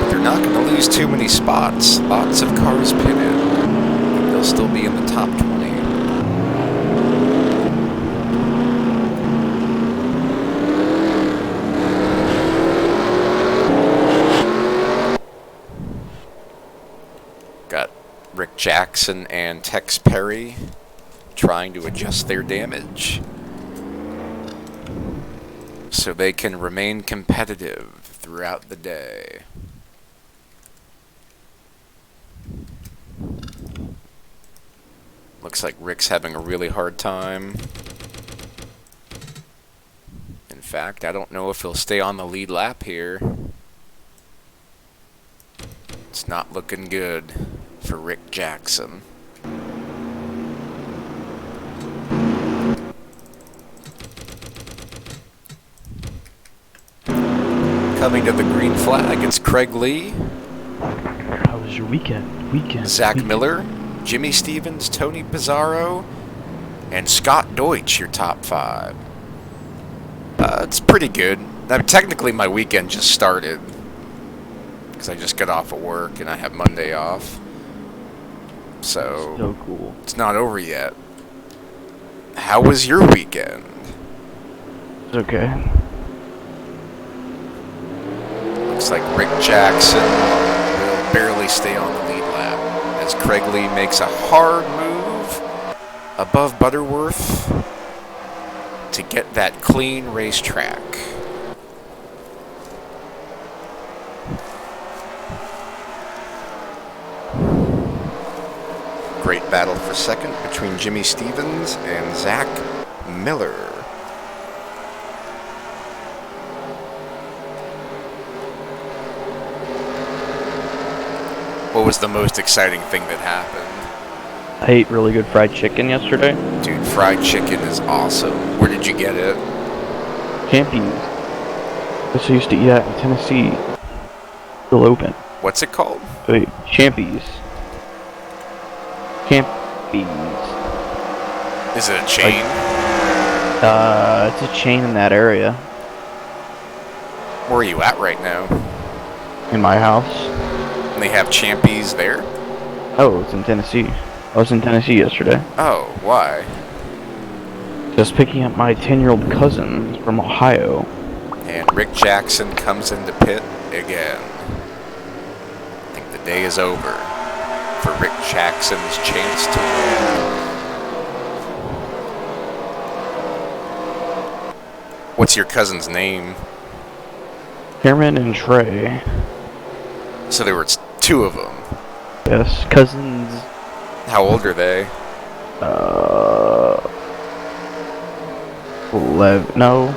[SPEAKER 1] But they're not going to lose too many spots. Lots of cars pin in. They'll still be in the top 20. Got Rick Jackson and Tex Perry trying to adjust their damage so they can remain competitive throughout the day. Looks like Rick's having a really hard time. In fact, I don't know if he'll stay on the lead lap here. It's not looking good for Rick Jackson. Coming to the green flag, it's Craig Lee,
[SPEAKER 3] How was your weekend?
[SPEAKER 1] Zach Miller, Jimmy Stevens, Tony Pizarro, and Scott Deutsch, your top 5. It's pretty good. I mean, technically my weekend just started because I just got off of work and I have Monday off. So
[SPEAKER 3] cool.
[SPEAKER 1] It's not over yet. How was your weekend?
[SPEAKER 3] It's okay.
[SPEAKER 1] Looks like Rick Jackson will barely stay on the lead lap as Craig Lee makes a hard move above Butterworth to get that clean racetrack. Great battle for second between Jimmy Stevens and Zach Miller. What was the most exciting thing that happened?
[SPEAKER 3] I ate really good fried chicken yesterday.
[SPEAKER 1] Dude, fried chicken is awesome. Where did you get it?
[SPEAKER 3] Champions. I used to eat that in Tennessee. Still open.
[SPEAKER 1] What's it called?
[SPEAKER 3] Wait, Champies. Champies.
[SPEAKER 1] Is it a chain?
[SPEAKER 3] It's a chain in that area.
[SPEAKER 1] Where are you at right now?
[SPEAKER 3] In my house.
[SPEAKER 1] And they have Champies there?
[SPEAKER 3] Oh, it's in Tennessee. I was in Tennessee yesterday.
[SPEAKER 1] Oh, why?
[SPEAKER 3] Just picking up my 10-year-old cousin from Ohio.
[SPEAKER 1] And Rick Jackson comes into pit again. I think the day is over for Rick Jackson's chance to win. What's your cousin's name?
[SPEAKER 3] Cameron and Trey.
[SPEAKER 1] So there were two of them.
[SPEAKER 3] Yes, cousins.
[SPEAKER 1] How old are they?
[SPEAKER 3] 11. No.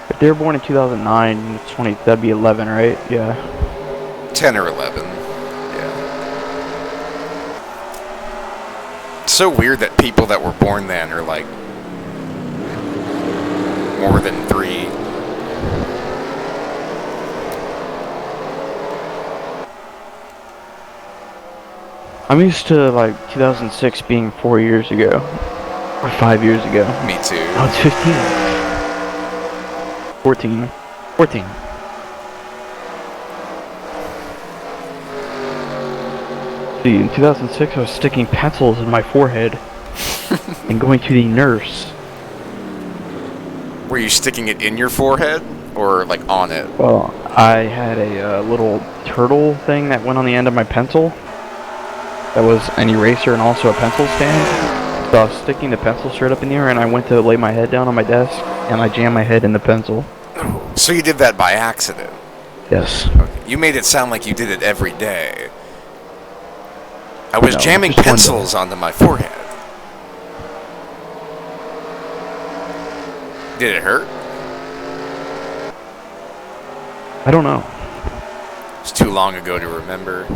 [SPEAKER 3] If they were born in 2009, 20, that'd be 11, right? Yeah.
[SPEAKER 1] 10 or 11. Yeah. It's so weird that people that were born then are like more than 3.
[SPEAKER 3] I'm used to like 2006 being 4 years ago. Or 5 years ago.
[SPEAKER 1] Me too.
[SPEAKER 3] Now it's 15. 14. 14. See, in 2006 I was sticking pencils in my forehead and going to the nurse.
[SPEAKER 1] Were you sticking it in your forehead or like on it?
[SPEAKER 3] Well, I had a little turtle thing that went on the end of my pencil. That was an eraser and also a pencil stand. So I was sticking the pencil straight up in the air, and I went to lay my head down on my desk, and I jammed my head in the pencil.
[SPEAKER 1] So you did that by accident?
[SPEAKER 3] Yes.
[SPEAKER 1] Okay. You made it sound like you did it every day. I was
[SPEAKER 3] No,
[SPEAKER 1] jamming
[SPEAKER 3] just one
[SPEAKER 1] pencils onto my forehead. Did it hurt?
[SPEAKER 3] I don't know.
[SPEAKER 1] It's too long ago to remember.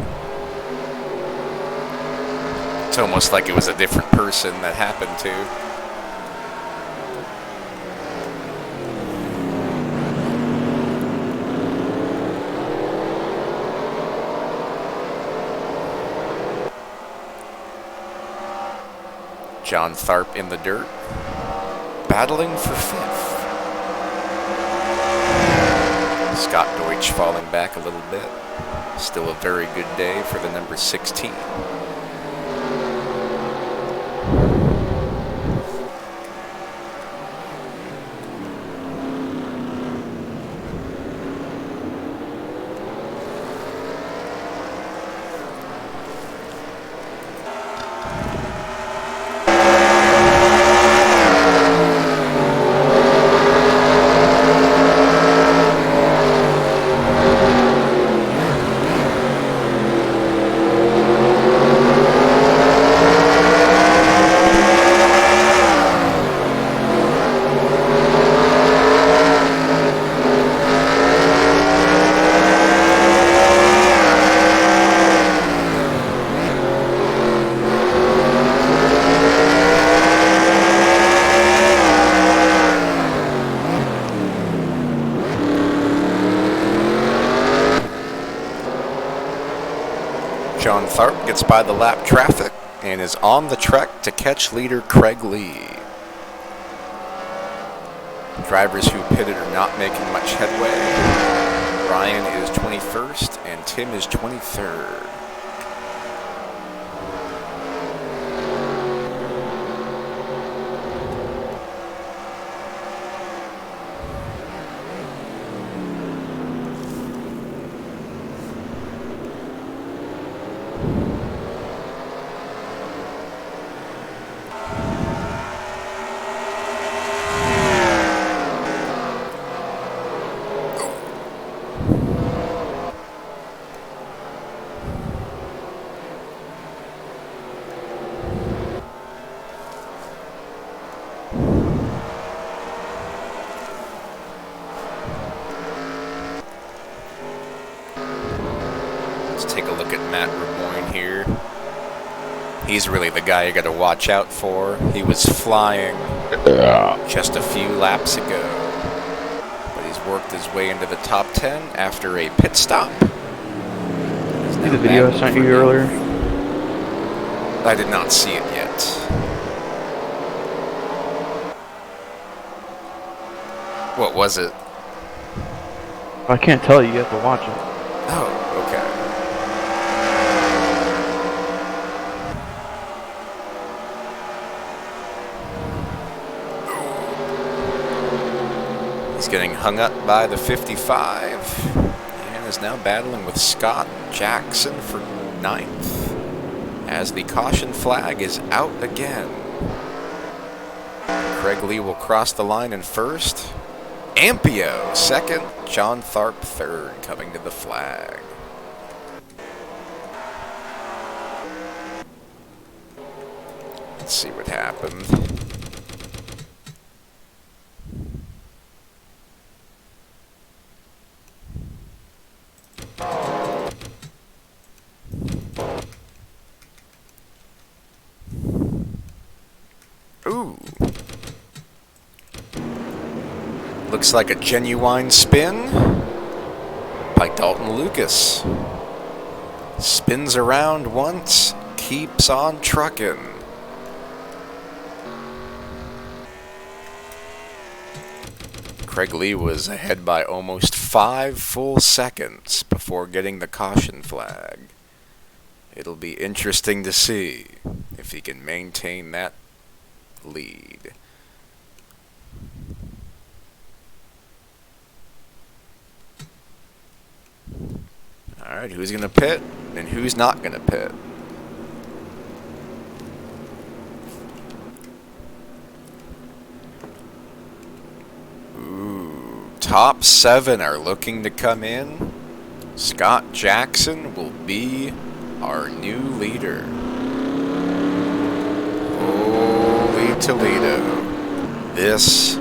[SPEAKER 1] It's almost like it was a different person that happened to. John Tharp in the dirt, battling for 5th. Scott Deutsch falling back a little bit. Still a very good day for the number 16. John Tharp gets by the lap traffic and is on the track to catch leader Craig Lee. Drivers who pitted are not making much headway. Ryan is 21st and Tim is 23rd. He's really the guy you gotta watch out for. He was flying just a few laps ago, but he's worked his way into the top 10 after a pit stop.
[SPEAKER 3] See the video I sent you earlier?
[SPEAKER 1] I did not see it yet. What was it?
[SPEAKER 3] I can't tell you. You have to watch it.
[SPEAKER 1] Oh, okay. He's getting hung up by the 55 and is now battling with Scott Jackson for 9th as the caution flag is out again. Craig Lee will cross the line in first. Ampio second. John Tharp third, coming to the flag. Let's see what happened. Ooh. Looks like a genuine spin by Dalton Lucas. Spins around once, keeps on trucking. Craig Lee was ahead by almost 5 full seconds before getting the caution flag. It'll be interesting to see if he can maintain that lead. Alright, who's going to pit and who's not going to pit? Ooh, top 7 are looking to come in. Scott Jackson will be our new leader. Holy Toledo. This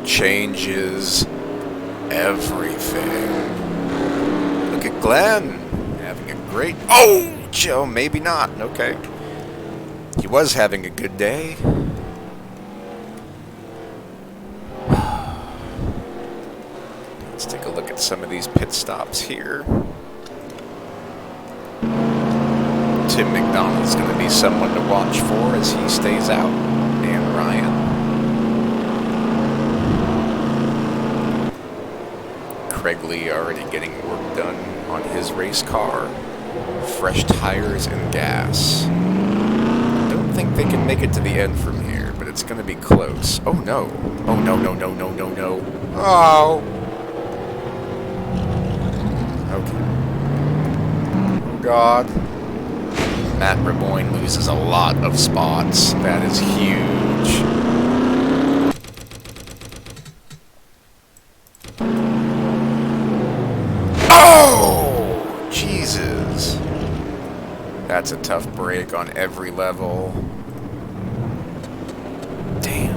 [SPEAKER 1] changes everything. Look at Glenn having a great... Oh, Joe, maybe not. Okay. He was having a good day. Let's take a look at some of these pit stops here. Tim McDonald's going to be someone to watch for as he stays out. And Ryan. Craig Lee already getting work done on his race car. Fresh tires and gas. Don't think they can make it to the end from here, but it's going to be close. Oh no. Oh no, no, no, no, no, no. Oh. Okay. Oh God. Matt Reboyne loses a lot of spots. That is huge. Oh! Jesus. That's a tough break on every level. Damn.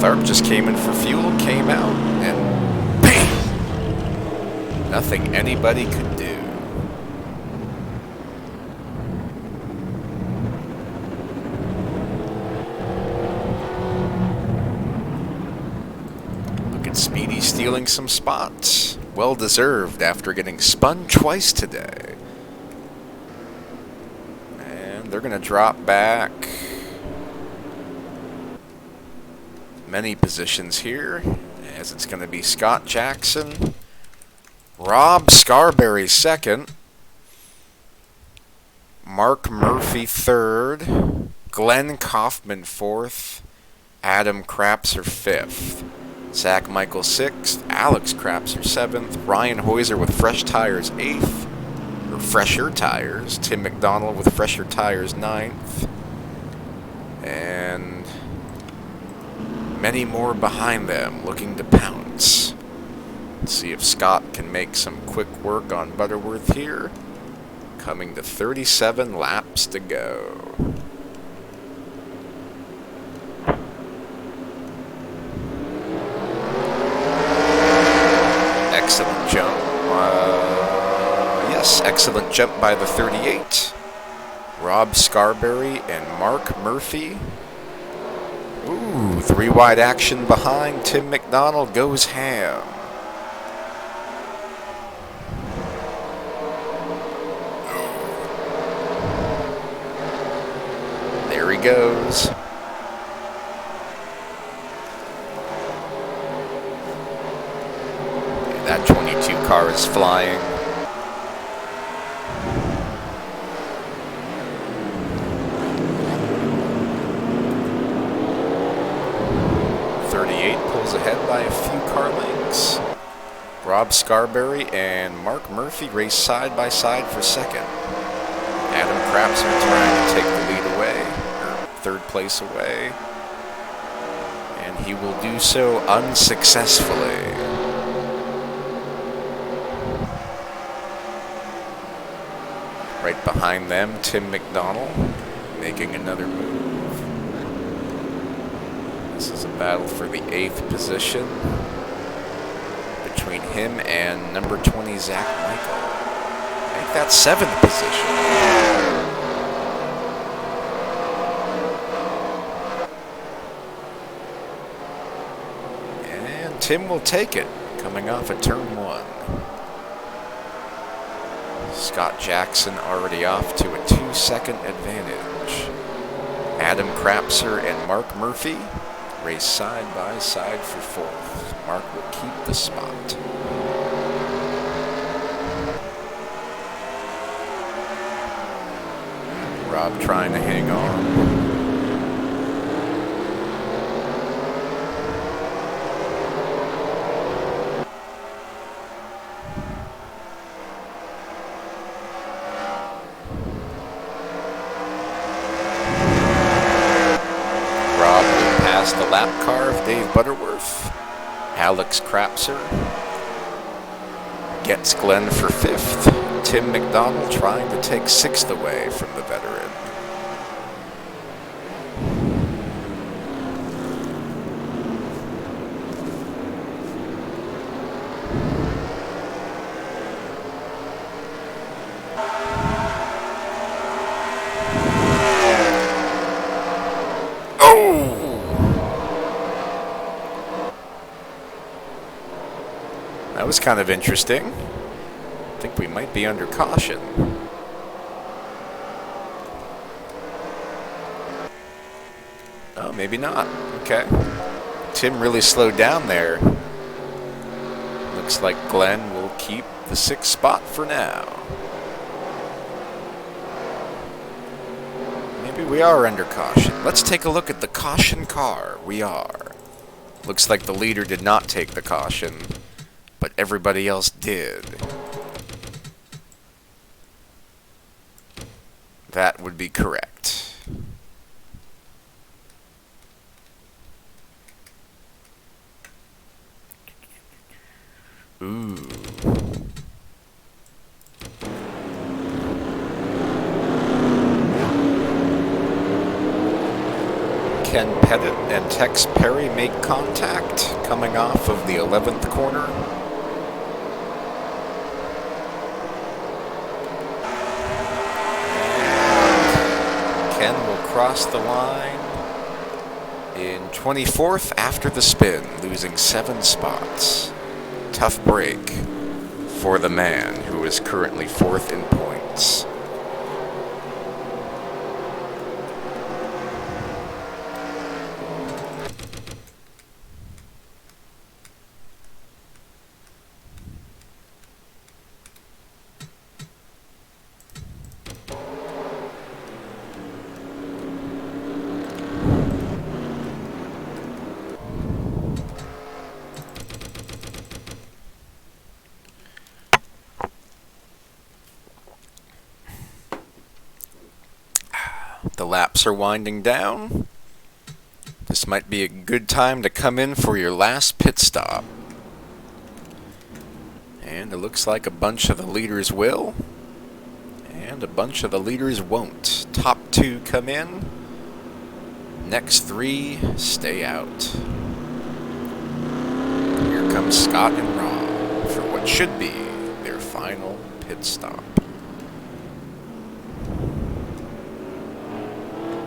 [SPEAKER 1] Tharp just came in for fuel, came out, and bam! Nothing anybody could do. Look at Speedy stealing some spots. Well deserved after getting spun twice today. And they're going to drop back many positions here, as it's going to be Scott Jackson, Rob Scarberry second, Mark Murphy third, Glenn Kaufman fourth, Adam Crapser fifth, Zach Michael sixth, Alex Crapser seventh, Ryan Hoiser with fresh tires eighth, or fresher tires, Tim McDonald with fresher tires ninth, and many more behind them looking to pounce. Let's see if Scott can make some quick work on Butterworth here. Coming to 37 laps to go. Excellent Yes, excellent jump by the 38. Rob Scarberry and Mark Murphy. Ooh, 3 wide action behind. Tim McDonald goes ham. There he goes. That 22 car is flying. Pulls ahead by a few car lengths. Rob Scarberry and Mark Murphy race side by side for second. Adam Krapser trying to take the lead away, or third place away. And he will do so unsuccessfully. Right behind them, Tim McDonald making another move. This is a battle for the 8th position between him and number 20, Zach Michael. I think that's 7th position. And Tim will take it, coming off at turn 1. Scott Jackson already off to a 2-second advantage. Adam Krapser and Mark Murphy race side by side for 4th. Mark will keep the spot. Rob trying to hang on. The lap car of Dave Butterworth. Alex Krapser gets Glenn for 5th. Tim McDonald trying to take 6th away from the veteran. That was kind of interesting. I think we might be under caution. Oh, maybe not. Okay. Tim really slowed down there. Looks like Glenn will keep the 6th spot for now. Maybe we are under caution. Let's take a look at the caution car. We are. Looks like the leader did not take the caution, but everybody else did. That would be correct. Ooh. Ken Pettit and Tex Perry make contact coming off of the 11th corner. Ken will cross the line in 24th after the spin, losing 7 spots. Tough break for the man who is currently 4th in points. The laps are winding down. This might be a good time to come in for your last pit stop. And it looks like a bunch of the leaders will, and a bunch of the leaders won't. Top 2 come in. Next 3 stay out. Here comes Scott and Rob for what should be their final pit stop.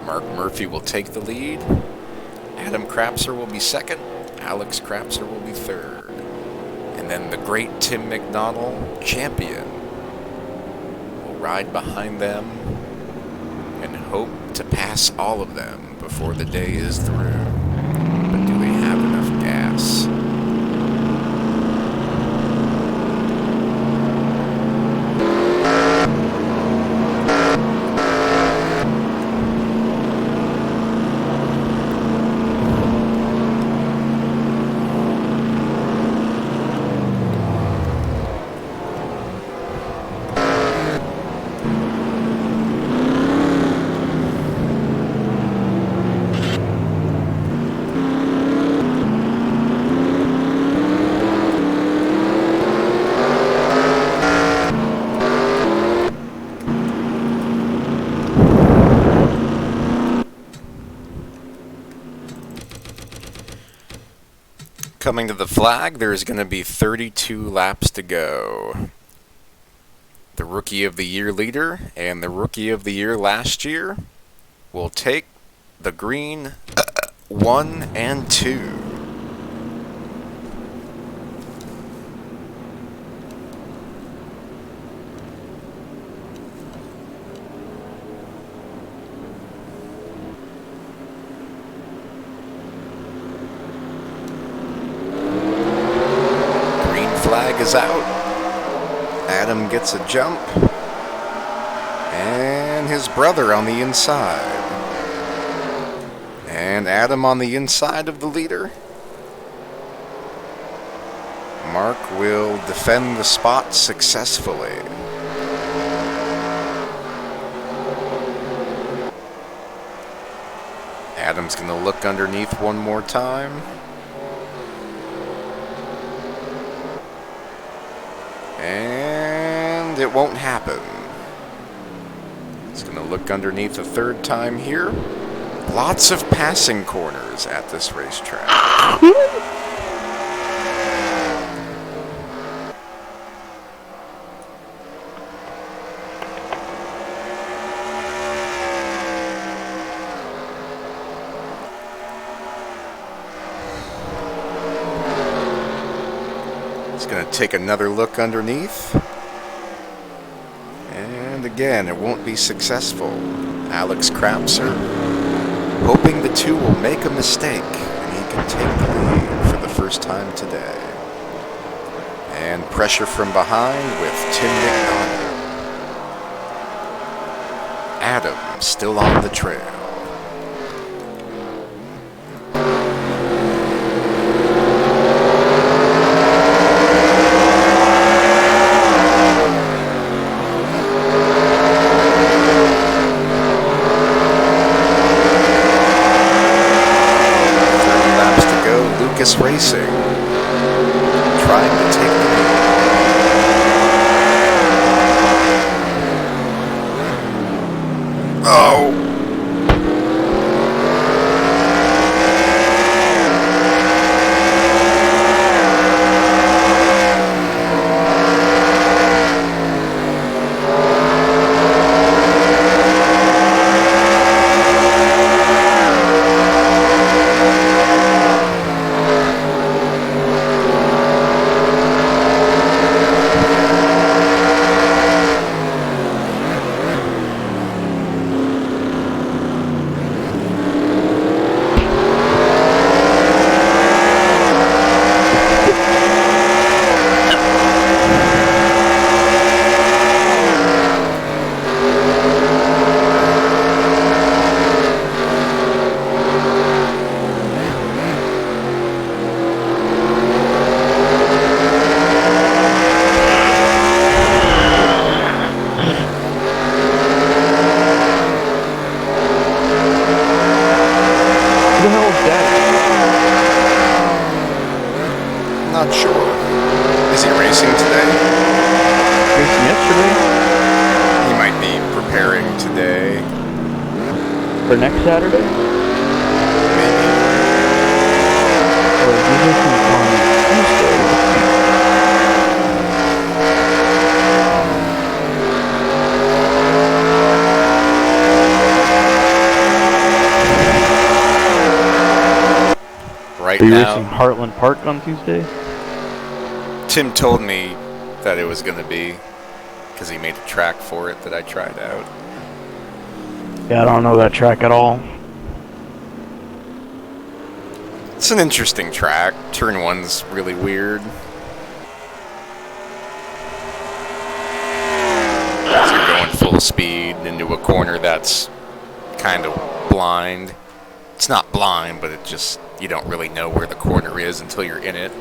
[SPEAKER 1] Mark Murphy will take the lead. Adam Crapser will be second. Alex Crapser will be third. And then the great Tim McDonald, champion, will ride behind them and hope to pass all of them before the day is through. But do they have enough gas? Coming to the flag, there's going to be 32 laps to go. The Rookie of the Year leader and the Rookie of the Year last year will take the green 1 and 2. Flag is out. Adam gets a jump. And his brother on the inside. And Adam on the inside of the leader. Mark will defend the spot successfully. Adam's going to look underneath one more time. And it won't happen. It's going to look underneath a third time here. Lots of passing corners at this racetrack. Going to take another look underneath. And again, it won't be successful. Alex Crapser hoping the two will make a mistake and he can take the lead for the first time today. And pressure from behind with Tim McDonald. Adam still on the trail. Racing, trying to take the lead. Oh! Not sure. Is he racing today?
[SPEAKER 3] Racing yesterday?
[SPEAKER 1] He might be preparing today.
[SPEAKER 3] For next Saturday?
[SPEAKER 1] Maybe.
[SPEAKER 3] Or is he racing on Tuesday?
[SPEAKER 1] right
[SPEAKER 3] Are you
[SPEAKER 1] now,
[SPEAKER 3] racing Heartland Park on Tuesday?
[SPEAKER 1] Tim told me that it was going to be, because he made a track for it that I tried out.
[SPEAKER 3] Yeah, I don't know that track at all.
[SPEAKER 1] It's an interesting track. Turn 1's really weird. As you're going full speed into a corner that's kind of blind. It's not blind, but it just, you don't really know where the corner is until you're in it.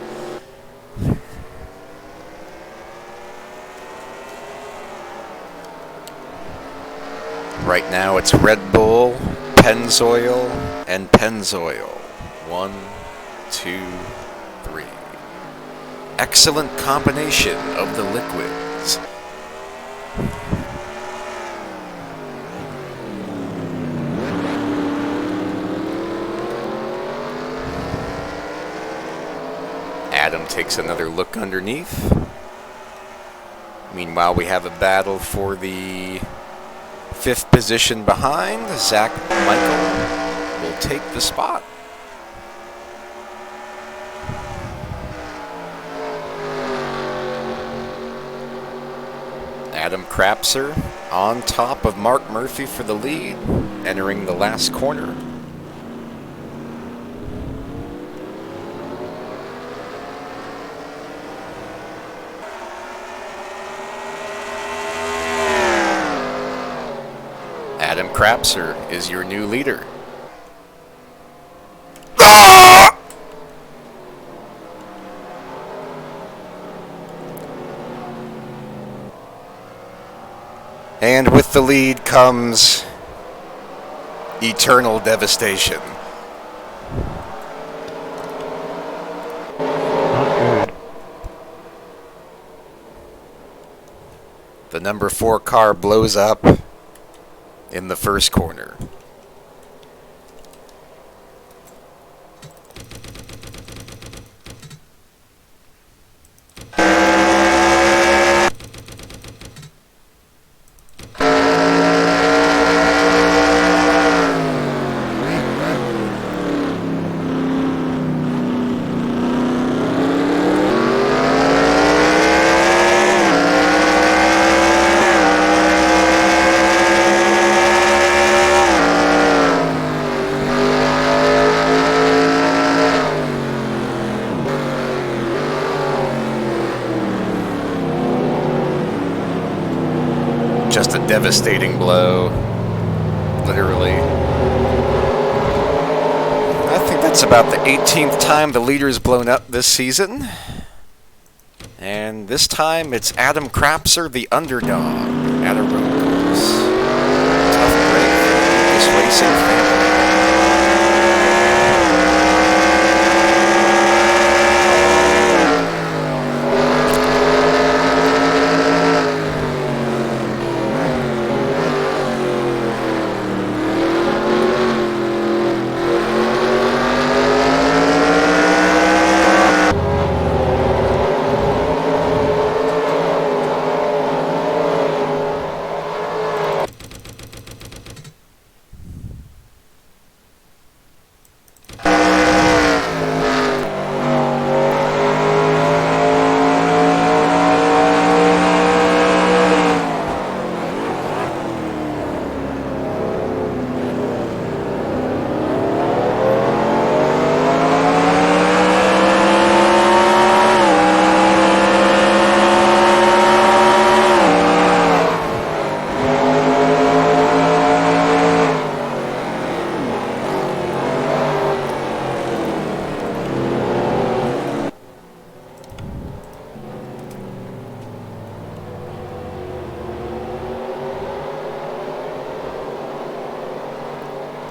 [SPEAKER 1] Right now it's Red Bull, Pennzoil, and Pennzoil. 1, 2, 3. Excellent combination of the liquids. Adam takes another look underneath. Meanwhile, we have a battle for the 5th position behind. Zach Michael will take the spot. Adam Krapser on top of Mark Murphy for the lead, entering the last corner. Adam Krapser is your new leader. And with the lead comes eternal devastation.
[SPEAKER 3] Not good.
[SPEAKER 1] The number 4 car blows up in the first corner. Just a devastating blow, literally. I think that's about the 18th time the leader's blown up this season. And this time it's Adam Krapser, the underdog, at a road course. Tough break for this racing family.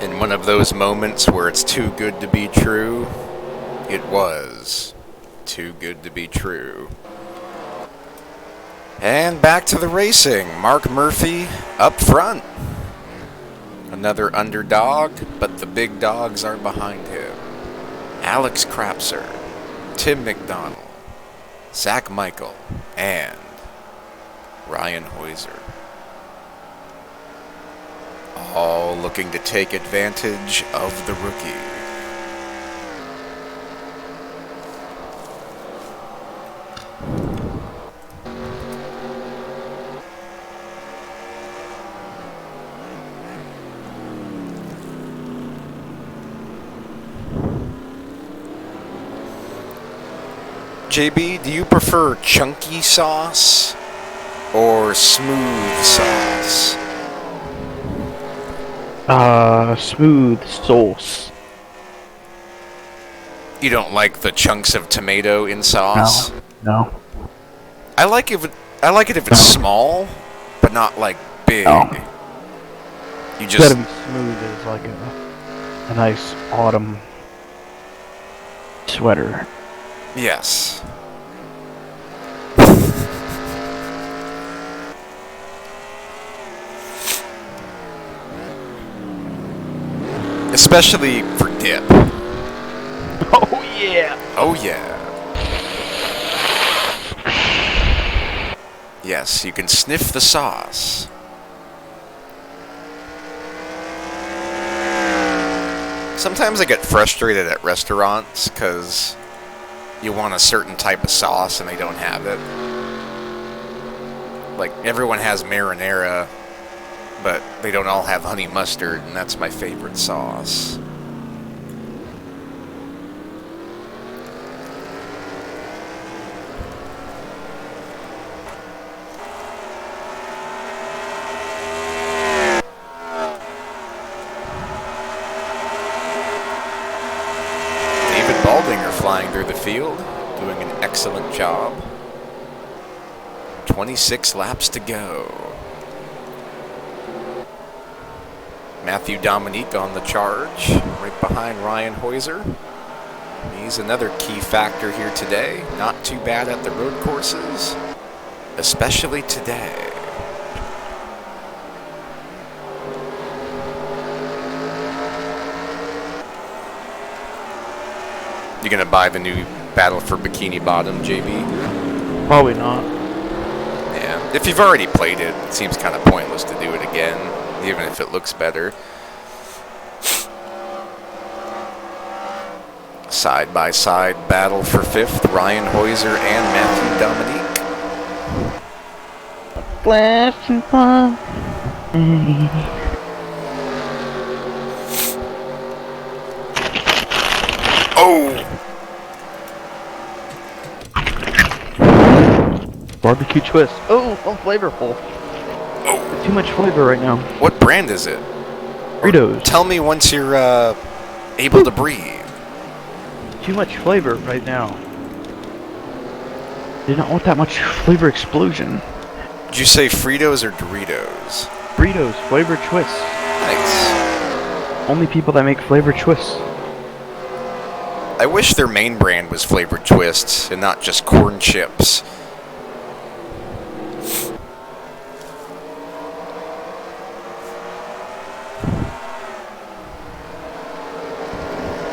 [SPEAKER 1] In one of those moments where it's too good to be true, it was too good to be true. And back to the racing. Mark Murphy up front. Another underdog, but the big dogs are behind him. Alex Krapser, Tim McDonald, Zach Michael, and Ryan Heuser. All looking to take advantage of the rookie. JB, do you prefer chunky sauce or smooth sauce?
[SPEAKER 3] Smooth sauce.
[SPEAKER 1] You don't like the chunks of tomato in sauce?
[SPEAKER 3] No.
[SPEAKER 1] I like it if it's small, but not like big.
[SPEAKER 3] No.
[SPEAKER 1] You
[SPEAKER 3] It's gotta
[SPEAKER 1] just
[SPEAKER 3] be smooth as like a nice autumn sweater.
[SPEAKER 1] yes. Especially for dip.
[SPEAKER 3] Oh yeah.
[SPEAKER 1] Oh yeah. Yes, you can sniff the sauce. Sometimes I get frustrated at restaurants because you want a certain type of sauce and they don't have it. Like, everyone has marinara, but they don't all have honey mustard, and that's my favorite sauce. Baldinger flying through the field, doing an excellent job. 26 laps to go. Matthew Dominique on the charge, right behind Ryan Heuser. He's another key factor here today. Not too bad at the road courses, especially today. You gonna buy the new Battle for Bikini Bottom, JB?
[SPEAKER 3] Probably not.
[SPEAKER 1] Yeah. If you've already played it, it seems kind of pointless to do it again, even if it looks better. Side-by-side battle for 5th, Ryan Heuser and Matthew Dominique.
[SPEAKER 3] Flash and fun.
[SPEAKER 1] Oh!
[SPEAKER 3] Barbecue twist. Oh, so flavorful.
[SPEAKER 1] Oh!
[SPEAKER 3] Too much flavor right now.
[SPEAKER 1] What brand is it?
[SPEAKER 3] Fritos.
[SPEAKER 1] Tell me once you're able to breathe.
[SPEAKER 3] Too much flavor right now. Did not want that much flavor explosion.
[SPEAKER 1] Did you say Fritos or Doritos?
[SPEAKER 3] Fritos, flavor twists.
[SPEAKER 1] Nice.
[SPEAKER 3] Only people that make flavor twists.
[SPEAKER 1] I wish their main brand was flavored twists and not just corn chips.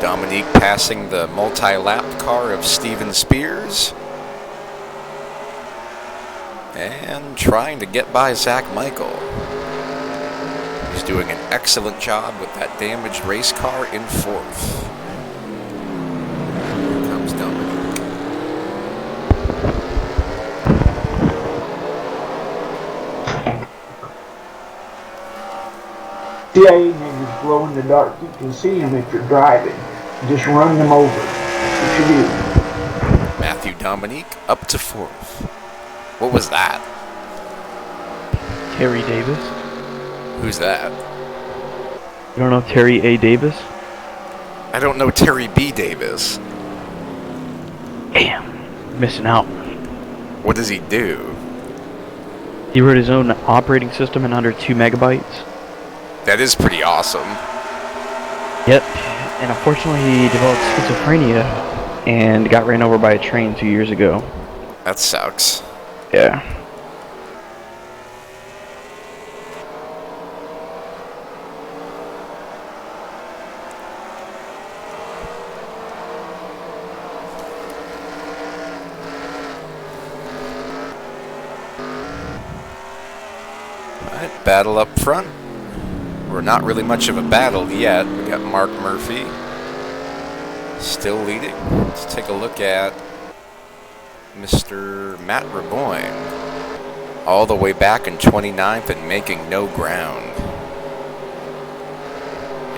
[SPEAKER 1] Dominique passing the multi-lap car of Steven Spears. And trying to get by Zach Michael. He's doing an excellent job with that damaged race car in 4th. Here comes Dominique.
[SPEAKER 4] CIA niggas glow in the dark. You can see them if you're driving. Just run them over. That's what you do.
[SPEAKER 1] Matthew Dominique up to 4th. What was that?
[SPEAKER 3] Terry Davis.
[SPEAKER 1] Who's that?
[SPEAKER 3] You don't know Terry A. Davis?
[SPEAKER 1] I don't know Terry B. Davis.
[SPEAKER 3] Damn. Missing out.
[SPEAKER 1] What does he do?
[SPEAKER 3] He wrote his own operating system in under 2 megabytes.
[SPEAKER 1] That is pretty awesome.
[SPEAKER 3] Yep. And unfortunately he developed schizophrenia and got ran over by a train 2 years ago.
[SPEAKER 1] That sucks.
[SPEAKER 3] Yeah.
[SPEAKER 1] Alright, battle up front. We're not really much of a battle yet. We got Mark Murphy still leading. Let's take a look at Mr. Matt Raboyne, all the way back in 29th and making no ground.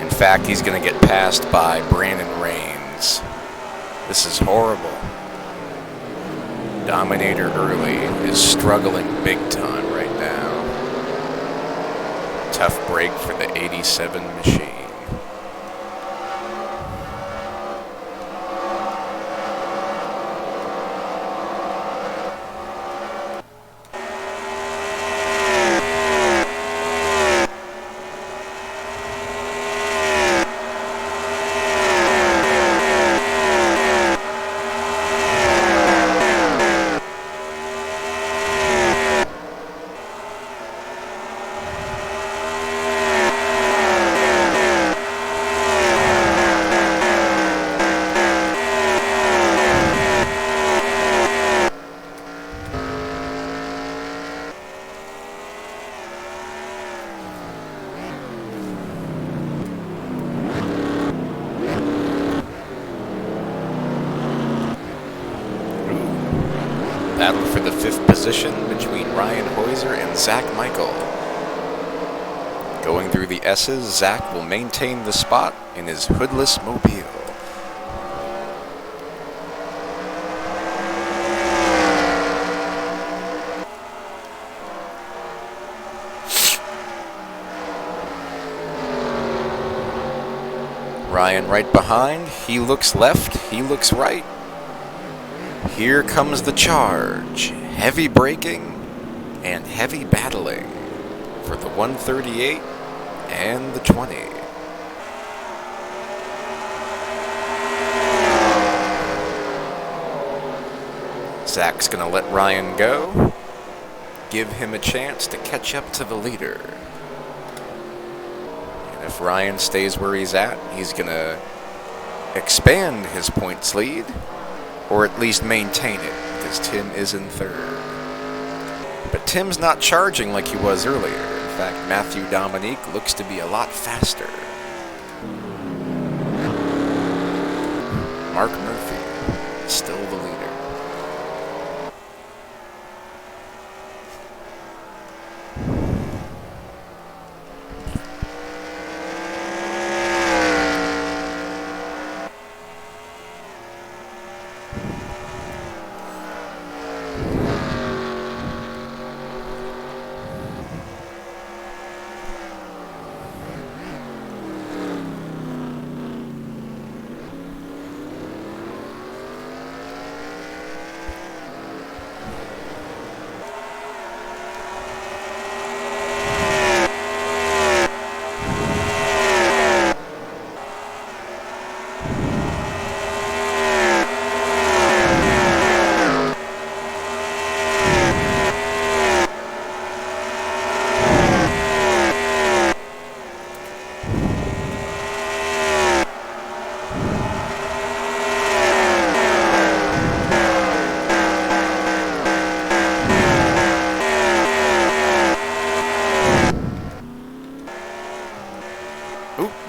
[SPEAKER 1] In fact, he's going to get passed by Brandon Rains. This is horrible. Dominator Early is struggling big time right now. Tough break for the 87 machine. Battle for the 5th position between Ryan Heuser and Zach Michael. Going through the S's, Zach will maintain the spot in his hoodless mobile. Ryan right behind. He looks left, he looks right. Here comes the charge. Heavy braking and heavy battling for the 138 and the 20. Zach's gonna let Ryan go, give him a chance to catch up to the leader. And if Ryan stays where he's at, he's gonna expand his points lead, or at least maintain it, because Tim is in 3rd. But Tim's not charging like he was earlier. In fact, Matthew Dominique looks to be a lot faster. Mark Murphy, still the leader.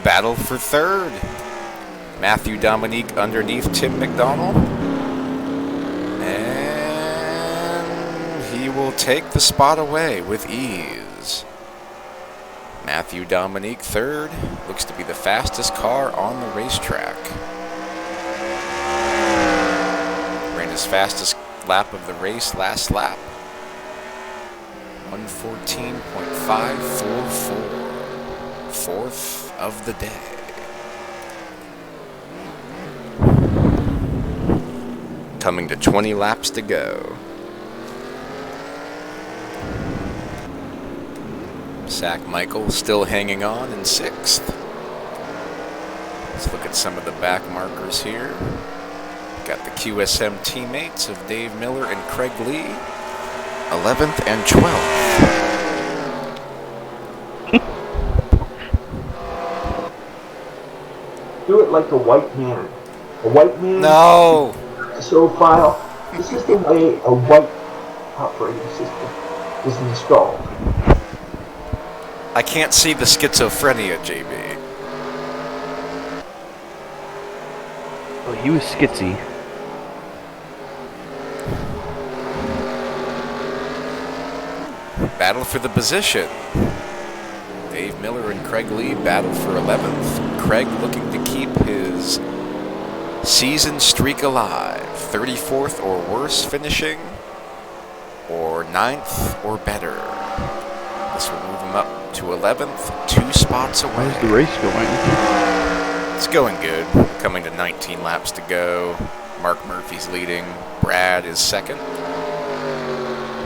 [SPEAKER 1] Battle for 3rd. Matthew Dominique underneath Tim McDonald. And he will take the spot away with ease. Matthew Dominique 3rd. Looks to be the fastest car on the racetrack. Ran his fastest lap of the race last lap. 1:14.544. 4th of the day. Coming to 20 laps to go. Zach Michael still hanging on in 6th. Let's look at some of the back markers here. Got the QSM teammates of Dave Miller and Craig Lee, 11th and 12th.
[SPEAKER 4] Do it like a white man. A white man.
[SPEAKER 1] No!
[SPEAKER 4] So file. This is the way a white operating system is installed.
[SPEAKER 1] I can't see the schizophrenia, JB.
[SPEAKER 3] Well, he was skitsy.
[SPEAKER 1] Battle for the position. Dave Miller and Craig Lee battle for 11th. Craig looking to keep his Season streak alive. 34th or worse finishing, or 9th or better. This will move him up to 11th, 2 spots away.
[SPEAKER 3] How's the race going?
[SPEAKER 1] It's going good. Coming to 19 laps to go. Mark Murphy's leading. Brad is second.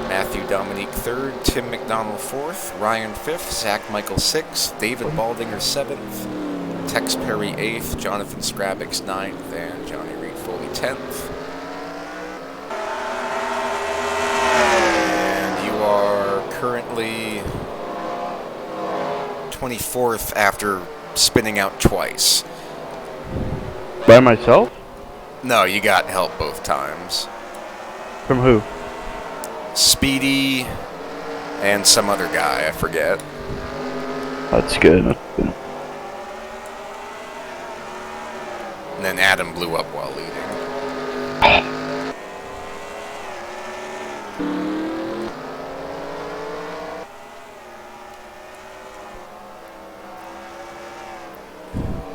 [SPEAKER 1] Matthew Dominique third. Tim McDonald fourth. Ryan fifth. Zach Michael sixth. David Baldinger seventh. Tex Perry eighth. Jonathan Scrabix ninth. And Johnny Reed Foley 10th. And you are currently 24th after spinning out twice.
[SPEAKER 3] By myself?
[SPEAKER 1] No, you got help both times.
[SPEAKER 3] From who?
[SPEAKER 1] Speedy and some other guy, I forget.
[SPEAKER 3] That's good. That's good.
[SPEAKER 1] And then Adam blew up while leading.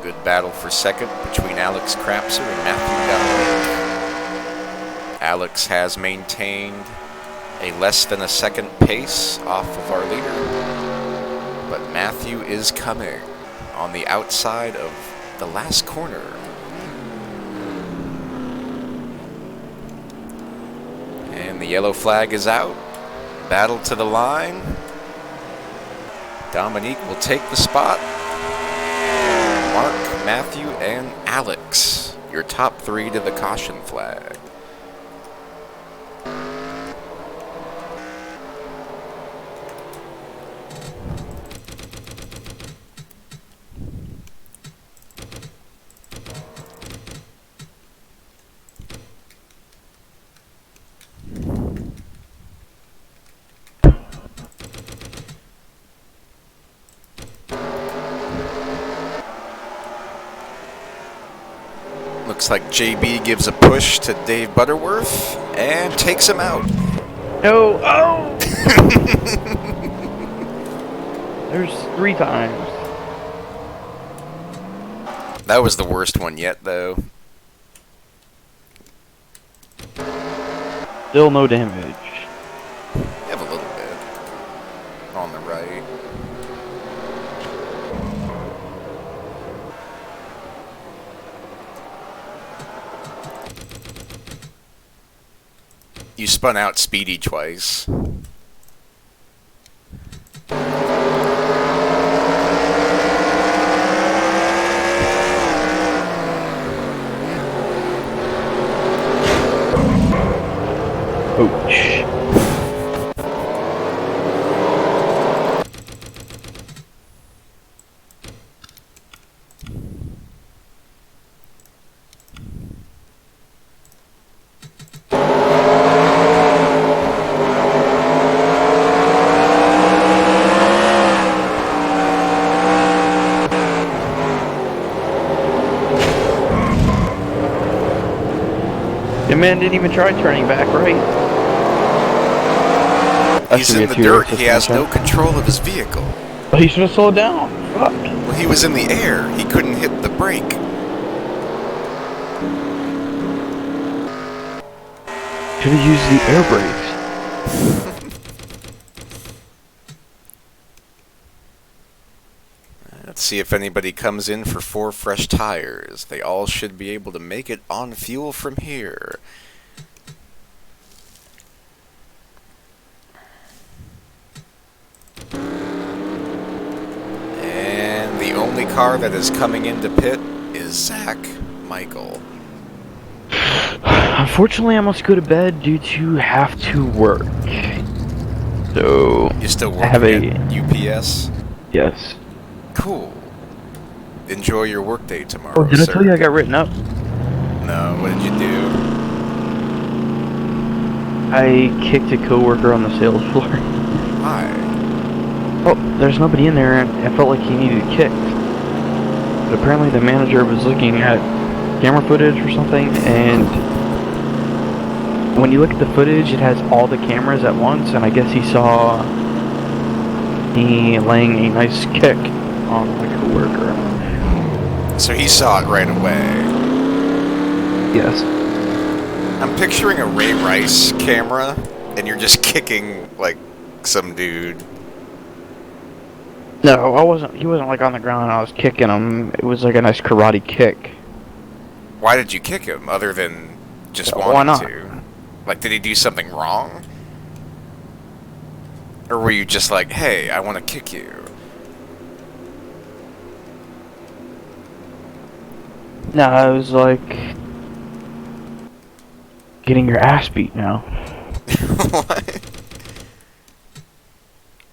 [SPEAKER 1] Good battle for second between Alex Krapser and Matthew Dominique. Alex has maintained a less than a second pace off of our leader, but Matthew is coming on the outside of the last corner. And the yellow flag is out. Battle to the line. Dominique will take the spot. Mark, Matthew, and Alex, your top three to the caution flag. Looks like JB gives a push to Dave Butterworth and takes him out.
[SPEAKER 3] No! Oh! There's 3 times.
[SPEAKER 1] That was the worst one yet, though.
[SPEAKER 3] Still no damage.
[SPEAKER 1] You have a little bit on the right. You spun out Speedy twice.
[SPEAKER 3] Ouch. The man didn't even try turning back right.
[SPEAKER 1] He's in the dirt. He has no control of his vehicle.
[SPEAKER 3] Well, he should have slowed down. Fuck.
[SPEAKER 1] Well, he was in the air. He couldn't hit the brake.
[SPEAKER 3] Should have used the air brakes.
[SPEAKER 1] Let's see if anybody comes in for 4 fresh tires. They all should be able to make it on fuel from here. And the only car that is coming into pit is Zach Michael.
[SPEAKER 3] Unfortunately, I must go to bed due to have to work. So
[SPEAKER 1] You still
[SPEAKER 3] I have
[SPEAKER 1] working at UPS?
[SPEAKER 3] Yes.
[SPEAKER 1] Cool. Enjoy your workday tomorrow,
[SPEAKER 3] Oh, did
[SPEAKER 1] sir.
[SPEAKER 3] I tell you I got written up?
[SPEAKER 1] No, what did you do?
[SPEAKER 3] I kicked a coworker on the sales floor.
[SPEAKER 1] Why?
[SPEAKER 3] Oh, there's nobody in there, and I felt like he needed kicked. But apparently the manager was looking at camera footage or something, and when you look at the footage, it has all the cameras at once, and I guess he saw me laying a nice kick on my coworker.
[SPEAKER 1] So he saw it right away.
[SPEAKER 3] Yes.
[SPEAKER 1] I'm picturing a Ray Rice camera, and you're just kicking, like, some dude.
[SPEAKER 3] No, I wasn't. He wasn't like on the ground and I was kicking him. It was like a nice karate kick.
[SPEAKER 1] Why did you kick him, other than just
[SPEAKER 3] Why
[SPEAKER 1] wanting
[SPEAKER 3] not?
[SPEAKER 1] to? Like, did he do something wrong? Or were you just like, hey, I want to kick you?
[SPEAKER 3] No, I was like getting your ass beat now.
[SPEAKER 1] What?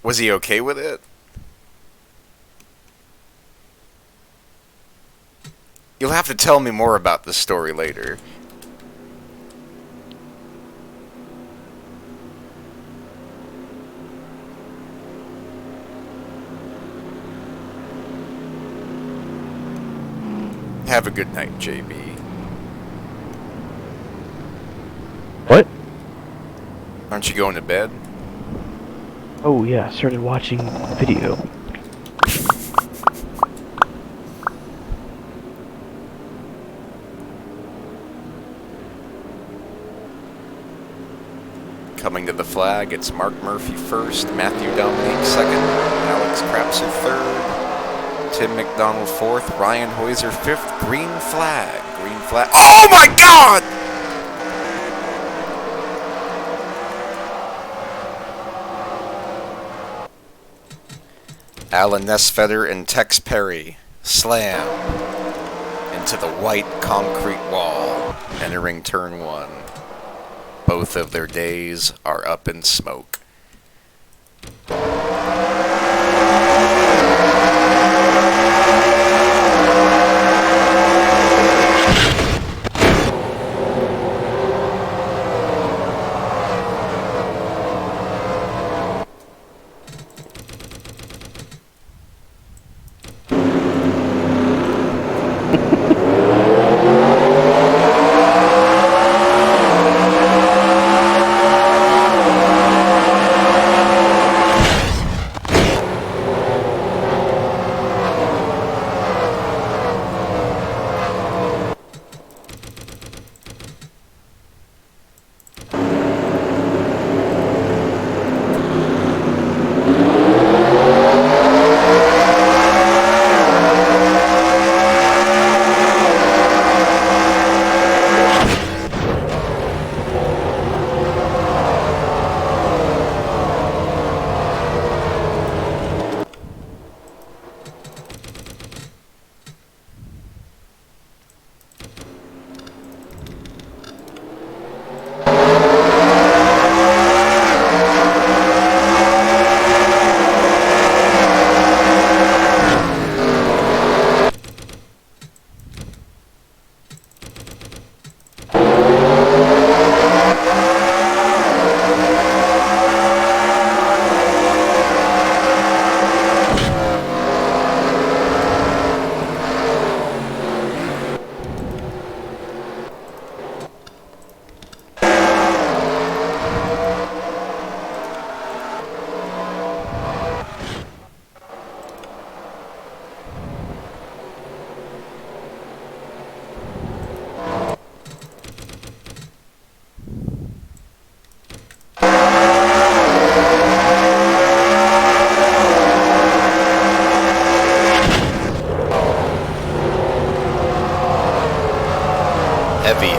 [SPEAKER 1] Was he okay with it? You'll have to tell me more about this story later. Have a good night, JB.
[SPEAKER 3] What?
[SPEAKER 1] Aren't you going to bed?
[SPEAKER 3] Oh yeah, I started watching video.
[SPEAKER 1] Coming to the flag, it's Mark Murphy first, Matthew Dominique second, Alex Krapser third, Tim McDonald fourth, Ryan Hoiser fifth. Green flag. Green flag. Oh my God! Alan Nesfeder and Tex Perry slam into the white concrete wall, entering turn one. Both of their days are up in smoke.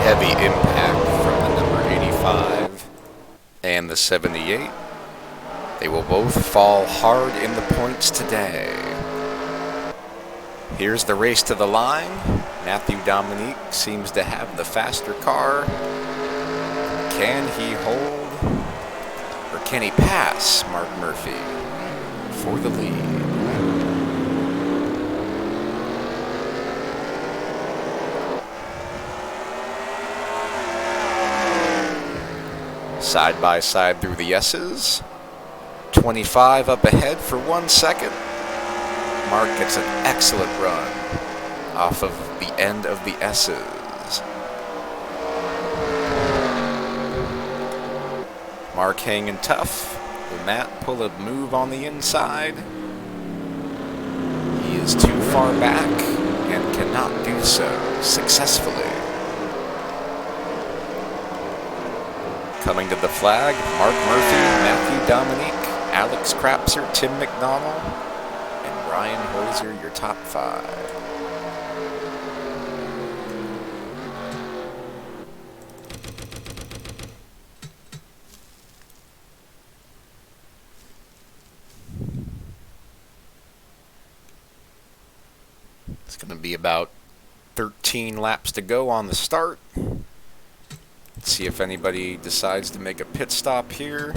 [SPEAKER 1] Heavy impact from the number 85 and the 78. They will both fall hard in the points today. Here's the race to the line. Matthew Dominique seems to have the faster car. Can he hold, or can he pass Mark Murphy for the lead? Side by side through the S's. 25 up ahead for 1 second. Mark gets an excellent run off of the end of the S's. Mark hanging tough. Will Matt pull a move on the inside? He is too far back and cannot do so successfully. Coming to the flag, Mark Murphy, Matthew Dominique, Alex Crapser, Tim McDonald, and Ryan Hoiser, your top 5. It's going to be about 13 laps to go on the start. Let's see if anybody decides to make a pit stop here.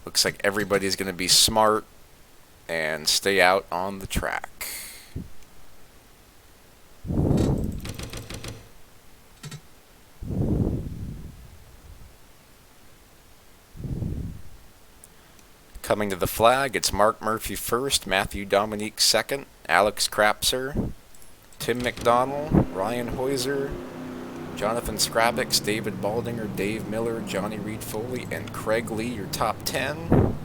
[SPEAKER 1] Looks like everybody's going to be smart and stay out on the track. Coming to the flag, it's Mark Murphy first, Matthew Dominique second, Alex Crapser, Tim McDonald, Ryan Hoiser, Jonathan Scrabix, David Baldinger, Dave Miller, Johnny Reed Foley, and Craig Lee, your top 10.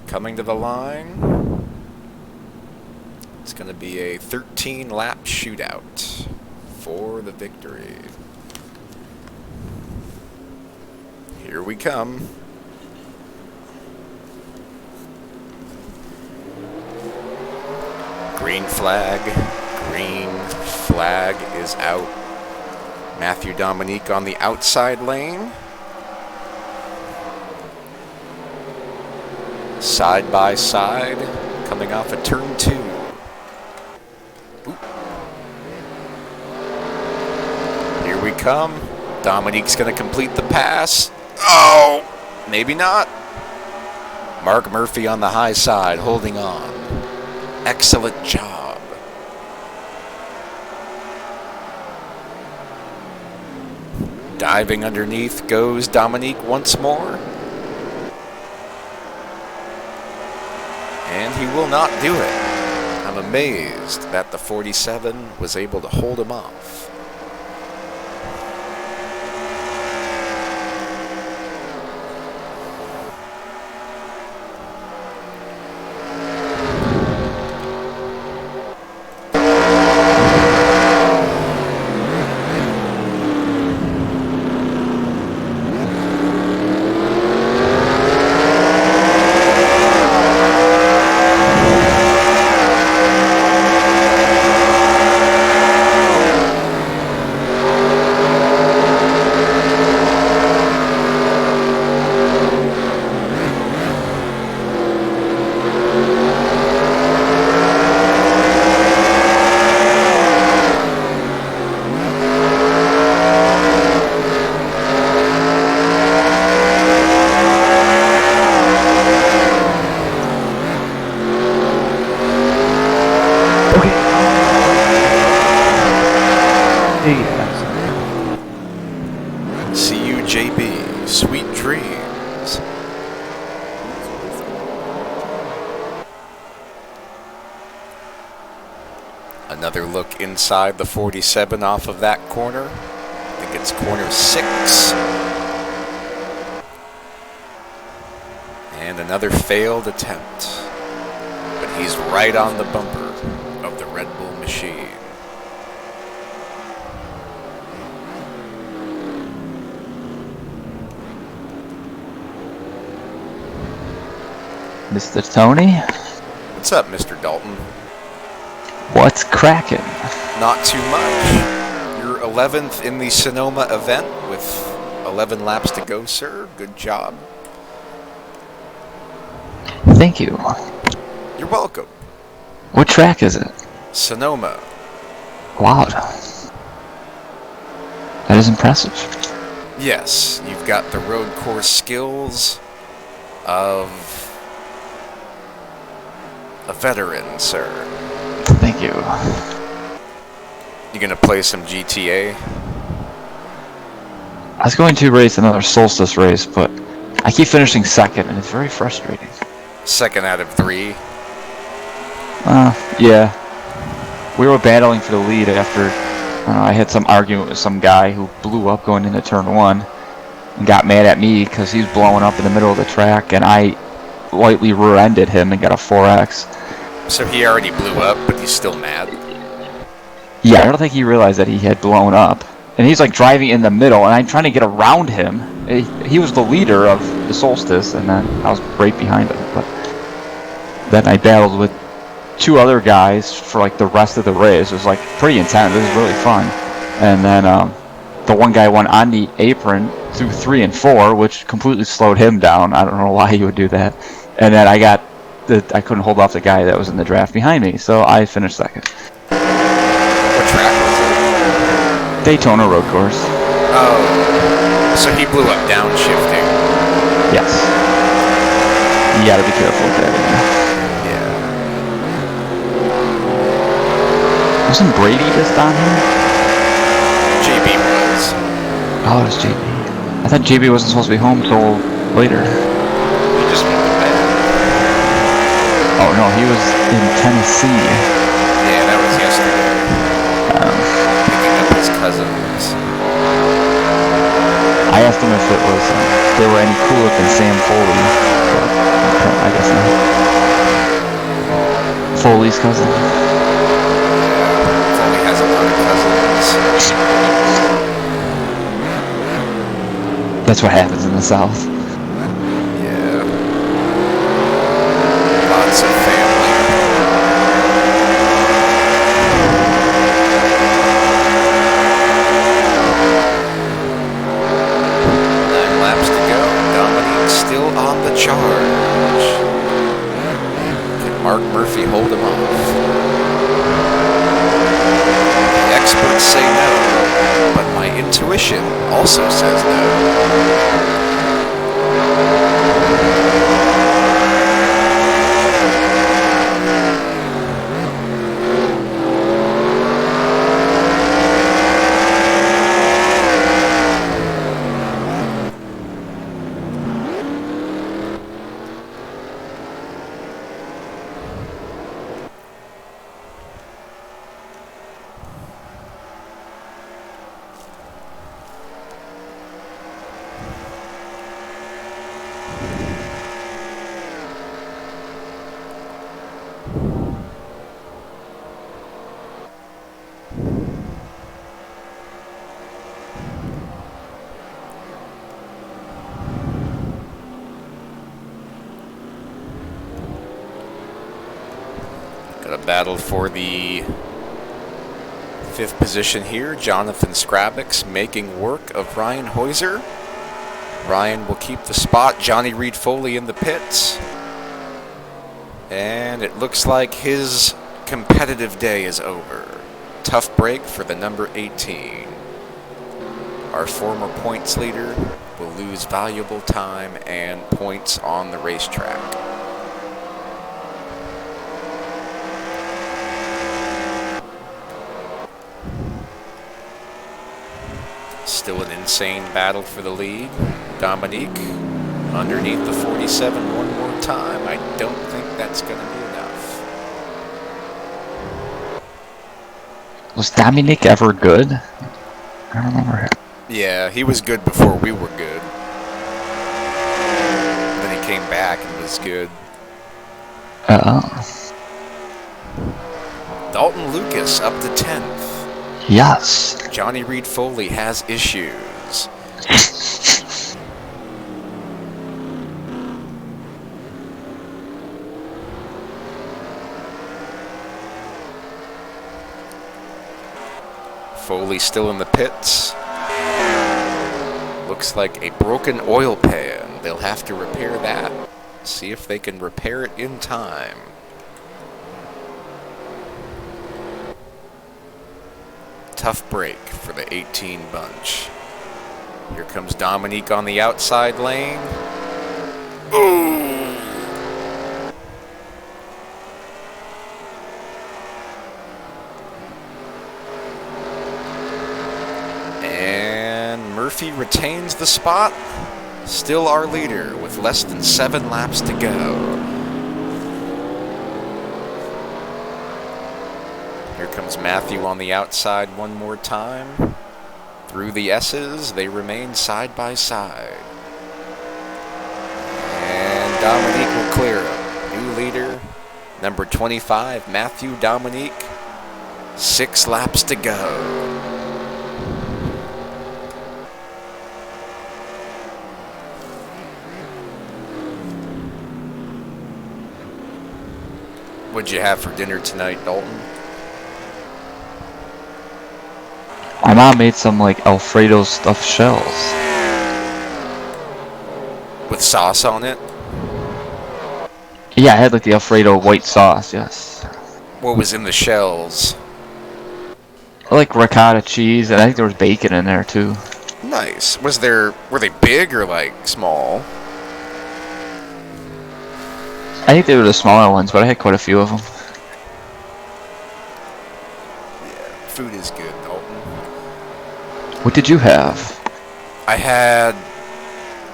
[SPEAKER 1] Coming to the line, it's going to be a 13-lap shootout for the victory. Here we come. Green flag is out. Matthew Dominique on the outside lane. Side by side, coming off of turn 2. Ooh. Here we come. Dominique's going to complete the pass. Oh, maybe not. Mark Murphy on the high side, holding on. Excellent job. Diving underneath goes Dominique once more. And he will not do it. I'm amazed that the 47 was able to hold him off. See you, JB. Sweet dreams. Another look inside the 47 off of that corner. I think it's corner 6. And another failed attempt. But he's right on the bumper of the Red Bull machine.
[SPEAKER 5] Mr. Tony?
[SPEAKER 1] What's up, Mr. Dalton?
[SPEAKER 5] What's cracking?
[SPEAKER 1] Not too much. You're 11th in the Sonoma event with 11 laps to go, sir. Good job.
[SPEAKER 5] Thank you.
[SPEAKER 1] You're welcome.
[SPEAKER 5] What track is it?
[SPEAKER 1] Sonoma.
[SPEAKER 5] Wow. That is impressive.
[SPEAKER 1] Yes, you've got the road course skills of a veteran, sir.
[SPEAKER 5] Thank you.
[SPEAKER 1] You gonna play some GTA?
[SPEAKER 5] I was going to race another Solstice race, but I keep finishing second, and it's very frustrating.
[SPEAKER 1] Second out of 3.
[SPEAKER 5] Yeah. We were battling for the lead after I had some argument with some guy who blew up going into turn 1 and got mad at me because he was blowing up in the middle of the track, and I lightly rear-ended him and got a 4X.
[SPEAKER 1] So he already blew up, but he's still mad?
[SPEAKER 5] Yeah, I don't think he realized that he had blown up. and he's like driving in the middle, and I'm trying to get around him. He was the leader of the Solstice, and then I was right behind him. But then I battled with 2 other guys for like the rest of the race. It was like pretty intense. It was really fun. And then the one guy went on the apron through 3 and 4, which completely slowed him down. I don't know why he would do that. And then I couldn't hold off the guy that was in the draft behind me, so I finished second.
[SPEAKER 1] What track was it?
[SPEAKER 5] Daytona road course.
[SPEAKER 1] Oh, so he blew up downshifting.
[SPEAKER 5] Yes. You gotta be careful with that.
[SPEAKER 1] Yeah.
[SPEAKER 5] Wasn't Brady just on here?
[SPEAKER 1] JB was.
[SPEAKER 5] Oh, it was JB. I thought JB wasn't supposed to be home till later.
[SPEAKER 1] He just went to bed.
[SPEAKER 5] Oh no, he was in Tennessee.
[SPEAKER 1] Yeah, that was yesterday. Picking up his cousins.
[SPEAKER 5] I asked him if they were any cooler than Sam Foley, but I guess not. Foley's cousin.
[SPEAKER 1] Foley has a lot of cousins.
[SPEAKER 5] That's what happens in the South.
[SPEAKER 1] Yeah. Lots of family. 9 laps to go. Dominique still on the charge. Can Mark Murphy hold him off? The experts say no, but my intuition also says no. Got a battle for the 5th position here. Jonathan Skrabix making work of Ryan Heuser. Ryan will keep the spot. Johnny Reed Foley in the pits. And it looks like his competitive day is over. Tough break for the number 18. Our former points leader will lose valuable time and points on the racetrack. Still an insane battle for the lead. Dominique underneath the 47 one more time. I don't think that's going to be enough.
[SPEAKER 5] Was Dominic ever good? I don't remember.
[SPEAKER 1] Yeah, he was good before we were good. Then he came back and was good. Dalton Lucas up to 10th.
[SPEAKER 5] Yes.
[SPEAKER 1] Johnny Reed Foley has issues. Foley still in the pits. Looks like a broken oil pan. They'll have to repair that. See if they can repair it in time. Tough break for the 18 bunch. Here comes Dominique on the outside lane. Ooh. And Murphy retains the spot. Still our leader with less than 7 laps to go. Here comes Matthew on the outside one more time. Through the S's, they remain side by side. And Dominique will clear him. New leader, number 25, Matthew Dominique. 6 laps to go. What'd you have for dinner tonight, Dalton?
[SPEAKER 5] My mom made some like Alfredo stuffed shells.
[SPEAKER 1] With sauce on it?
[SPEAKER 5] Yeah, I had like the Alfredo white sauce, yes.
[SPEAKER 1] What was in the shells?
[SPEAKER 5] I like ricotta cheese, and I think there was bacon in there too.
[SPEAKER 1] Nice. Were they big or like small?
[SPEAKER 5] I think they were the smaller ones, but I had quite a few of them.
[SPEAKER 1] Yeah, food is good, Dalton.
[SPEAKER 5] What did you have?
[SPEAKER 1] I had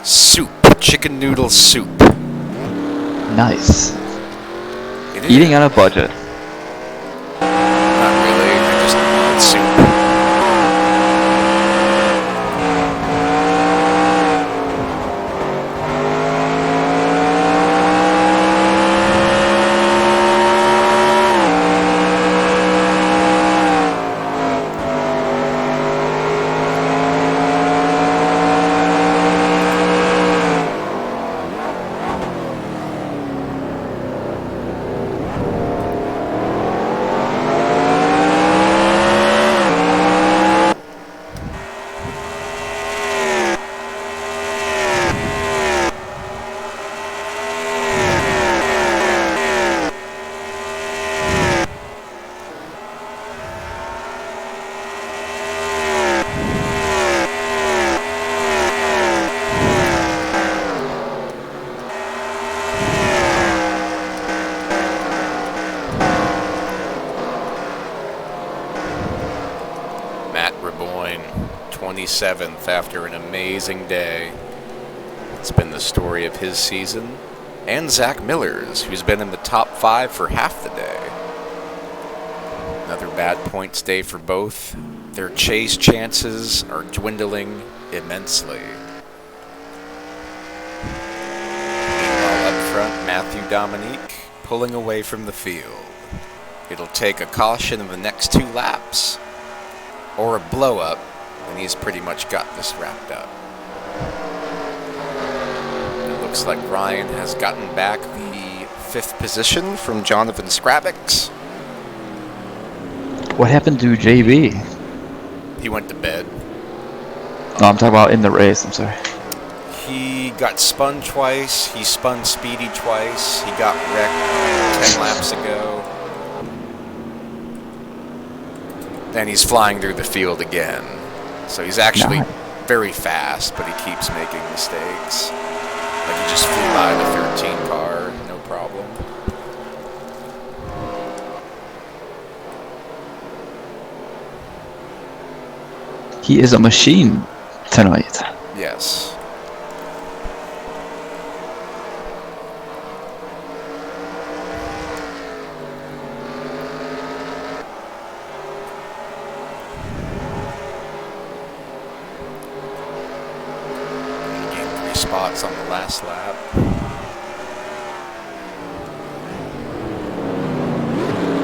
[SPEAKER 1] soup, chicken noodle soup.
[SPEAKER 5] Nice.
[SPEAKER 1] It
[SPEAKER 5] Eating
[SPEAKER 1] is.
[SPEAKER 5] on a budget.
[SPEAKER 1] Not really. I just wanted soup. Matt Reboyne, 27th after an amazing day. It's been the story of his season, and Zach Miller's, who's been in the top 5 for half the day. Another bad points day for both. Their chase chances are dwindling immensely. Meanwhile, up front, Matthew Dominique pulling away from the field. It'll take a caution in the next 2 laps, or a blow-up, and he's pretty much got this wrapped up. It looks like Ryan has gotten back the 5th position from Jonathan Scravix.
[SPEAKER 5] What happened to JB?
[SPEAKER 1] He went to bed.
[SPEAKER 5] No, I'm talking about in the race, I'm sorry.
[SPEAKER 1] He got spun twice, he spun Speedy twice, he got wrecked 10 laps ago. Then he's flying through the field again. So he's actually very fast, but he keeps making mistakes. Like he just flew by the 13 car, no problem.
[SPEAKER 5] He is a machine tonight.
[SPEAKER 1] Yes. Spots on the last lap.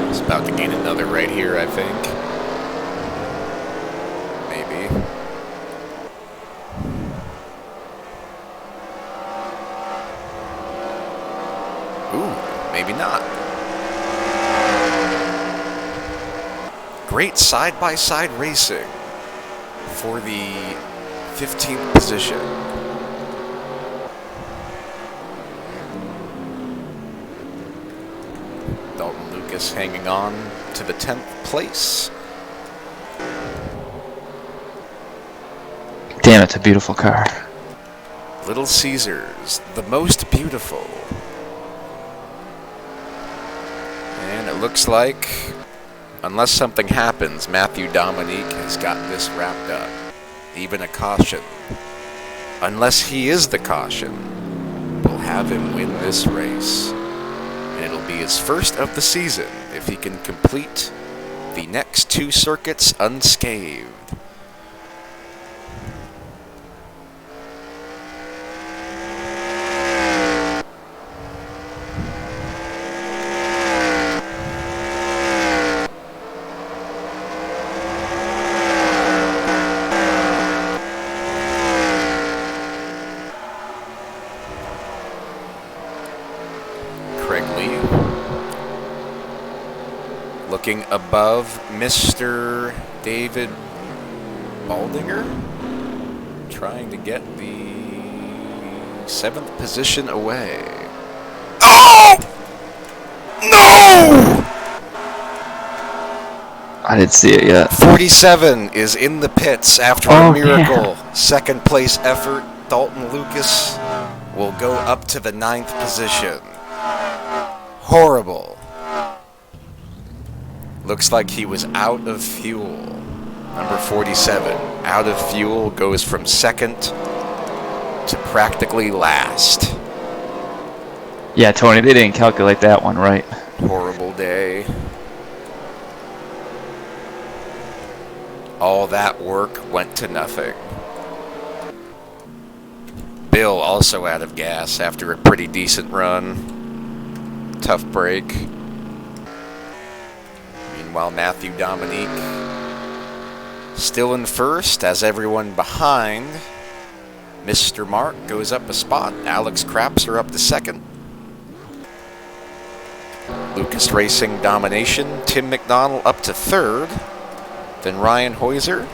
[SPEAKER 1] He's about to gain another right here, I think. Maybe. Ooh, maybe not. Great side-by-side racing for the 15th position. Dalton Lucas hanging on to the 10th place.
[SPEAKER 5] Damn, it's a beautiful car.
[SPEAKER 1] Little Caesars, the most beautiful. And it looks like, unless something happens, Matthew Dominique has got this wrapped up. Even a caution. Unless he is the caution, we'll have him win this race. And it'll be his first of the season if he can complete the next 2 circuits unscathed. Looking above Mr. David Baldinger, trying to get the 7th position away. Oh! No!
[SPEAKER 5] I didn't see it yet.
[SPEAKER 1] 47 is in the pits after
[SPEAKER 5] Oh,
[SPEAKER 1] a miracle.
[SPEAKER 5] yeah.
[SPEAKER 1] Second place effort. Dalton Lucas will go up to the 9th position. Horrible. Looks like he was out of fuel. Number 47, out of fuel, goes from 2nd to practically last.
[SPEAKER 5] Yeah, Tony, they didn't calculate that one right.
[SPEAKER 1] Horrible day. All that work went to nothing. Bill also out of gas after a pretty decent run. Tough break. Meanwhile, Matthew Dominique still in first, as everyone behind Mr. Mart goes up a spot. Alex Krapser up to 2nd. Lucas Racing domination. Tim McDonald up to 3rd. Then Ryan Heuser.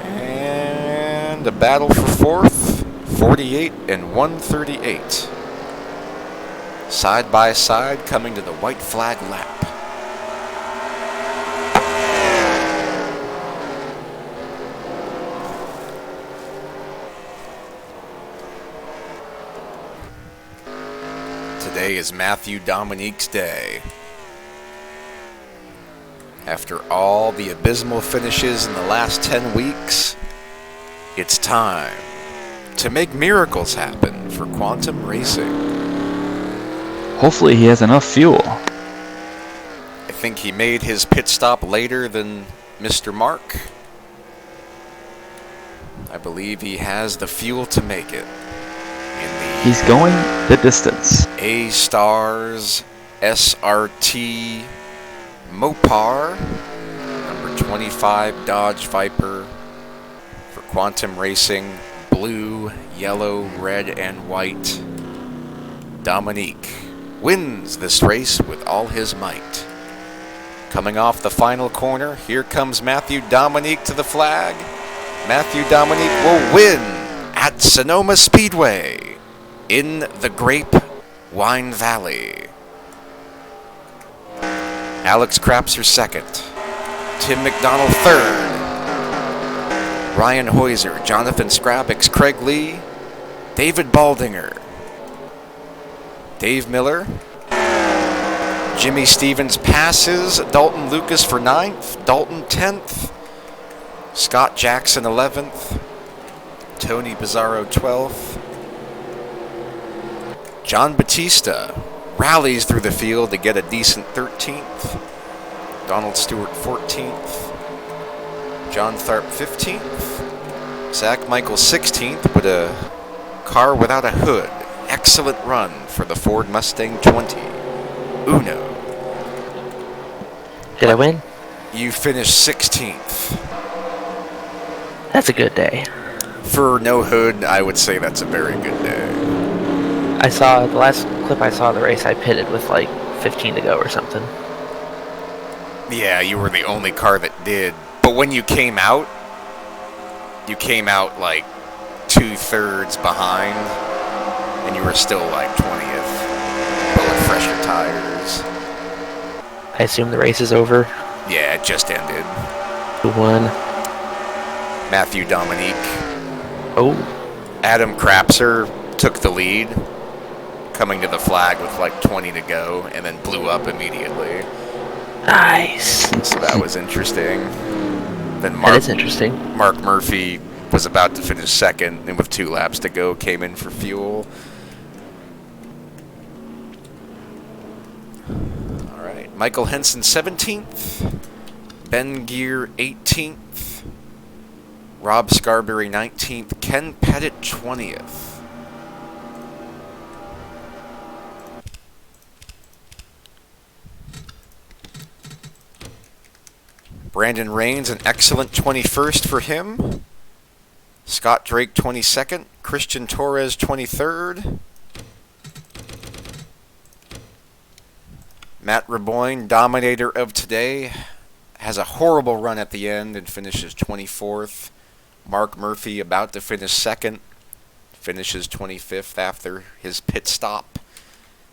[SPEAKER 1] And a battle for 4th. 48 and 138. Side by side, coming to the white flag lap. Today is Matthew Dominique's day. After all the abysmal finishes in the last 10 weeks, it's time to make miracles happen for Quantum Racing.
[SPEAKER 5] Hopefully he has enough fuel.
[SPEAKER 1] I think he made his pit stop later than Mr. Mark. I believe he has the fuel to make it. In the
[SPEAKER 5] He's going the distance.
[SPEAKER 1] A-Stars SRT Mopar, number 25 Dodge Viper for Quantum Racing, blue, yellow, red, and white. Dominique wins this race with all his might. Coming off the final corner, here comes Matthew Dominique to the flag. Matthew Dominique will win at Sonoma Speedway in the Grape Wine Valley. Alex Krapser 2nd. Tim McDonald 3rd. Ryan Heuser, Jonathan Scrabix, Craig Lee, David Baldinger, Dave Miller, Jimmy Stevens passes Dalton Lucas for 9th, Dalton 10th, Scott Jackson 11th, Tony Bizzarro 12th, John Batista rallies through the field to get a decent 13th, Donald Stewart 14th, John Tharp 15th, Zach Michael 16th, but a car without a hood. Excellent run for the Ford Mustang 20. Uno.
[SPEAKER 2] Did I win?
[SPEAKER 1] You finished 16th.
[SPEAKER 2] That's a good day.
[SPEAKER 1] For no hood, I would say that's a very good day.
[SPEAKER 2] I saw the last clip I saw of the race. I pitted with like 15 to go or something.
[SPEAKER 1] Yeah, you were the only car that did. But when you came out like 2/3 behind, and you were still like 20th, but with fresher tires.
[SPEAKER 2] I assume the race is over.
[SPEAKER 1] Yeah, it just ended.
[SPEAKER 2] Who won?
[SPEAKER 1] Matthew Dominique.
[SPEAKER 2] Oh,
[SPEAKER 1] Adam Krapser took the lead, coming to the flag with like 20 to go, and then blew up immediately.
[SPEAKER 2] nice.
[SPEAKER 1] So that was interesting. Then
[SPEAKER 2] That is interesting.
[SPEAKER 1] Mark Murphy was about to finish 2nd, and with 2 laps to go, came in for fuel. All right, Michael Henson 17th, Ben Gear 18th, Rob Scarberry 19th, Ken Pettit 20th. Brandon Raines, an excellent 21st for him. Scott Drake 22nd, Christian Torres 23rd. Matt Reboyne, dominator of today, has a horrible run at the end and finishes 24th. Mark Murphy, about to finish second, finishes 25th after his pit stop.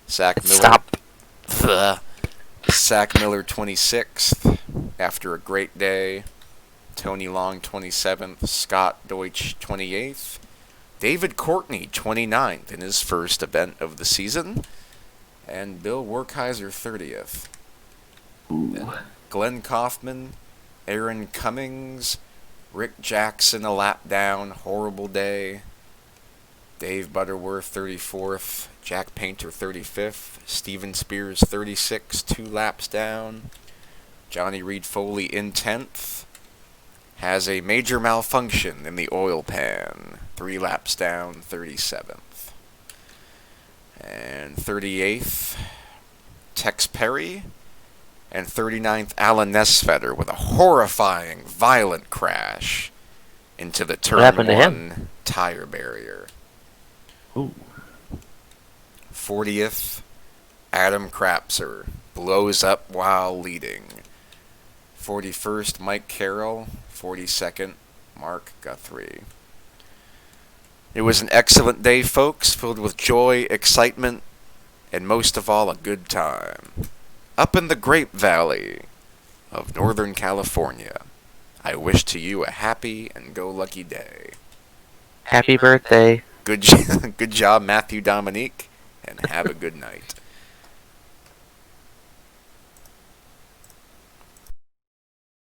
[SPEAKER 1] Zach Miller, Zach Miller 26th after a great day. Tony Long 27th. Scott Deutsch 28th. David Courtney 29th in his first event of the season. And Bill Werkheiser 30th. Glenn Kaufman, Aaron Cummings, Rick Jackson a lap down, horrible day. Dave Butterworth 34th, Jack Painter 35th, Steven Spears 36, 2 laps down. Johnny Reed Foley in 10th, has a major malfunction in the oil pan, 3 laps down, 37th. And 38th, Tex Perry. And 39th, Alan Nesvetter with a horrifying, violent crash into the turn 1 tire barrier.
[SPEAKER 2] Ooh.
[SPEAKER 1] 40th, Adam Krapser blows up while leading. 41st, Mike Carroll. 42nd, Mark Guthrie. It was an excellent day, folks, filled with joy, excitement, and most of all, a good time. Up in the Grape Valley of Northern California, I wish to you a happy and go-lucky day.
[SPEAKER 2] Happy birthday.
[SPEAKER 1] Good job, Matthew Dominique, and have a good night.